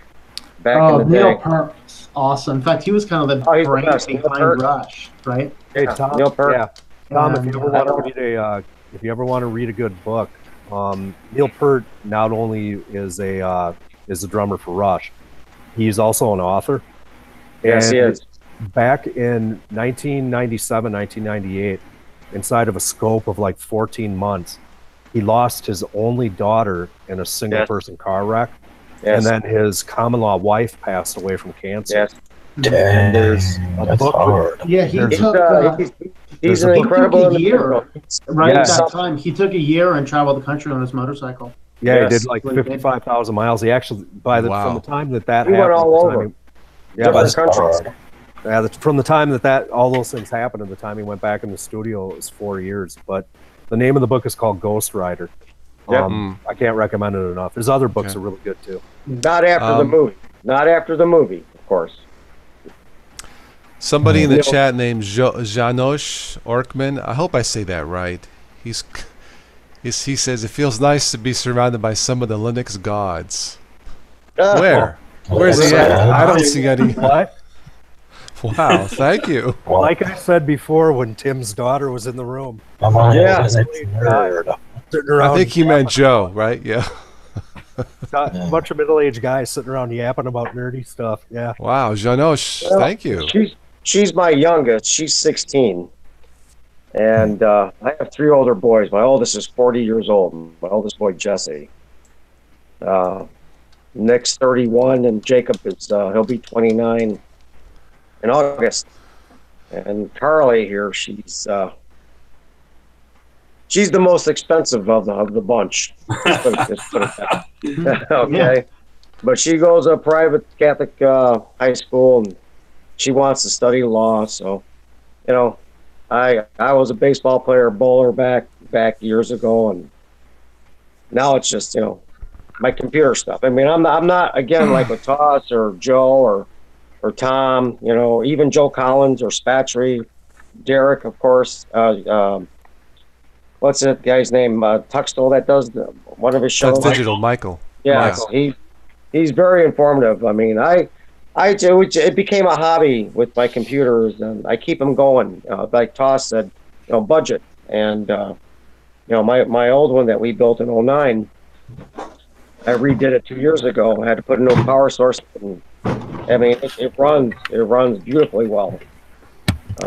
in the Neil day. Peart's awesome. In fact, he was kind of the he's the brain best. Neil behind Peart. Rush, right? Hey, Tom. Neil Peart. Yeah. Tom, Yeah, if you ever want to read a good book, Neil Peart not only is a drummer for Rush, he's also an author. Yes, he is. Back in 1997, 1998, inside of a scope of like 14 months, he lost his only daughter in a single-person car wreck, and then his common-law wife passed away from cancer. Yes. And there's a book. Hard. Yeah, He's an incredible took a year. Right Yeah. at that time, he took a year and traveled the country on his motorcycle. Yeah, Yes. he did like 55,000 miles. He actually, from the time that He happened, went all over. That's countries. from the time that all those things happened to the time he went back in the studio, it was 4 years. But the name of the book is called Ghost Rider. I can't recommend it enough. His other books are really good too. Not after the movie. Not after the movie, of course. Somebody in the chat named Janosch Orkman. I hope I say that right. He says it feels nice to be surrounded by some of the Linux gods. Where? Where's he at? I don't see any. What? Wow, thank you. Like I said before, when Tim's daughter was in the room. Yeah. I think he meant Joe, right? Yeah. A bunch of middle-aged guys sitting around yapping about nerdy stuff. Yeah. Wow, Janosch, thank you. She's my youngest. She's 16. And I have 3 older boys. My oldest is 40 years old. My oldest boy, Jesse. Nick's 31, and Jacob is he'll be 29 in August. And Carly here, she's the most expensive of the bunch. Just put it that. Okay. Yeah. But she goes to a private Catholic high school, and she wants to study law. So, you know, I was a baseball player, bowler back years ago, and now it's just, you know, my computer stuff. I mean, I'm not again like with Toss or Joe or Tom, you know, even Joe Collins or Spatry, Derek, of course. What's that guy's name? Tuxtell that does one of his shows. Tux Digital, Michael. Yeah, Michael. He's very informative. I mean, it became a hobby with my computers, and I keep them going. Like Toss said, you know, budget. And, you know, my old one that we built in 2009, I redid it 2 years ago. I had to put a new power source. And, I mean, it runs beautifully well.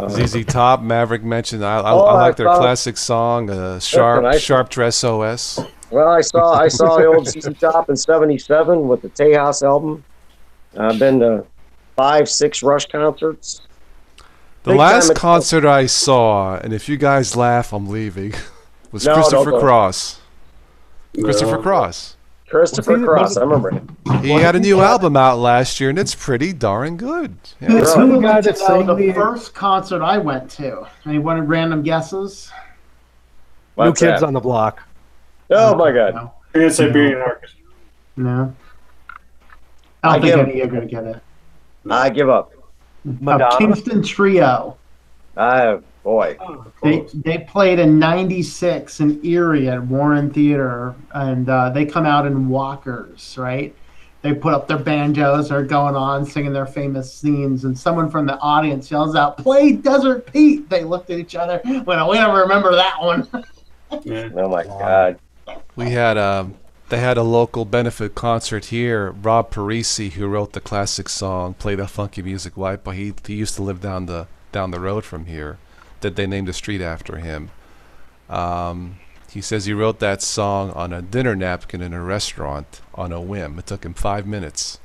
ZZ Top, Maverick mentioned. I like their classic song, Sharp Dress OS. Well, I saw the old ZZ Top in '77 with the Tejas album. I've been to 5-6 Rush concerts. The last concert I saw, and if you guys laugh, I'm leaving, was Christopher Cross. Christopher Cross. Christopher Cross, I remember him. He had a new album out last year, and it's pretty darn good. Yeah. Who's the guy that sang the first concert I went to? Any one random guesses? New Kids on the Block. Oh my God! No. It's Siberian Orchestra. No. I don't think any of you are going to get it. I give up. Kingston Trio. Boy. They played in '96 in Erie at Warren Theater, and they come out in walkers, right? They put up their banjos, they're going on, singing their famous themes, and someone from the audience yells out, "Play Desert Pete!" They looked at each other, well, we never remember that one. Yeah. Oh my God. We had they had a local benefit concert here. Rob Parisi, who wrote the classic song "Play the Funky Music White," but he used to live down the road from here. That they named a street after him. He says he wrote that song on a dinner napkin in a restaurant on a whim. It took him 5 minutes.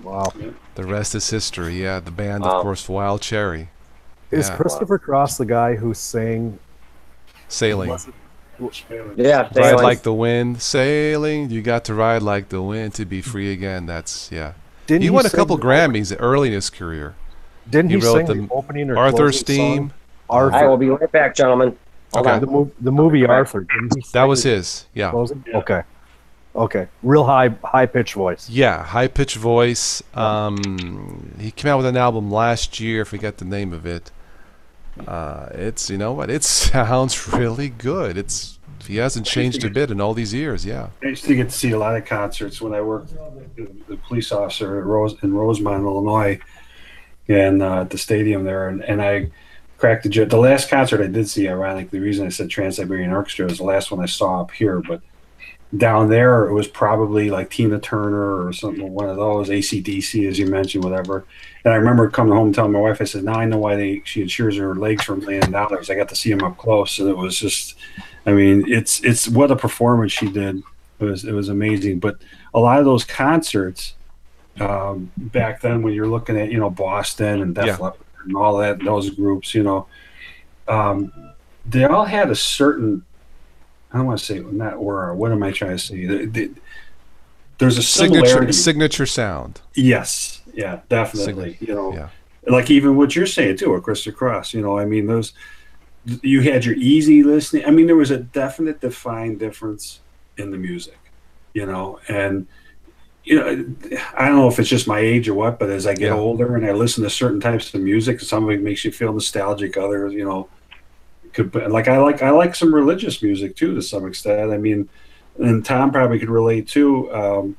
Wow. The rest is history. Yeah, the band, of course, Wild Cherry. Is Christopher Cross the guy who sang Sailing? Yeah, Ride like the wind, sailing. You got to ride like the wind to be free again. That's He won a couple Grammys early in his career. Didn't he sing the opening or Arthur's Theme? Arthur. I will be right back, gentlemen. Okay. The movie Arthur. Didn't he that was his. Yeah. Okay. Okay. Real high pitched voice. Yeah, high pitched voice. He came out with an album last year. I forget the name of it. It's it sounds really good. He hasn't changed a bit in all these years. Yeah. I used to get to see a lot of concerts when I worked the police officer in Rosemont, Illinois, and at the stadium there, and I cracked the joke. The last concert I did see, ironically, the reason I said Trans-Siberian Orchestra was the last one I saw up here, but down there it was probably like Tina Turner or something, one of those, AC/DC, as you mentioned, whatever. And I remember coming home and telling my wife, I said, now I know why she insures her legs for $1 million. I got to see him up close, and it was just, I mean, it's what a performance she did. It was amazing. But a lot of those concerts back then, when you're looking at Boston and Def Leppard and all that, those groups, they all had a certain, I don't want to say not aura. What am I trying to say? There's a signature sound. Yes, yeah, definitely. Like even what you're saying too, or Christopher Cross. I mean, those. You had your easy listening. I mean, there was a definite defined difference in the music. And. I don't know if it's just my age or what, but as I get older and I listen to certain types of music, some of it makes you feel nostalgic. Others, I like some religious music too, to some extent. I mean, and Tom probably could relate too,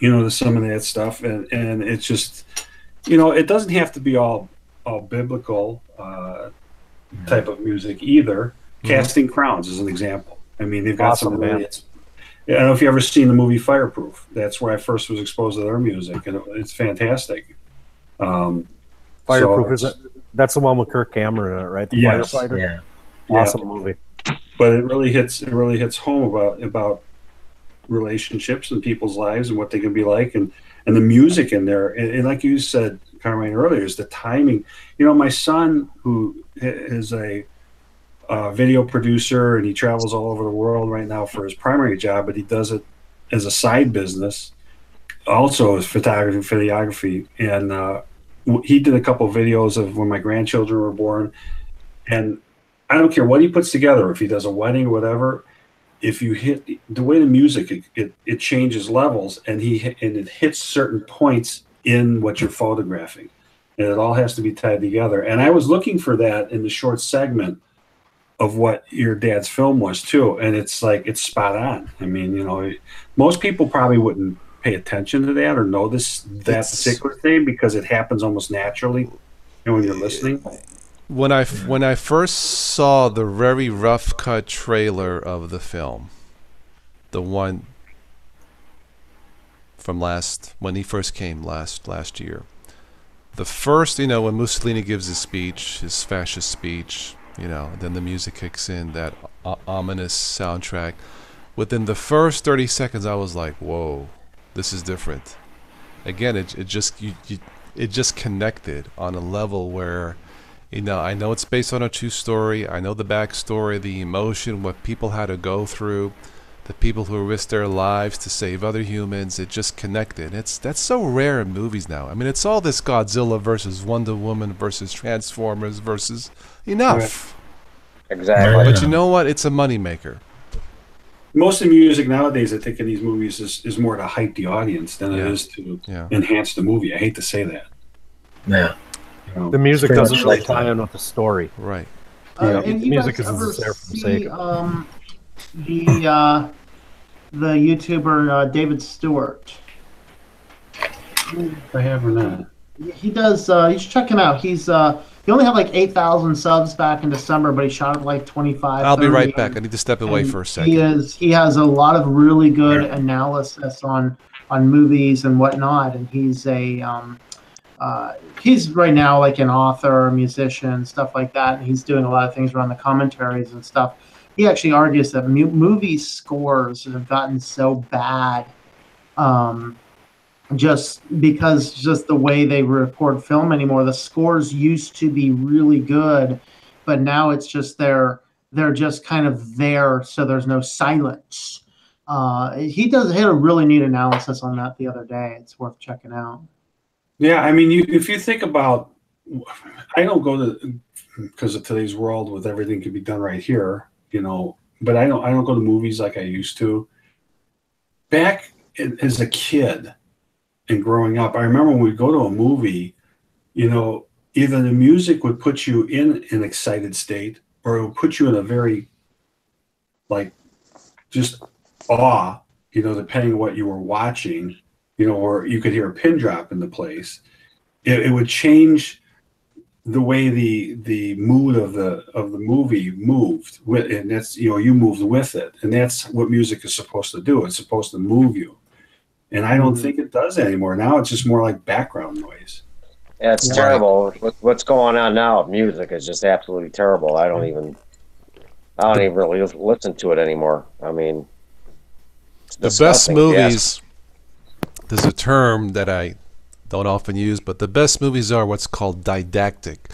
to some of that stuff. And it's just, it doesn't have to be all biblical type of music either. Mm-hmm. Casting Crowns is an example. I mean, they've got some really. I don't know if you've ever seen the movie Fireproof. That's where I first was exposed to their music, and it's fantastic. Fireproof, that's the one with Kirk Cameron in it, right? The yes. firefighter? Yeah. Awesome movie. But it really hits home about relationships and people's lives and what they can be like, and the music in there. And like you said, Carmine, earlier, is the timing. My son, who is a video producer, and he travels all over the world right now for his primary job, but he does it as a side business, also as videography. And he did a couple of videos of when my grandchildren were born. And I don't care what he puts together, if he does a wedding or whatever, if you hit the way the music, it changes levels, and it hits certain points in what you're photographing, and it all has to be tied together. And I was looking for that in the short segment of what your dad's film was too, and it's spot on. I mean, most people probably wouldn't pay attention to that or notice that particular thing because it happens almost naturally when you're listening. When I first saw the very rough cut trailer of the film, the one from when he first came last year, the first, when Mussolini gives his speech, his fascist speech, then the music kicks in, that ominous soundtrack. Within the first 30 seconds, I was like, "Whoa, this is different." Again, it just connected on a level where, I know it's based on a true story. I know the backstory, the emotion, what people had to go through, the people who risked their lives to save other humans. It just connected. That's so rare in movies now. I mean, it's all this Godzilla versus Wonder Woman versus Transformers versus enough. Exactly. But you know what? It's a moneymaker. Most of the music nowadays, I think, in these movies is more to hype the audience than it is to enhance the movie. I hate to say that. Yeah. The music doesn't really tie in with the story. Right. And the music guys isn't there for the sake of the YouTuber David Stewart? I have or not. He does. You should check him out. He only had like 8,000 subs back in December, but he shot up like 25. I'll be right back. I need to step away for a second. He has a lot of really good analysis on movies and whatnot, and he's right now like an author, a musician, stuff like that. And he's doing a lot of things around the commentaries and stuff. He actually argues that movie scores have gotten so bad, just because the way they record film anymore. The scores used to be really good, but now it's just they're just kind of there, so there's no silence. He had a really neat analysis on that the other day. It's worth checking out. Yeah, I mean, if you think about, I don't go to, because of today's world with everything can be done right here, but I don't go to movies like I used to. Back as a kid and growing up, I remember when we'd go to a movie, either the music would put you in an excited state, or it would put you in a very, just awe, depending on what you were watching. Or you could hear a pin drop in the place. It would change the way the mood of the movie moved, and that's you moved with it, and that's what music is supposed to do. It's supposed to move you, and I don't think it does anymore. Now it's just more like background noise. Yeah, it's terrible. What's going on now with music is just absolutely terrible. I don't even really listen to it anymore. I mean, the best movies. There's a term that I don't often use, but the best movies are what's called didactic.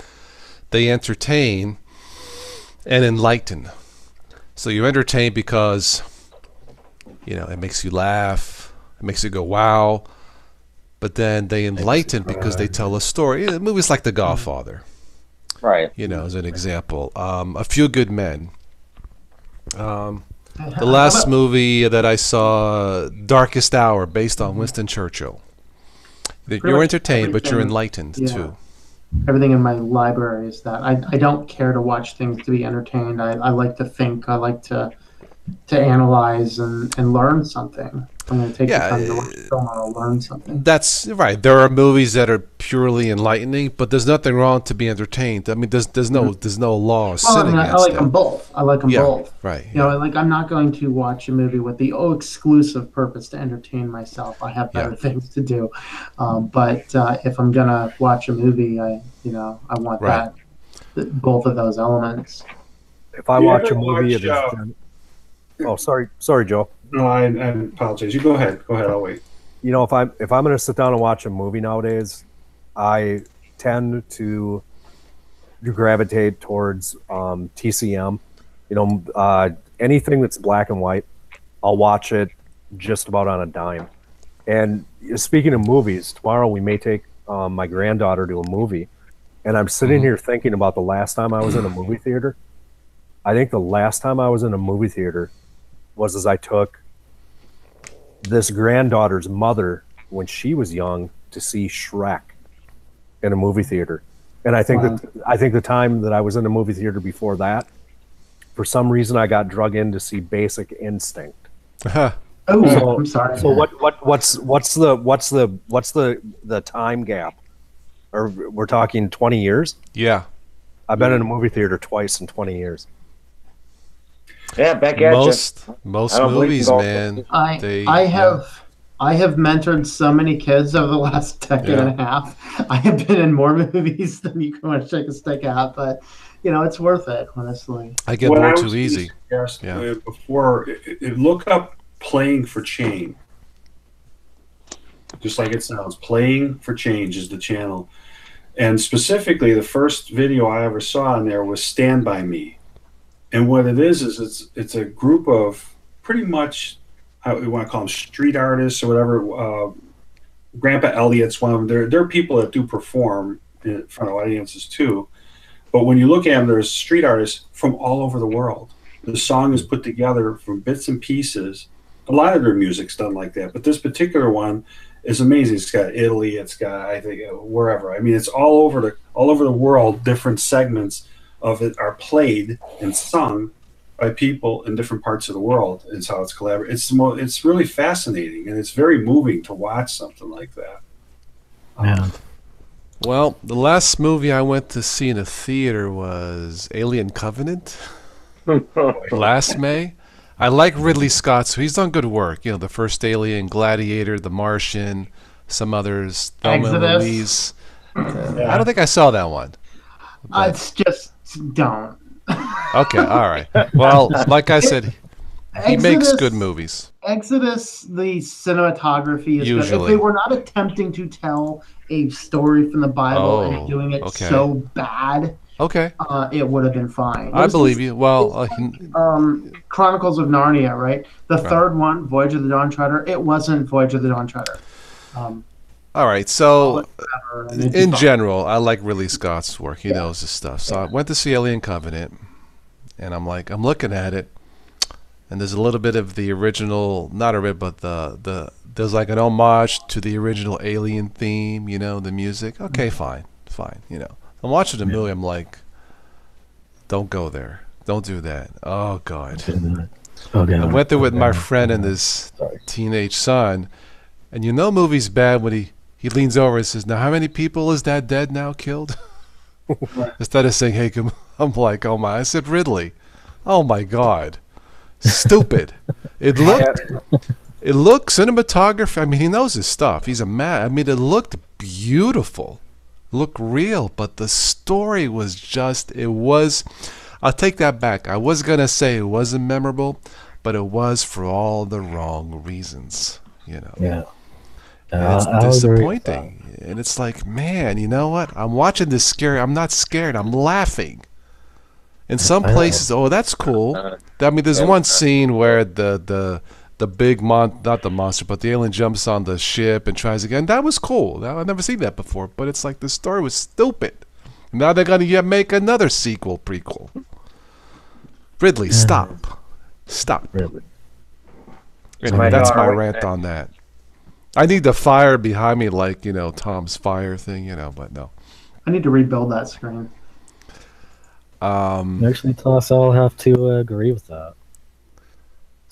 They entertain and enlighten. So you're entertained because, it makes you laugh, it makes you go, wow. But then they enlighten because they tell a story. Movies like The Godfather, right? As an example. A Few Good Men. The last movie that I saw, Darkest Hour, based on Winston Churchill. You're entertained, but you're enlightened too. Everything in my library is that. I don't care to watch things to be entertained. I like to think. I like to analyze and learn something. I'm going to take the time to watch film and I'll learn something. That's right. There are movies that are purely enlightening, but there's nothing wrong to be entertained. I mean, there's no law or sin against I like them both. I like them both. Right. I'm not going to watch a movie with the exclusive purpose to entertain myself. I have better things to do. But if I'm going to watch a movie, I want both of those elements. if I watch a movie, it is. Oh, sorry, Joe. No, I apologize. You go ahead. Go ahead. I'll wait. You know, if I'm going to sit down and watch a movie nowadays, I tend to gravitate towards TCM. You know, anything that's black and white, I'll watch it just about on a dime. And speaking of movies, tomorrow we may take my granddaughter to a movie, and I'm sitting here thinking about the last time I was in a movie theater. I think the last time I was in a movie theater was as I took this granddaughter's mother when she was young to see Shrek in a movie theater. And I think the time that I was in a movie theater before that, for some reason I got drug in to see Basic Instinct. Oh, I'm sorry. So what's the time gap? Or we're talking 20 years? Yeah. I've been in a movie theater twice in 20 years. Yeah, back at most movies, man. I have mentored so many kids over the last decade and a half. I have been in more movies than you can want to shake a stick at, but you know it's worth it. Honestly, I get bored too easy. Before, look up "Playing for Change," just like it sounds. "Playing for Change" is the channel, and specifically, the first video I ever saw on there was "Stand by Me." And what it is it's a group of pretty much, how we want to call them, street artists or whatever. Grandpa Elliot's one of them. They're people that do perform in front of audiences too. But when you look at them, there's street artists from all over the world. The song is put together from bits and pieces. A lot of their music's done like that. But this particular one is amazing. It's got Italy. It's got, I think, wherever. I mean, it's all over the world. Different segments of it are played and sung by people in different parts of the world. It's how it's collaborated. It's really fascinating, and it's very moving to watch something like that. Yeah. Well, the last movie I went to see in a theater was Alien Covenant last May. I like Ridley Scott, so he's done good work. You know, the first Alien, Gladiator, The Martian, some others, Thelma and Louise. I don't think I saw that one. It's just don't. Okay, all right. Well, like I said, he makes good movies. Exodus, the cinematography is usually good. If they were not attempting to tell a story from the Bible and doing it so bad, it would have been fine. I believe you. Well, Chronicles of Narnia, right? The third one, Voyage of the Dawn Treader, it wasn't Voyage of the Dawn Treader. All right, so in general, I like Ridley Scott's work. He knows his stuff. So I went to see Alien Covenant, and I'm looking at it, and there's a little bit of the original, not a bit, but there's like an homage to the original Alien theme, you know, the music. Okay, fine, you know. I'm watching the movie, I'm like, don't go there. Don't do that. Oh, God. I went there with my friend and his teenage son, and you know movie's bad when he leans over and says, now how many people is that dead now killed? Instead of saying, hey, come, I'm like, oh my, I said Ridley. Oh my God. Stupid. It looked cinematography. I mean, he knows his stuff. He's a man. I mean, it looked beautiful. Looked real, but the story was just, I'll take that back. I was going to say it wasn't memorable, but it was for all the wrong reasons, you know. Yeah. It's disappointing. And it's like, man, you know what? I'm watching this scary. I'm not scared. I'm laughing. In some places, oh, that's cool. I mean, there's one scene where the big not the monster, but the alien jumps on the ship and tries again. That was cool. I've never seen that before. But it's like the story was stupid. Now they're gonna make another prequel. Ridley, stop. Ridley. Anyway, that's my rant on that. I need the fire behind me, like, you know, Tom's fire thing, you know, but no. I need to rebuild that screen. Actually, Toss, I'll have to agree with that.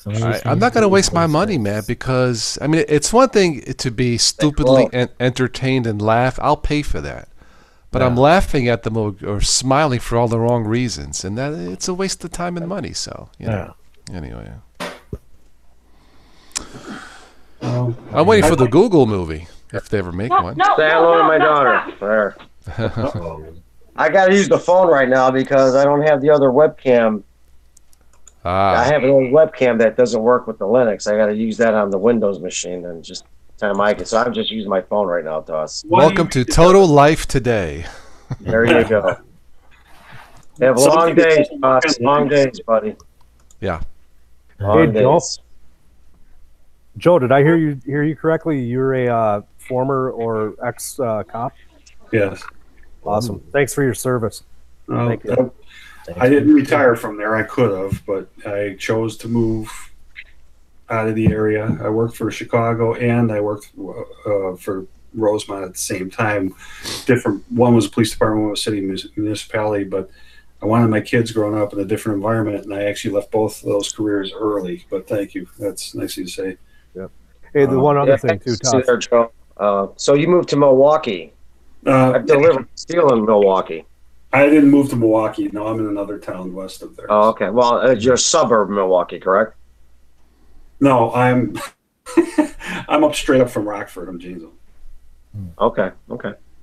I'm not going to waste my money, man, because, I mean, it's one thing to be stupidly entertained and laugh. I'll pay for that. But I'm laughing at them or smiling for all the wrong reasons, and that it's a waste of time and money, so, you know. Anyway. I'm waiting for the Google movie, if they ever make one. Say hello to my daughter. There. I got to use the phone right now because I don't have the other webcam I have an old webcam that doesn't work with the Linux. I got to use that on the Windows machine and just time I can. So I'm just using my phone right now, Toss. Welcome to Total Life Today. There you go. They have long days, Toss. Long days, buddy. Yeah. Long Joe. days. Joe, did I hear you correctly? You're a former or ex cop? Yes. Awesome. Thanks for your service. Thank you. I didn't retire from there. I could have, but I chose to move out of the area. I worked for Chicago and I worked for Rosemont at the same time. Different. One was a police department, one was a city municipality, but I wanted my kids growing up in a different environment, and I actually left both of those careers early. But thank you. That's nice of you to say. Yep. Hey, the one other thing too, Todd. There, Joe. So you moved to Milwaukee. I've delivered steel in Milwaukee. I didn't move to Milwaukee. No, I'm in another town west of there. Oh, okay. Well, you're a suburb of Milwaukee, correct? No, I'm I'm straight up from Rockford. I'm Janesville. Okay.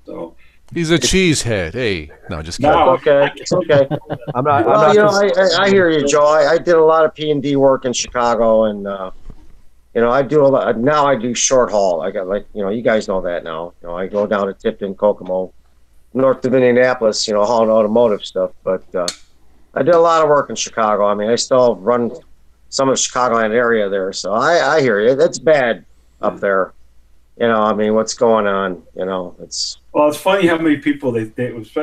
So he's a cheesehead. Hey, no, just kidding. No, okay. It's okay. I'm not. I hear you, Joe. I did a lot of P&D work in Chicago, and I do a lot. Now I do short haul. I got you guys know that now. I go down to Tipton, Kokomo, north of Indianapolis, hauling automotive stuff. But I did a lot of work in Chicago. I mean, I still run some of the Chicagoland area there. So I hear you. It's bad up there. I mean, what's going on? It's funny how many people they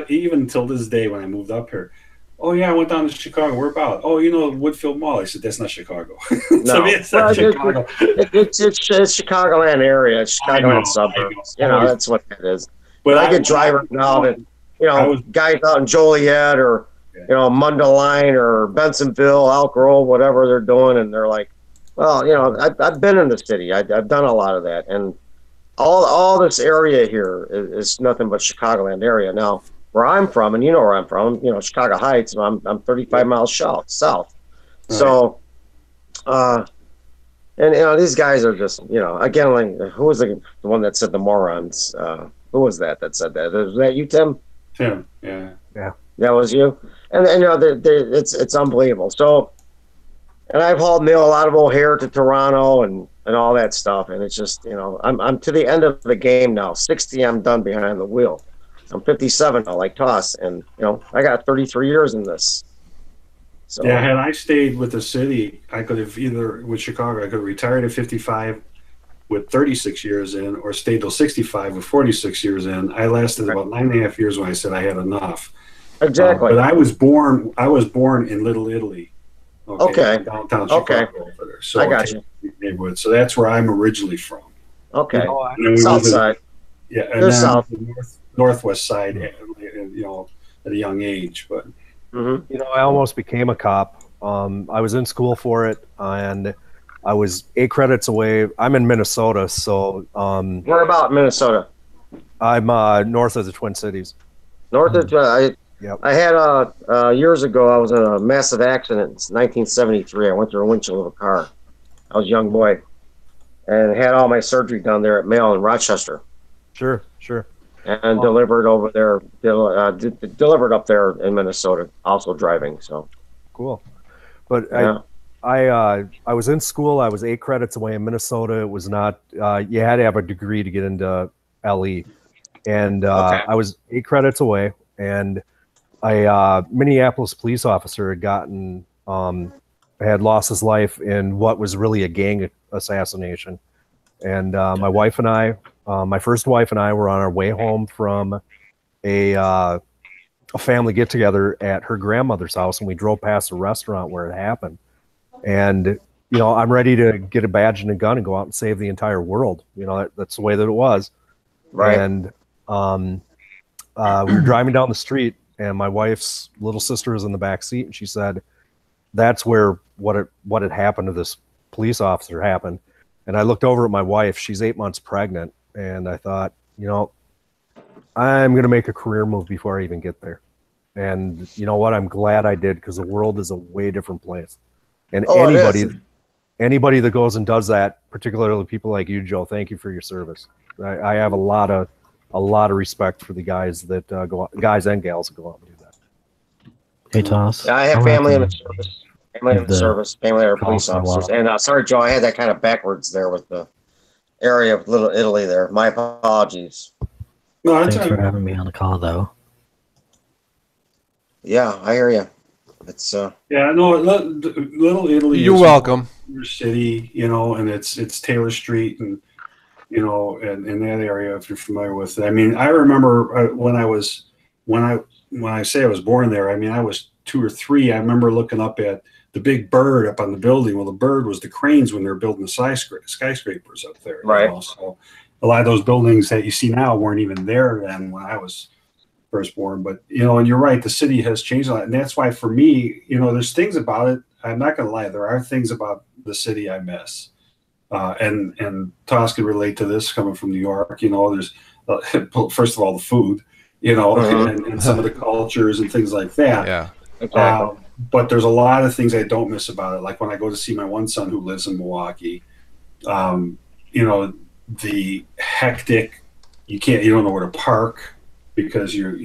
even until this day when I moved up here. Oh yeah, I went down to Chicago. Where about? Oh, Woodfield Mall. I said that's not Chicago. No, it's not Chicago. It's Chicagoland area. It's Chicagoland suburbs. That's what it is. But I get drivers now that guys out in Joliet or Mundelein or Bensonville, Elk Grove, whatever they're doing, and they're like, well, I've been in the city. I've done a lot of that, and all this area here is nothing but Chicagoland area. Now, where I'm from, and where I'm from, Chicago Heights, and I'm 35 miles south. Right. So, and these guys are just, again, like, who was the one that said the morons? Who was that said that? Was that you, Tim? Tim, yeah. That was you? And it's unbelievable. So, and I've hauled mail a lot of O'Hare to Toronto and all that stuff. And it's just, I'm to the end of the game now. 60, I'm done behind the wheel. I'm 57 now, like Toss. And, I got 33 years in this. So, yeah, had I stayed with the city, I could have either, with Chicago, I could have retired at 55 with 36 years in, or stayed till 65 with 46 years in. I lasted about 9.5 years when I said I had enough. Exactly. But I was born in Little Italy. Okay. Downtown Chicago over there. So I got you. Neighborhood. So that's where I'm originally from. Okay. South side. Yeah, and then south. Northwest side, at a young age. But I almost became a cop. I was in school for it, and I was 8 credits away. I'm in Minnesota, so where about Minnesota? I'm north of the Twin Cities. North of Yep. I had years ago. I was in a massive accident. It's 1973. I went through a windshield of a car. I was a young boy, and had all my surgery done there at Mayo in Rochester. Sure. And delivered over there. Delivered up there in Minnesota. Also driving. So cool. But yeah. I was in school. I was 8 credits away in Minnesota. It was not. You had to have a degree to get into LE, and I was 8 credits away, and a Minneapolis police officer had lost his life in what was really a gang assassination. And my wife and I, my first wife and I, were on our way home from a family get together at her grandmother's house, and we drove past a restaurant where it happened. And I'm ready to get a badge and a gun and go out and save the entire world. That's the way that it was. Right. And we were driving down the street, and my wife's little sister was in the back seat, and she said, "That's where what had happened to this police officer happened." And I looked over at my wife. She's 8 months pregnant, and I thought, I'm going to make a career move before I even get there. And you know what? I'm glad I did, because the world is a way different place. And anybody that goes and does that, particularly people like you, Joe, thank you for your service. I have a lot of respect for the guys that guys and gals that go out and do that. Hey, Toss. I have family in the service, Family service, family or police officers. And sorry, Joe, I had that kind of backwards there with the area of Little Italy there. My apologies. No, thanks for having me on the call, though. Yeah, I hear you. It's yeah, no, Little Italy. You're welcome. Your city, you know, and it's Taylor Street, and you know, and in that area, if you're familiar with it. I mean, I remember when I say I was born there. I mean, I was 2 or 3. I remember looking up at the big bird up on the building. Well, the bird was the cranes when they were building the skyscrapers up there. Right. You know? So a lot of those buildings that you see now weren't even there then when I was first born. But, you know, and you're right, the city has changed a lot. And that's why for me, you know, there's things about it. I'm not going to lie. There are things about the city I miss. And Toss can relate to this coming from New York. You know, there's, first of all, the food, you know, and some of the cultures and things like that. Yeah. exactly. But there's a lot of things I don't miss about it. Like when I go to see my one son who lives in Milwaukee, you know, the hectic, you don't know where to park because you're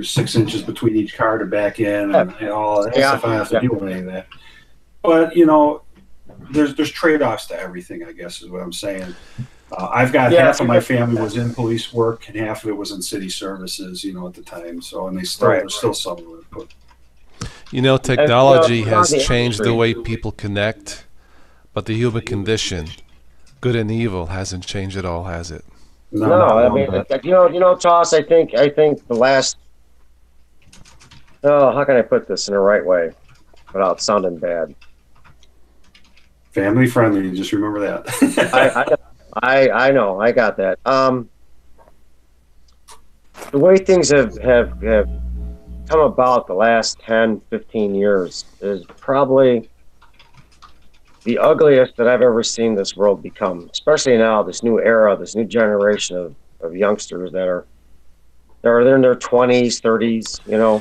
6 inches between each car to back in and all that stuff. I don't have to deal with any of that. But, you know, there's trade-offs to everything, I guess is what I'm saying. I've got half of my family was in police work and half of it was in city services, you know, at the time. So, and there's still some of it. But. You know, technology has changed the way people connect, but the human condition, good and evil, hasn't changed at all, has it? No, I mean, you know, Toss. I think the last. Oh, how can I put this in the right way, without sounding bad? Family friendly. Just remember that. I know. I got that. The way things have come about the last 10, 15 years is probably the ugliest that I've ever seen this world become, especially now, this new era, this new generation of youngsters that are in their 20s, 30s, you know.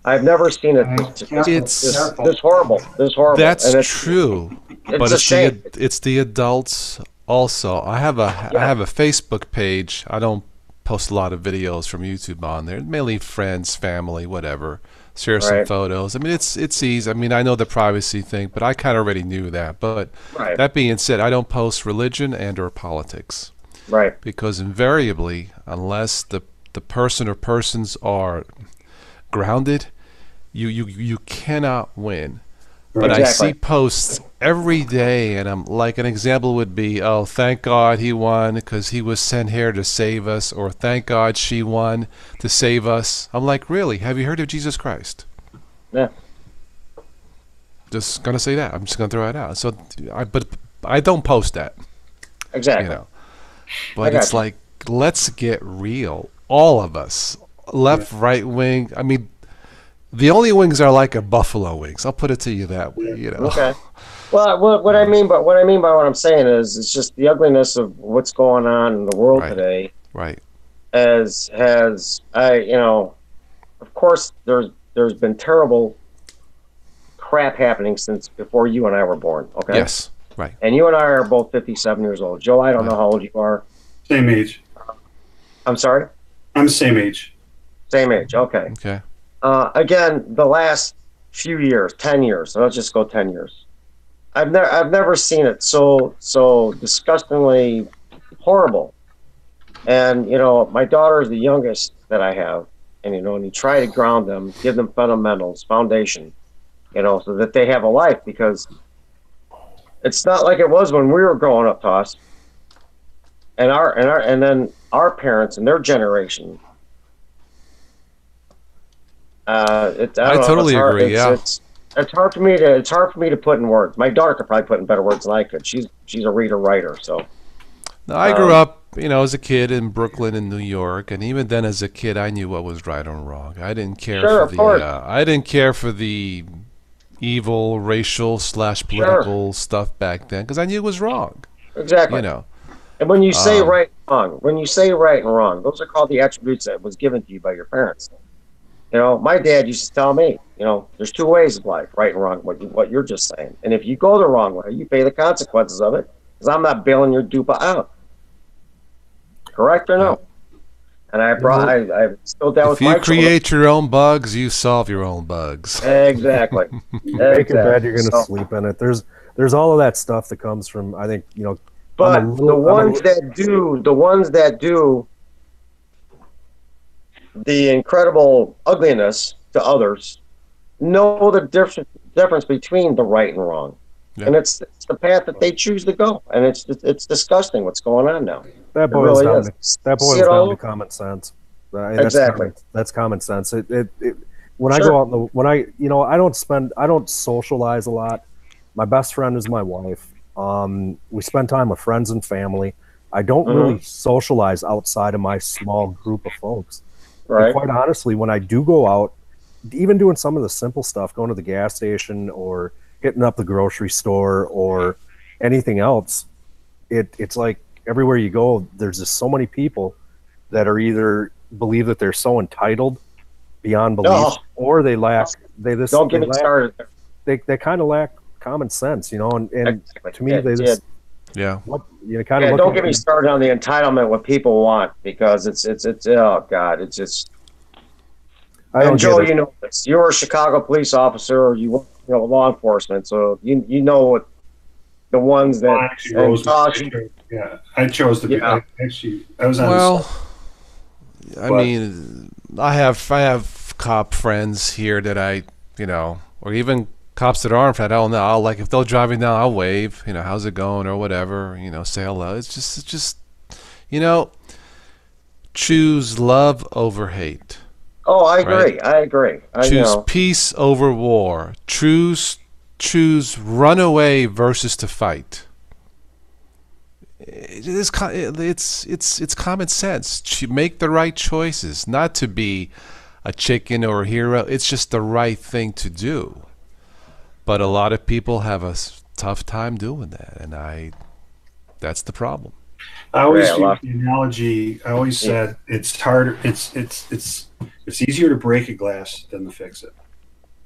I've never seen it this horrible. That's true. But It's a shame. it's the adults also. I have a Facebook page. I don't post a lot of videos from YouTube on there. Mainly friends, family, whatever. Share some photos. I mean, it's easy. I mean, I know the privacy thing, but I kind of already knew that. But that being said, I don't post religion and or politics. Right. Because invariably, unless the person or persons are grounded, you cannot win. But I see posts every day, and I'm like, an example would be, oh, thank God he won because he was sent here to save us, or thank God she won to save us. I'm like, really? Have you heard of Jesus Christ? Yeah. Just gonna say that. I'm just gonna throw it out. So, but I don't post that. Exactly. You know, but it's like, let's get real, all of us, left, right wing. I mean. The only wings are like a buffalo wings. I'll put it to you that way, you know. Okay. Well, what I mean by what I'm saying is, it's just the ugliness of what's going on in the world today. Right. Has you know, of course there's been terrible crap happening since before you and I were born. Okay. Yes. Right. And you and I are both 57 years old. Joe, I don't know how old you are. Same age. I'm sorry. I'm the same age. Same age. Okay. Okay. Again, the last few years, 10 years. So let's just go 10 years. I've never seen it so disgustingly horrible. And you know, my daughter is the youngest that I have, and you know, and you try to ground them, give them fundamentals, foundation, you know, so that they have a life, because it's not like it was when we were growing up, Toss. And then our parents and their generation. I totally agree. It's hard for me to put in words. My daughter could probably put in better words than I could. She's a reader writer. So. Now, I grew up, you know, as a kid in Brooklyn and New York, and even then, as a kid, I knew what was right and wrong. I didn't care for the evil, racial / political stuff back then, because I knew it was wrong. Exactly. You know. And when you say right and wrong, those are called the attributes that was given to you by your parents. You know, my dad used to tell me, you know, there's 2 ways of life, right and wrong, what you're just saying. And if you go the wrong way, you pay the consequences of it, because I'm not bailing your dupa out. Correct or no? And I still that with my If you create your own bugs, you solve your own bugs. Exactly. You make a bed, you're going to sleep in it. There's all of that stuff that comes from, I think, But the ones that do the incredible ugliness to others know the difference between the right and wrong. Yeah. And it's the path that they choose to go. And it's disgusting what's going on now. That boils down to common sense. Exactly. That's common sense. When I go out I don't socialize a lot. My best friend is my wife. We spend time with friends and family. I don't really socialize outside of my small group of folks. Right. And quite honestly, when I do go out, even doing some of the simple stuff, going to the gas station or hitting up the grocery store or anything else, it's like everywhere you go, there's just so many people that are either believe that they're so entitled beyond belief, or they kind of lack common sense, and exactly. To me, they just don't get me started on the entitlement what people want, because it's oh god, it's just. And Joe, you know this. You're a Chicago police officer, or you work law enforcement, so you know what the ones that. I chose to be. I was on. I have cop friends here that or even cops that aren't. I don't know. Like if they're driving down, I'll wave. How's it going or whatever. Say hello. It's just choose love over hate. Oh, I agree. Right? I agree. Choose peace over war. Choose run away versus to fight. It's common sense. Make the right choices, not to be a chicken or a hero. It's just the right thing to do. But a lot of people have a tough time doing that, and that's the problem. I always use the analogy. I always said it's harder. It's easier to break a glass than to fix it.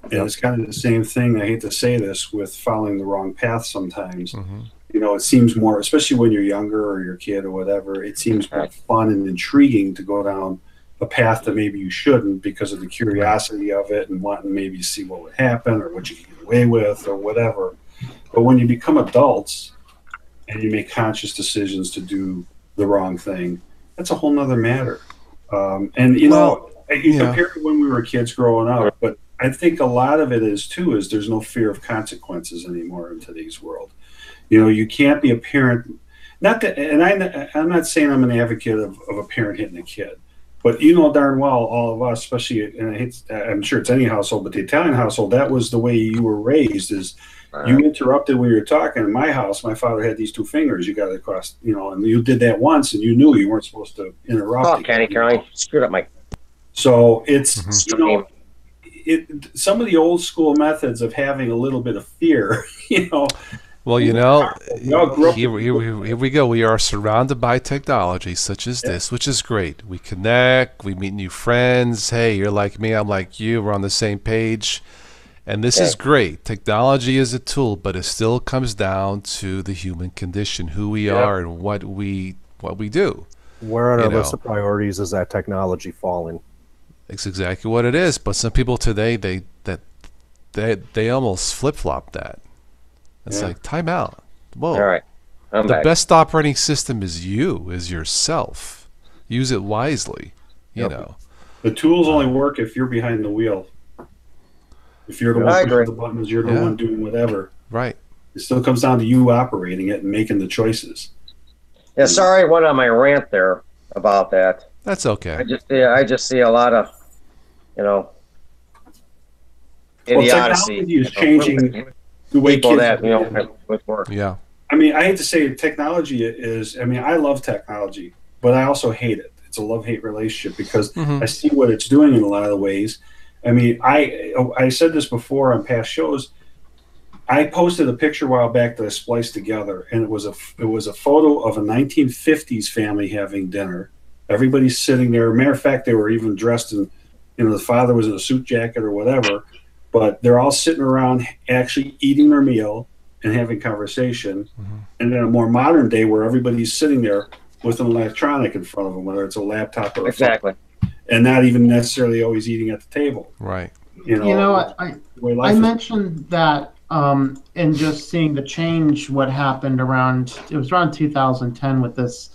And it's kind of the same thing. I hate to say this, with following the wrong path sometimes. Mm-hmm. It seems more, especially when you're younger or you're a kid or whatever, it seems more fun and intriguing to go down a path that maybe you shouldn't, because of the curiosity of it and wanting maybe to see what would happen or what you could get away with or whatever. But when you become adults and you make conscious decisions to do the wrong thing, that's a whole nother matter. You compare it when we were kids growing up, but I think a lot of it is there's no fear of consequences anymore in today's world. You can't be a parent. Not that, and I'm not saying I'm an advocate of a parent hitting a kid, but darn well, all of us, especially, and I'm sure it's any household, but the Italian household, that was the way you were raised. Is you interrupted when you were talking. In my house, my father had these two fingers. You got it across, and you did that once, and you knew you weren't supposed to interrupt. Oh, Kenny, screwed up my. So it's some of the old school methods of having a little bit of fear, Well, here we go. We are surrounded by technology such as this, which is great. We connect, we meet new friends. Hey, you're like me, I'm like you. We're on the same page. And this is great. Technology is a tool, but it still comes down to the human condition, who we are and what we do. Where on our list of priorities is that technology falling? It's exactly what it is. But some people today, they almost flip-flop that. It's like, time out. Whoa. All right. I'm back. Best operating system is yourself. Use it wisely, you know. The tools only work if you're behind the wheel. If you're the one pushing the buttons, you're the one doing whatever. Right. It still comes down to you operating it and making the choices. Yeah, sorry I went on my rant there about that. That's okay. I just see a lot of, idiocy. Technology is changing the way people kids with work. Yeah. I mean, I hate to say technology is, I love technology, but I also hate it. It's a love-hate relationship because I see what it's doing in a lot of ways. I mean, I said this before on past shows. I posted a picture a while back that I spliced together, and it was a photo of a 1950s family having dinner. Everybody's sitting there. Matter of fact, they were even dressed in, the father was in a suit jacket or whatever, but they're all sitting around actually eating their meal and having conversation. And then a more modern day where everybody's sitting there with an electronic in front of them, whether it's a laptop or a Exactly. phone, and not even necessarily always eating at the table. Right. I mentioned that and just seeing the change, what happened it was around 2010 with this,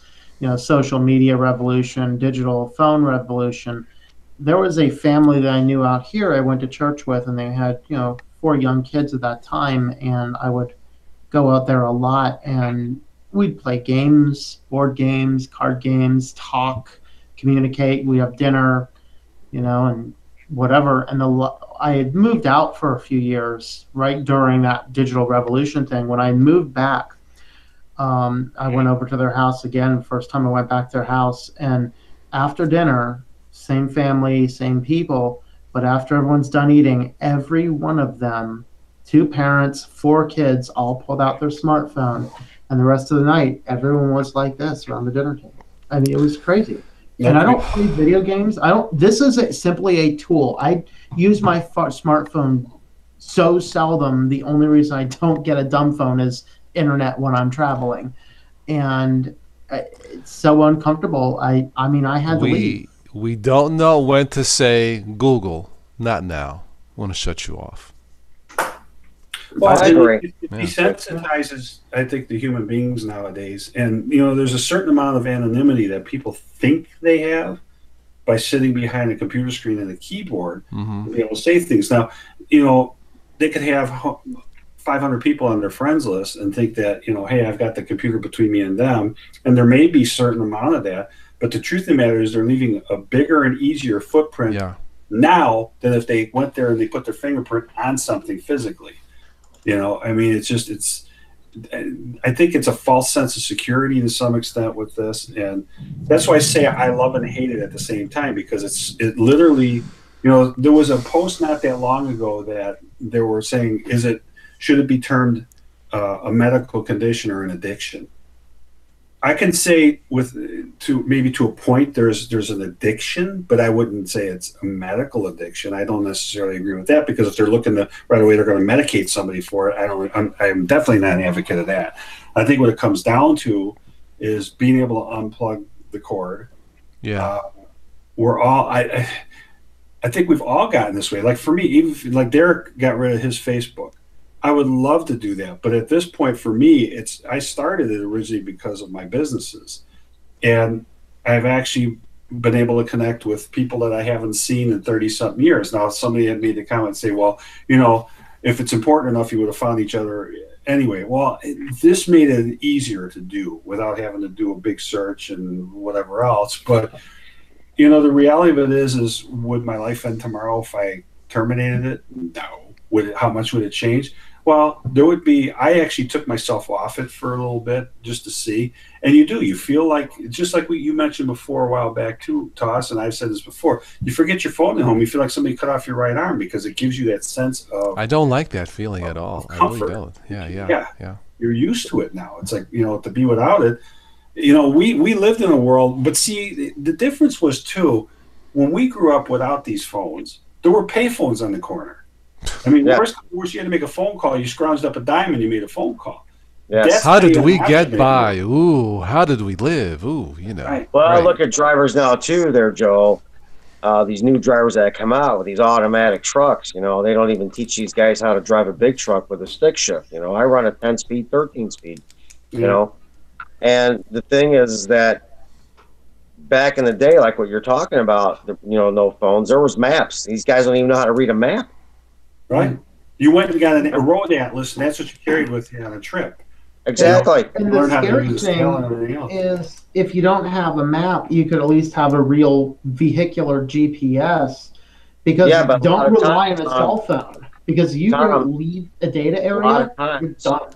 social media revolution, digital phone revolution. There was a family that I knew out here I went to church with, and they had, 4 young kids at that time, and I would go out there a lot, and we'd play games, board games, card games, talk, communicate. We have dinner, and whatever. And I had moved out for a few years right during that digital revolution thing. When I moved back, I went over to their house again. First time I went back to their house, and after dinner, same family, same people, but after everyone's done eating, every one of them, 2 parents, 4 kids, all pulled out their smartphone, and the rest of the night, everyone was like this around the dinner table. I mean, it was crazy. And I don't play video games. This is simply a tool. I use my smartphone so seldom. The only reason I don't get a dumb phone is internet when I'm traveling, and it's so uncomfortable. I mean, I had to leave. We don't know when to say Google. Not now. I want to shut you off. Well, it desensitizes, I think, the human beings nowadays. And, there's a certain amount of anonymity that people think they have by sitting behind a computer screen and a keyboard to be able to say things. Now, they could have 500 people on their friends list and think that, hey, I've got the computer between me and them. And there may be a certain amount of that. But the truth of the matter is they're leaving a bigger and easier footprint now than if they went there and they put their fingerprint on something physically. I mean, I think it's a false sense of security to some extent with this. And that's why I say I love and hate it at the same time, because it literally, there was a post not that long ago that they were saying, should it be termed a medical condition or an addiction? I can say to a point there's an addiction, but I wouldn't say it's a medical addiction. I don't necessarily agree with that, because if they're looking to right away they're going to medicate somebody for it. I'm definitely not an advocate of that. I think what it comes down to is being able to unplug the cord. Yeah. I think we've all gotten this way. Like for me, even like Derek got rid of his Facebook. I would love to do that, but at this point, for me, I started it originally because of my businesses, and I've actually been able to connect with people that I haven't seen in 30-something years. Now, somebody had made the comment and say, "Well, if it's important enough, you would have found each other anyway." Well, this made it easier to do without having to do a big search and whatever else. But the reality of it is would my life end tomorrow if I terminated it? No. How much would it change? Well, there would be. I actually took myself off it for a little bit just to see, and you feel like, just like what you mentioned before a while back too, Toss, and I've said this before. You forget your phone at home. You feel like somebody cut off your right arm, because it gives you that sense of. I don't like that feeling at all. Comfort. I really don't. Yeah. You're used to it now. It's like to be without it. We lived in a world, but see, the difference was too, when we grew up without these phones, there were pay phones on the corner. I mean, worst you had to make a phone call. You scrounged up a dime and you made a phone call. Yes. How did we get by? Ooh, how did we live? Ooh, Right. Well, look at drivers now too there, Joe. These new drivers that come out with these automatic trucks, they don't even teach these guys how to drive a big truck with a stick shift. I run a 10-speed, 13-speed, And the thing is that back in the day, like what you're talking about, no phones, there was maps. These guys don't even know how to read a map. Right. You went and got a road atlas, and that's what you carried with you on a trip. Exactly. And the scary thing is, if you don't have a map, you could at least have a real vehicular GPS, because don't rely on a cell phone, because you leave a data area, you're done.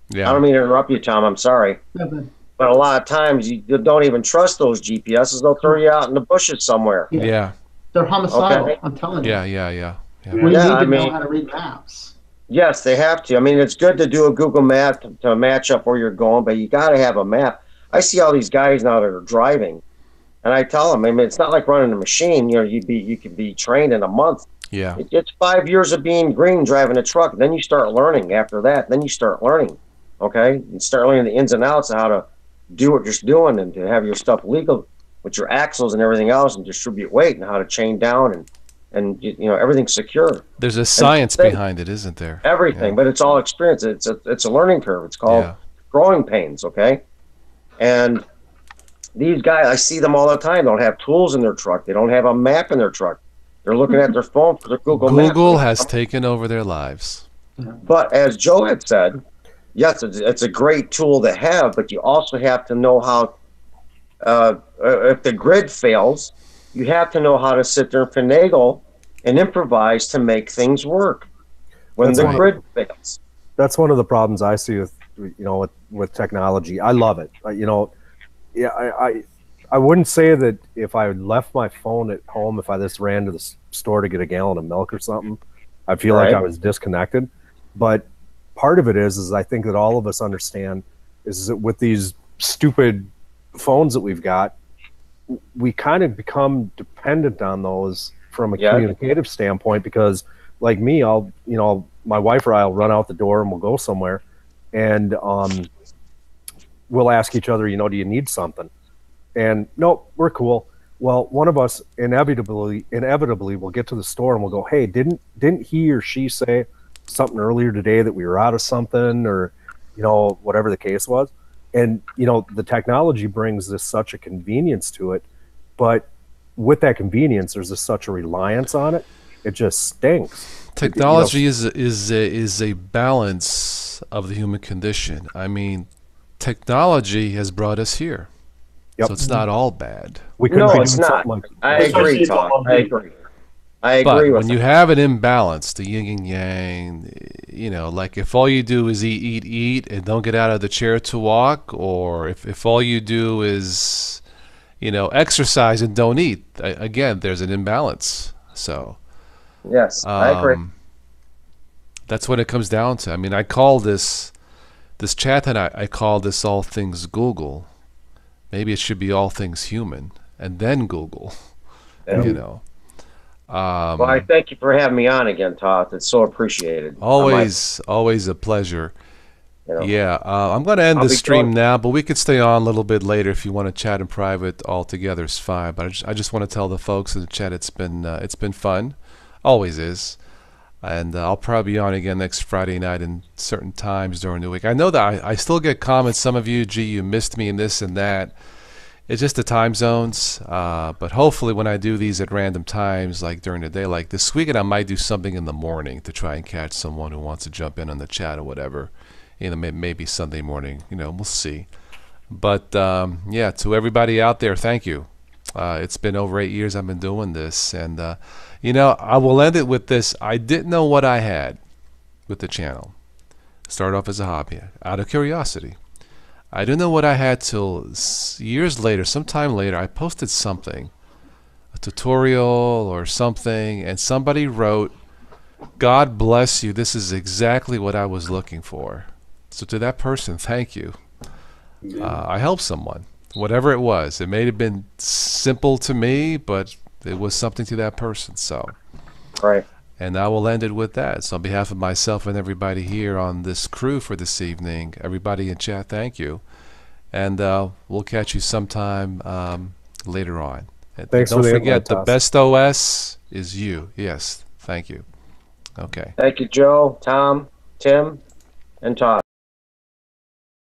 Yeah. I don't mean to interrupt you, Tom. I'm sorry. But a lot of times you don't even trust those GPSs. They'll throw you out in the bushes somewhere. Yeah. They're homicidal. I'm telling you. Yeah. We need to know how to read maps. Yes, they have to. I mean, it's good to do a Google map to match up where you're going, but you got to have a map. I see all these guys now that are driving, and I tell them, I mean, it's not like running a machine. You can be trained in a month. Yeah. It's 5 years of being green driving a truck. Then you start learning. After that, then you start learning. Okay, you start learning the ins and outs of do what you're doing and to have your stuff legal with your axles and everything else and distribute weight and how to chain down and you know, everything's secure. There's a science behind it, isn't there? Everything, but it's all experience. It's a learning curve. It's called growing pains, okay? And these guys, I see them all the time. They don't have tools in their truck. They don't have a map in their truck. They're looking at their phone for their Google Maps. Google has taken over their lives. But as Joe had said, yes, it's a great tool to have, but you also have to know how, if the grid fails, you have to know how to sit there and finagle and improvise to make things work when the grid fails. That's one of the problems I see with, you know, with technology. I love it. You know, yeah, I wouldn't say that if I left my phone at home, if I just ran to the store to get a gallon of milk or something, I'd feel like I was disconnected. But part of it is I think that all of us understand is that with these stupid phones that we've got, we kind of become dependent on those from a communicative standpoint, because like me, I'll, you know, my wife or I'll run out the door and we'll go somewhere and we'll ask each other, you know, do you need something? And nope, we're cool. Well, one of us inevitably will get to the store and we'll go, hey, didn't he or she say something earlier today that we were out of something, or, you know, whatever the case was. And, you know, the technology brings this such a convenience to it, but with that convenience, there's such a reliance on it. It just stinks. Technology is a balance of the human condition. I mean, technology has brought us here. Yep. So it's not all bad. No, it's not. I agree, Tom. I agree. I agree with when you have an imbalance, the yin and yang, you know, like if all you do is eat, and don't get out of the chair to walk, or if all you do is, you know, exercise and don't eat, again, there's an imbalance. So, yes, I agree. That's what it comes down to. I mean, I call this chat tonight, I call this All Things Google. Maybe it should be All Things Human, and then Google, you know. Well, I thank you for having me on again, Todd. It's so appreciated. Always a pleasure. You know, yeah, I'm going to end the stream now, but we could stay on a little bit later if you want to chat in private. All together is fine. But I just want to tell the folks in the chat it's been fun, always is, and I'll probably be on again next Friday night in certain times during the week. I know that I still get comments. Some of you, gee, you missed me in this and that. It's just the time zones, but hopefully when I do these at random times, like during the day, like this weekend, I might do something in the morning to try and catch someone who wants to jump in on the chat or whatever. You know, maybe Sunday morning. You know, we'll see. But yeah, to everybody out there, thank you. It's been over 8 years I've been doing this, and you know, I will end it with this. I didn't know what I had with the channel. Started off as a hobby, out of curiosity. I didn't know what I had till years later, sometime later, I posted something, a tutorial or something, and somebody wrote, God bless you, this is exactly what I was looking for. So to that person, thank you. I helped someone, whatever it was. It may have been simple to me, but it was something to that person. So, right. And I will end it with that. So on behalf of myself and everybody here on this crew for this evening, everybody in chat, thank you. And we'll catch you sometime later on. Thanks Don't for forget, the best OS is you. Yes, thank you. Okay. Thank you, Joe, Tom, Tim, and Todd.